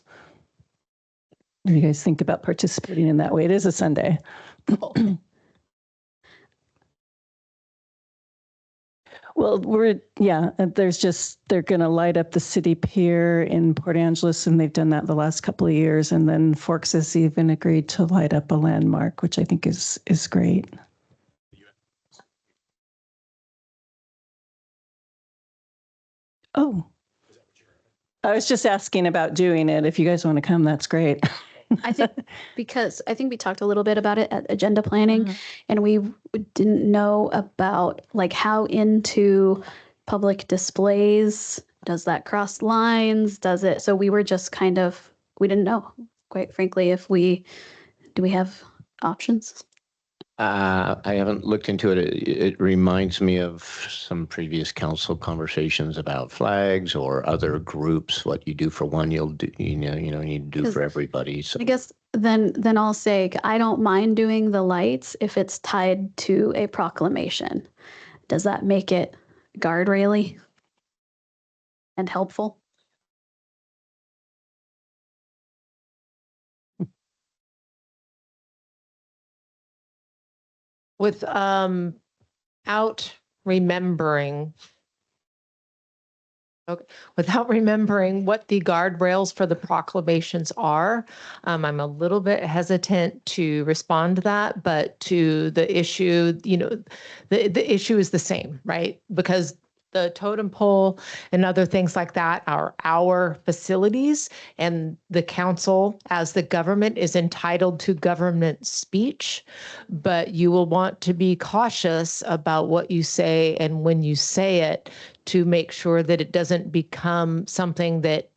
What do you guys think about participating in that way? It is a Sunday. Well, they're going to light up the city pier in Port Angeles, and they've done that the last couple of years. And then Forks has even agreed to light up a landmark, which I think is great. Oh, I was just asking about doing it. If you guys want to come, that's great. I think we talked a little bit about it at agenda planning, and we didn't know about like how into public displays does that cross lines, does it? So we were just we didn't know, quite frankly, do we have options? I haven't looked into it. It reminds me of some previous council conversations about flags or other groups. What you do for one, you'll do, you need to do for everybody. So I guess then I'll say I don't mind doing the lights if it's tied to a proclamation. Does that make it guardrail-y and helpful? Without remembering what the guardrails for the proclamations are, I'm a little bit hesitant to respond to that, but to the issue, the issue is the same, right? Because the totem pole and other things like that are our facilities, and the council as the government is entitled to government speech, but you will want to be cautious about what you say and when you say it to make sure that it doesn't become something that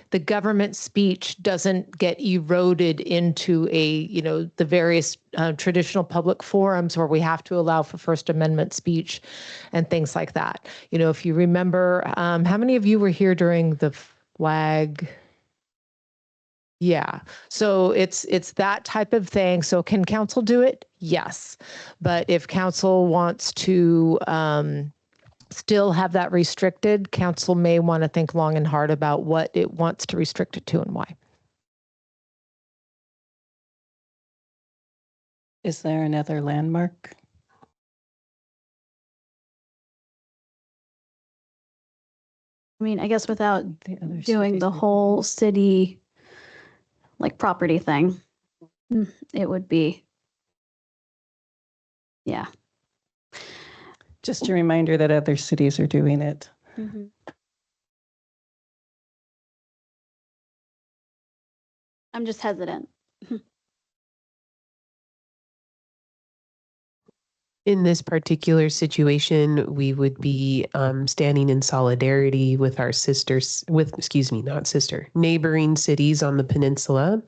the government speech doesn't get eroded into the various traditional public forums where we have to allow for First Amendment speech and things like that. If you remember, how many of you were here during the flag? Yeah. So it's that type of thing. So can council do it? Yes. But if council wants to still have that restricted, council may want to think long and hard about what it wants to restrict it to and why. Is there another landmark? I mean, I guess without doing the whole city like property thing, it would be, yeah. Just a reminder that other cities are doing it. Mm-hmm. I'm just hesitant. In this particular situation, we would be standing in solidarity with our neighboring cities on the peninsula,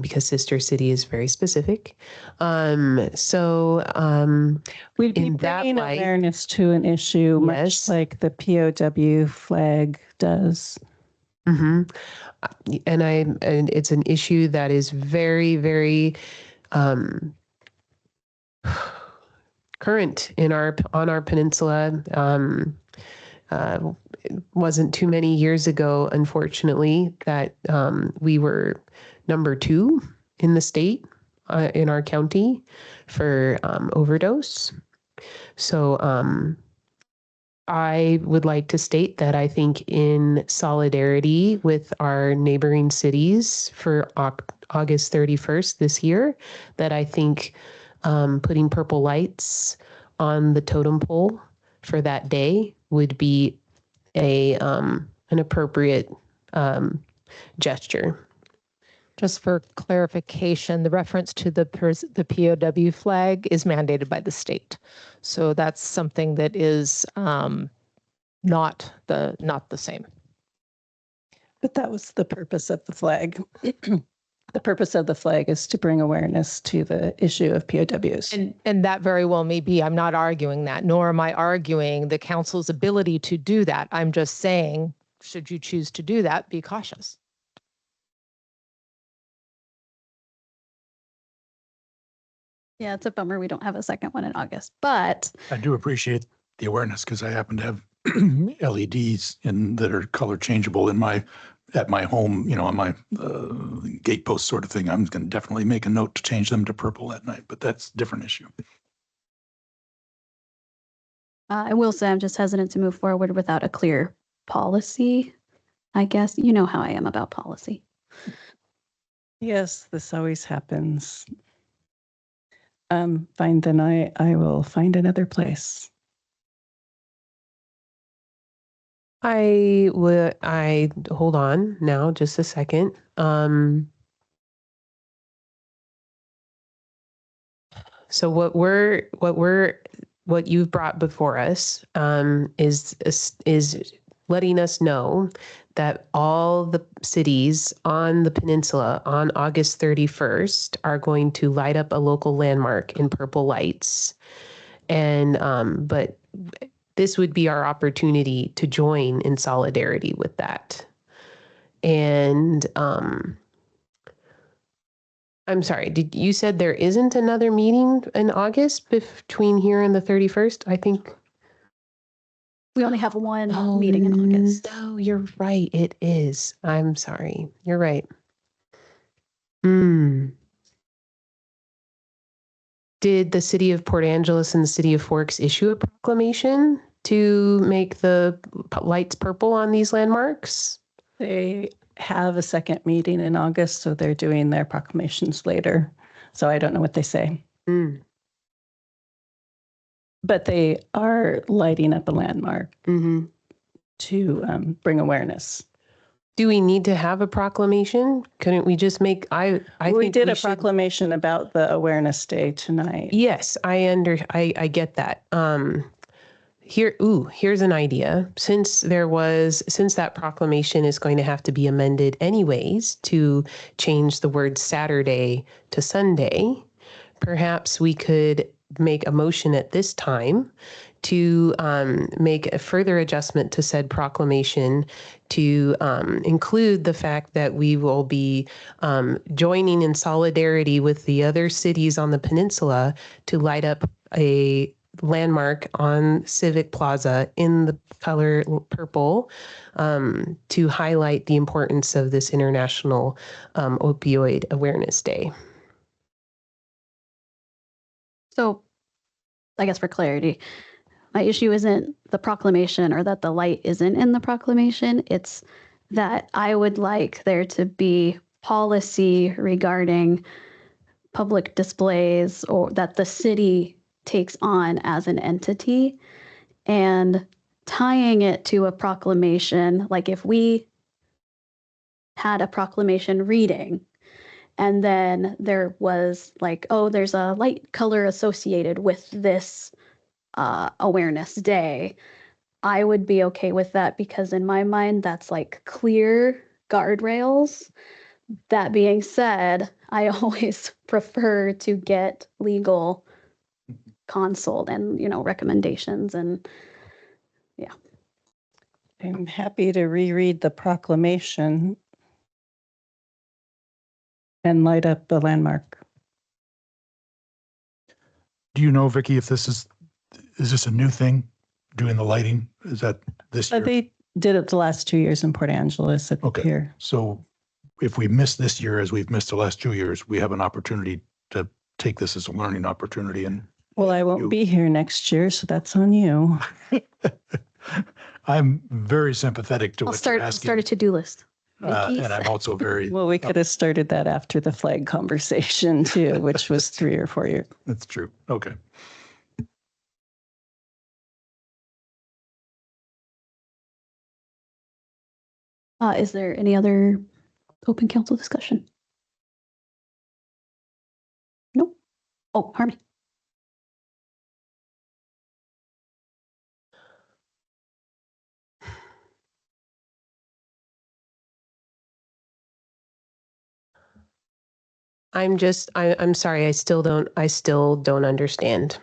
because sister city is very specific. We'd be bringing awareness to an issue, much like the POW flag does. Mm-hmm. And it's an issue that is very, very current on our peninsula. It wasn't too many years ago, unfortunately, that we were number 2 in the state, in our county, for overdose. So I would like to state that I think in solidarity with our neighboring cities for August 31st this year, that I think putting purple lights on the totem pole for that day would be an appropriate gesture. Just for clarification, the reference to the POW flag is mandated by the state. So that's something that is not the same. But that was the purpose of the flag. The purpose of the flag is to bring awareness to the issue of POWs. And that very well may be. I'm not arguing that, nor am I arguing the council's ability to do that. I'm just saying, should you choose to do that, be cautious. Yeah, it's a bummer we don't have a second one in August, but I do appreciate the awareness because I happen to have LEDs that are color changeable at my home, on my gate post sort of thing. I'm going to definitely make a note to change them to purple at night, but that's a different issue. I will say I'm just hesitant to move forward without a clear policy. I guess you know how I am about policy. Yes, this always happens. Fine, then I will find another place. I hold on now just a second. So what you've brought before us is letting us know that all the cities on the peninsula on August 31st are going to light up a local landmark in purple lights. And but this would be our opportunity to join in solidarity with that. And I'm sorry, you said there isn't another meeting in August between here and the 31st? I think we only have one meeting in August. No, you're right. It is. I'm sorry. You're right. Did the city of Port Angeles and the city of Forks issue a proclamation to make the lights purple on these landmarks? They have a second meeting in August, so they're doing their proclamations later. So I don't know what they say. But they are lighting up a landmark to bring awareness. Do we need to have a proclamation? Couldn't we just make, I we think did we a should... proclamation about the awareness day tonight. Yes, I get that. Here's an idea. Since that proclamation is going to have to be amended anyways to change the word Saturday to Sunday, perhaps we could make a motion at this time to make a further adjustment to said proclamation to include the fact that we will be joining in solidarity with the other cities on the peninsula to light up a landmark on Civic Plaza in the color purple to highlight the importance of this International Opioid Awareness Day. So I guess for clarity, my issue isn't the proclamation or that the light isn't in the proclamation. It's that I would like there to be policy regarding public displays or that the city takes on as an entity, and tying it to a proclamation. Like if we had a proclamation reading and then there was like, oh, there's a light color associated with this awareness day, I would be okay with that because in my mind, that's like clear guardrails. That being said, I always prefer to get legal consult and, recommendations and yeah. I'm happy to reread the proclamation and light up the landmark. Do you know, Vicki, if is this a new thing, doing the lighting? Is that this year? They did it the last 2 years in Port Angeles at the pier. So if we miss this year as we've missed the last 2 years, we have an opportunity to take this as a learning opportunity. And well, I won't be here next year, so that's on you. I'm very sympathetic to what you're asking. I'll start a to-do list. And I'm also very... Well, we could have started that after the flag conversation too, which was 3 or 4 years. That's true. Okay. Is there any other open council discussion? Nope. Oh, Harmony. I'm sorry. I still don't understand.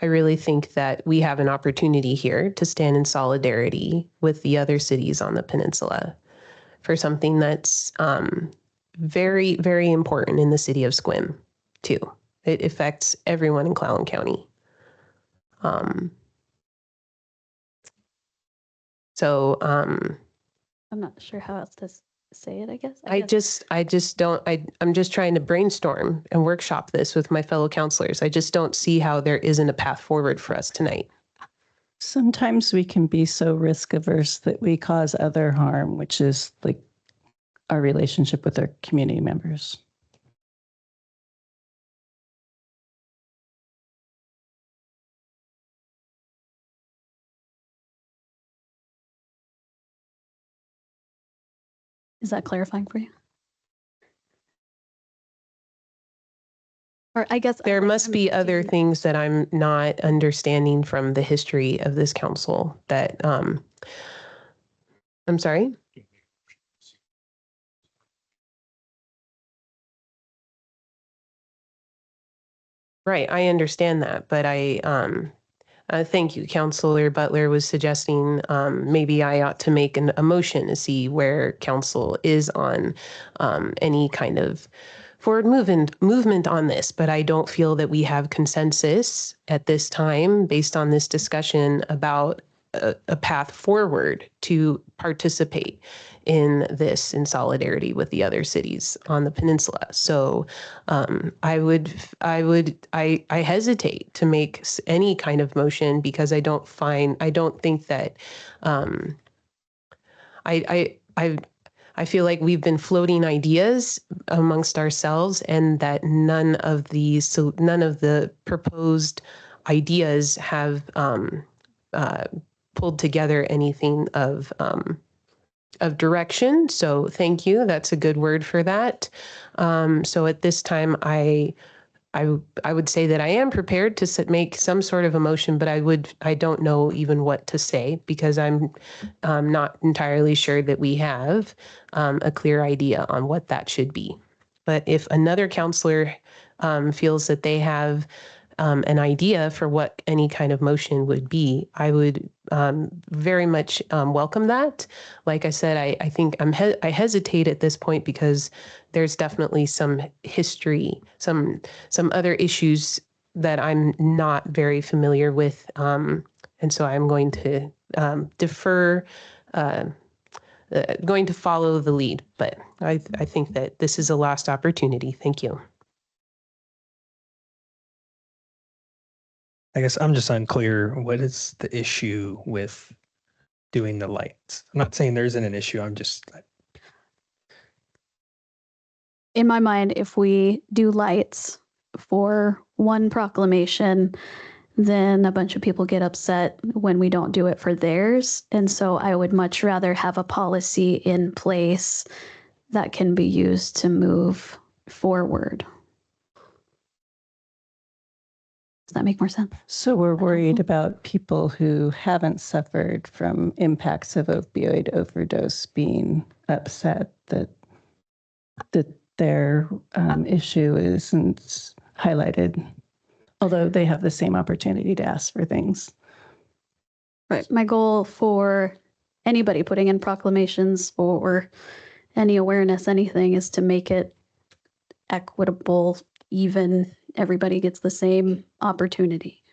I really think that we have an opportunity here to stand in solidarity with the other cities on the peninsula for something that's very, very important in the city of Sequim, too. It affects everyone in Clallam County. I'm not sure how else to say it, I guess. I'm just trying to brainstorm and workshop this with my fellow counselors. I just don't see how there isn't a path forward for us tonight. Sometimes we can be so risk averse that we cause other harm, which is like our relationship with our community members. Is that clarifying for you? Or I guess there must be other things that I'm not understanding from the history of this council that, I'm sorry? Right, I understand that, but thank you. Councilor Butler was suggesting maybe I ought to make a motion to see where council is on any kind of forward movement on this, but I don't feel that we have consensus at this time based on this discussion about a path forward to participate in this in solidarity with the other cities on the peninsula. So I hesitate to make any kind of motion because I don't think that I feel like we've been floating ideas amongst ourselves and that none of the proposed ideas have pulled together anything of direction. So thank you. That's a good word for that. So at this time, I would say that I am prepared to make some sort of a motion, but I don't know even what to say because I'm not entirely sure that we have a clear idea on what that should be. But if another counselor feels that they have an idea for what any kind of motion would be, I would very much welcome that. Like I said, I think I hesitate at this point because there's definitely some history, some other issues that I'm not very familiar with, and so I'm going to defer, going to follow the lead. But I think that this is a last opportunity. Thank you. I guess I'm just unclear. What is the issue with doing the lights? I'm not saying there isn't an issue. I'm just. In my mind, if we do lights for one proclamation, then a bunch of people get upset when we don't do it for theirs. And so I would much rather have a policy in place that can be used to move forward. Does that make more sense? So we're worried about people who haven't suffered from impacts of opioid overdose being upset that their issue isn't highlighted, although they have the same opportunity to ask for things. Right. My goal for anybody putting in proclamations or any awareness, anything, is to make it equitable, even. Everybody gets the same opportunity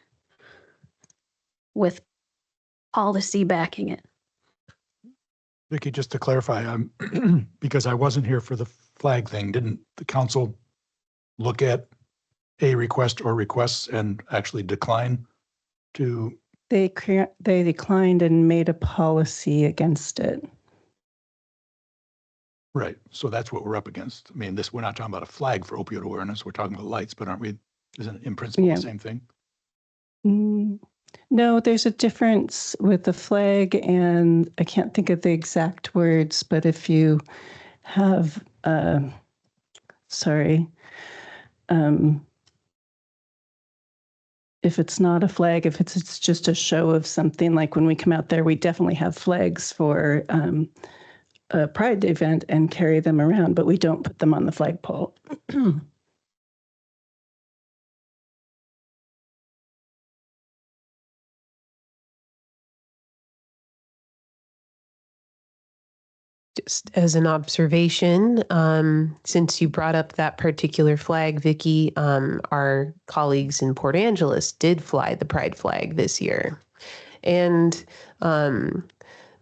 with policy backing it. Vicki, just to clarify, because I wasn't here for the flag thing, didn't the council look at a request or requests and actually decline to? They declined and made a policy against it. Right. So that's what we're up against. I mean, we're not talking about a flag for opioid awareness. We're talking about lights, but aren't we? Isn't it in principle the same thing? No, there's a difference with the flag, and I can't think of the exact words, but if you have, if it's not a flag, if it's just a show of something, like when we come out there, we definitely have flags for a Pride event and carry them around, but we don't put them on the flagpole. Just as an observation, since you brought up that particular flag, Vicky, our colleagues in Port Angeles did fly the pride flag this year. And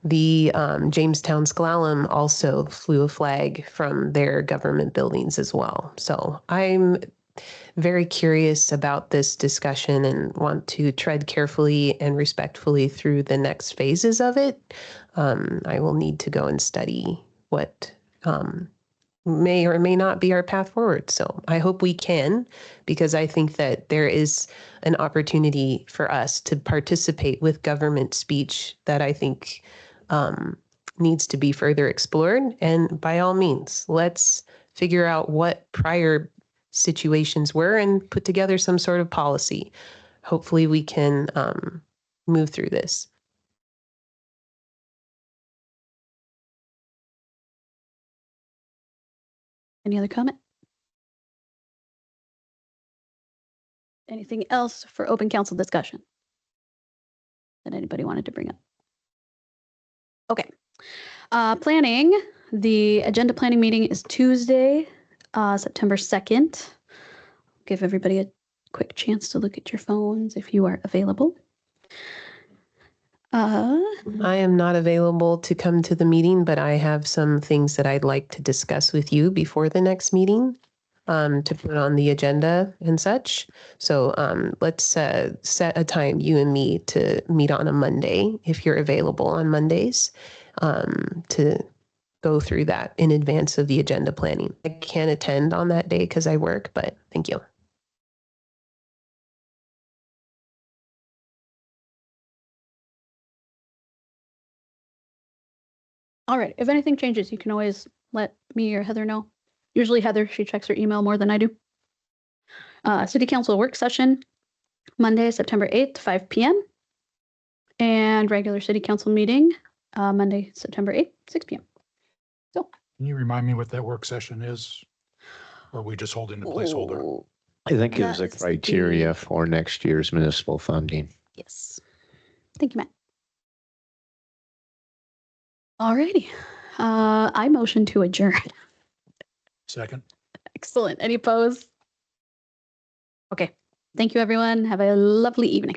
the Jamestown Sklallam also flew a flag from their government buildings as well. So I'm very curious about this discussion and want to tread carefully and respectfully through the next phases of it. I will need to go and study what may or may not be our path forward. So I hope we can, because I think that there is an opportunity for us to participate with government speech that I think needs to be further explored. And by all means, let's figure out what prior situations were and put together some sort of policy. Hopefully we can move through this. Any other comment? Anything else for open council discussion that anybody wanted to bring up? Okay. Planning, the agenda planning meeting is Tuesday, September 2nd. Give everybody a quick chance to look at your phones if you are available. I am not available to come to the meeting, but I have some things that I'd like to discuss with you before the next meeting to put on the agenda and such. So let's set a time, you and me, to meet on a Monday, if you're available on Mondays, to go through that in advance of the agenda planning. I can't attend on that day because I work, but thank you. All right. If anything changes, you can always let me or Heather know. Usually Heather, she checks her email more than I do. City Council work session, Monday, September 8th, 5 p.m. And regular City Council meeting, Monday, September 8th, 6 p.m. So. Can you remind me what that work session is? Or are we just holding the placeholder? I think it was a criteria for next year's municipal funding. Yes. Thank you, Matt. All righty. I motion to adjourn. Second. Excellent. Any opposed? Okay. Thank you, everyone. Have a lovely evening.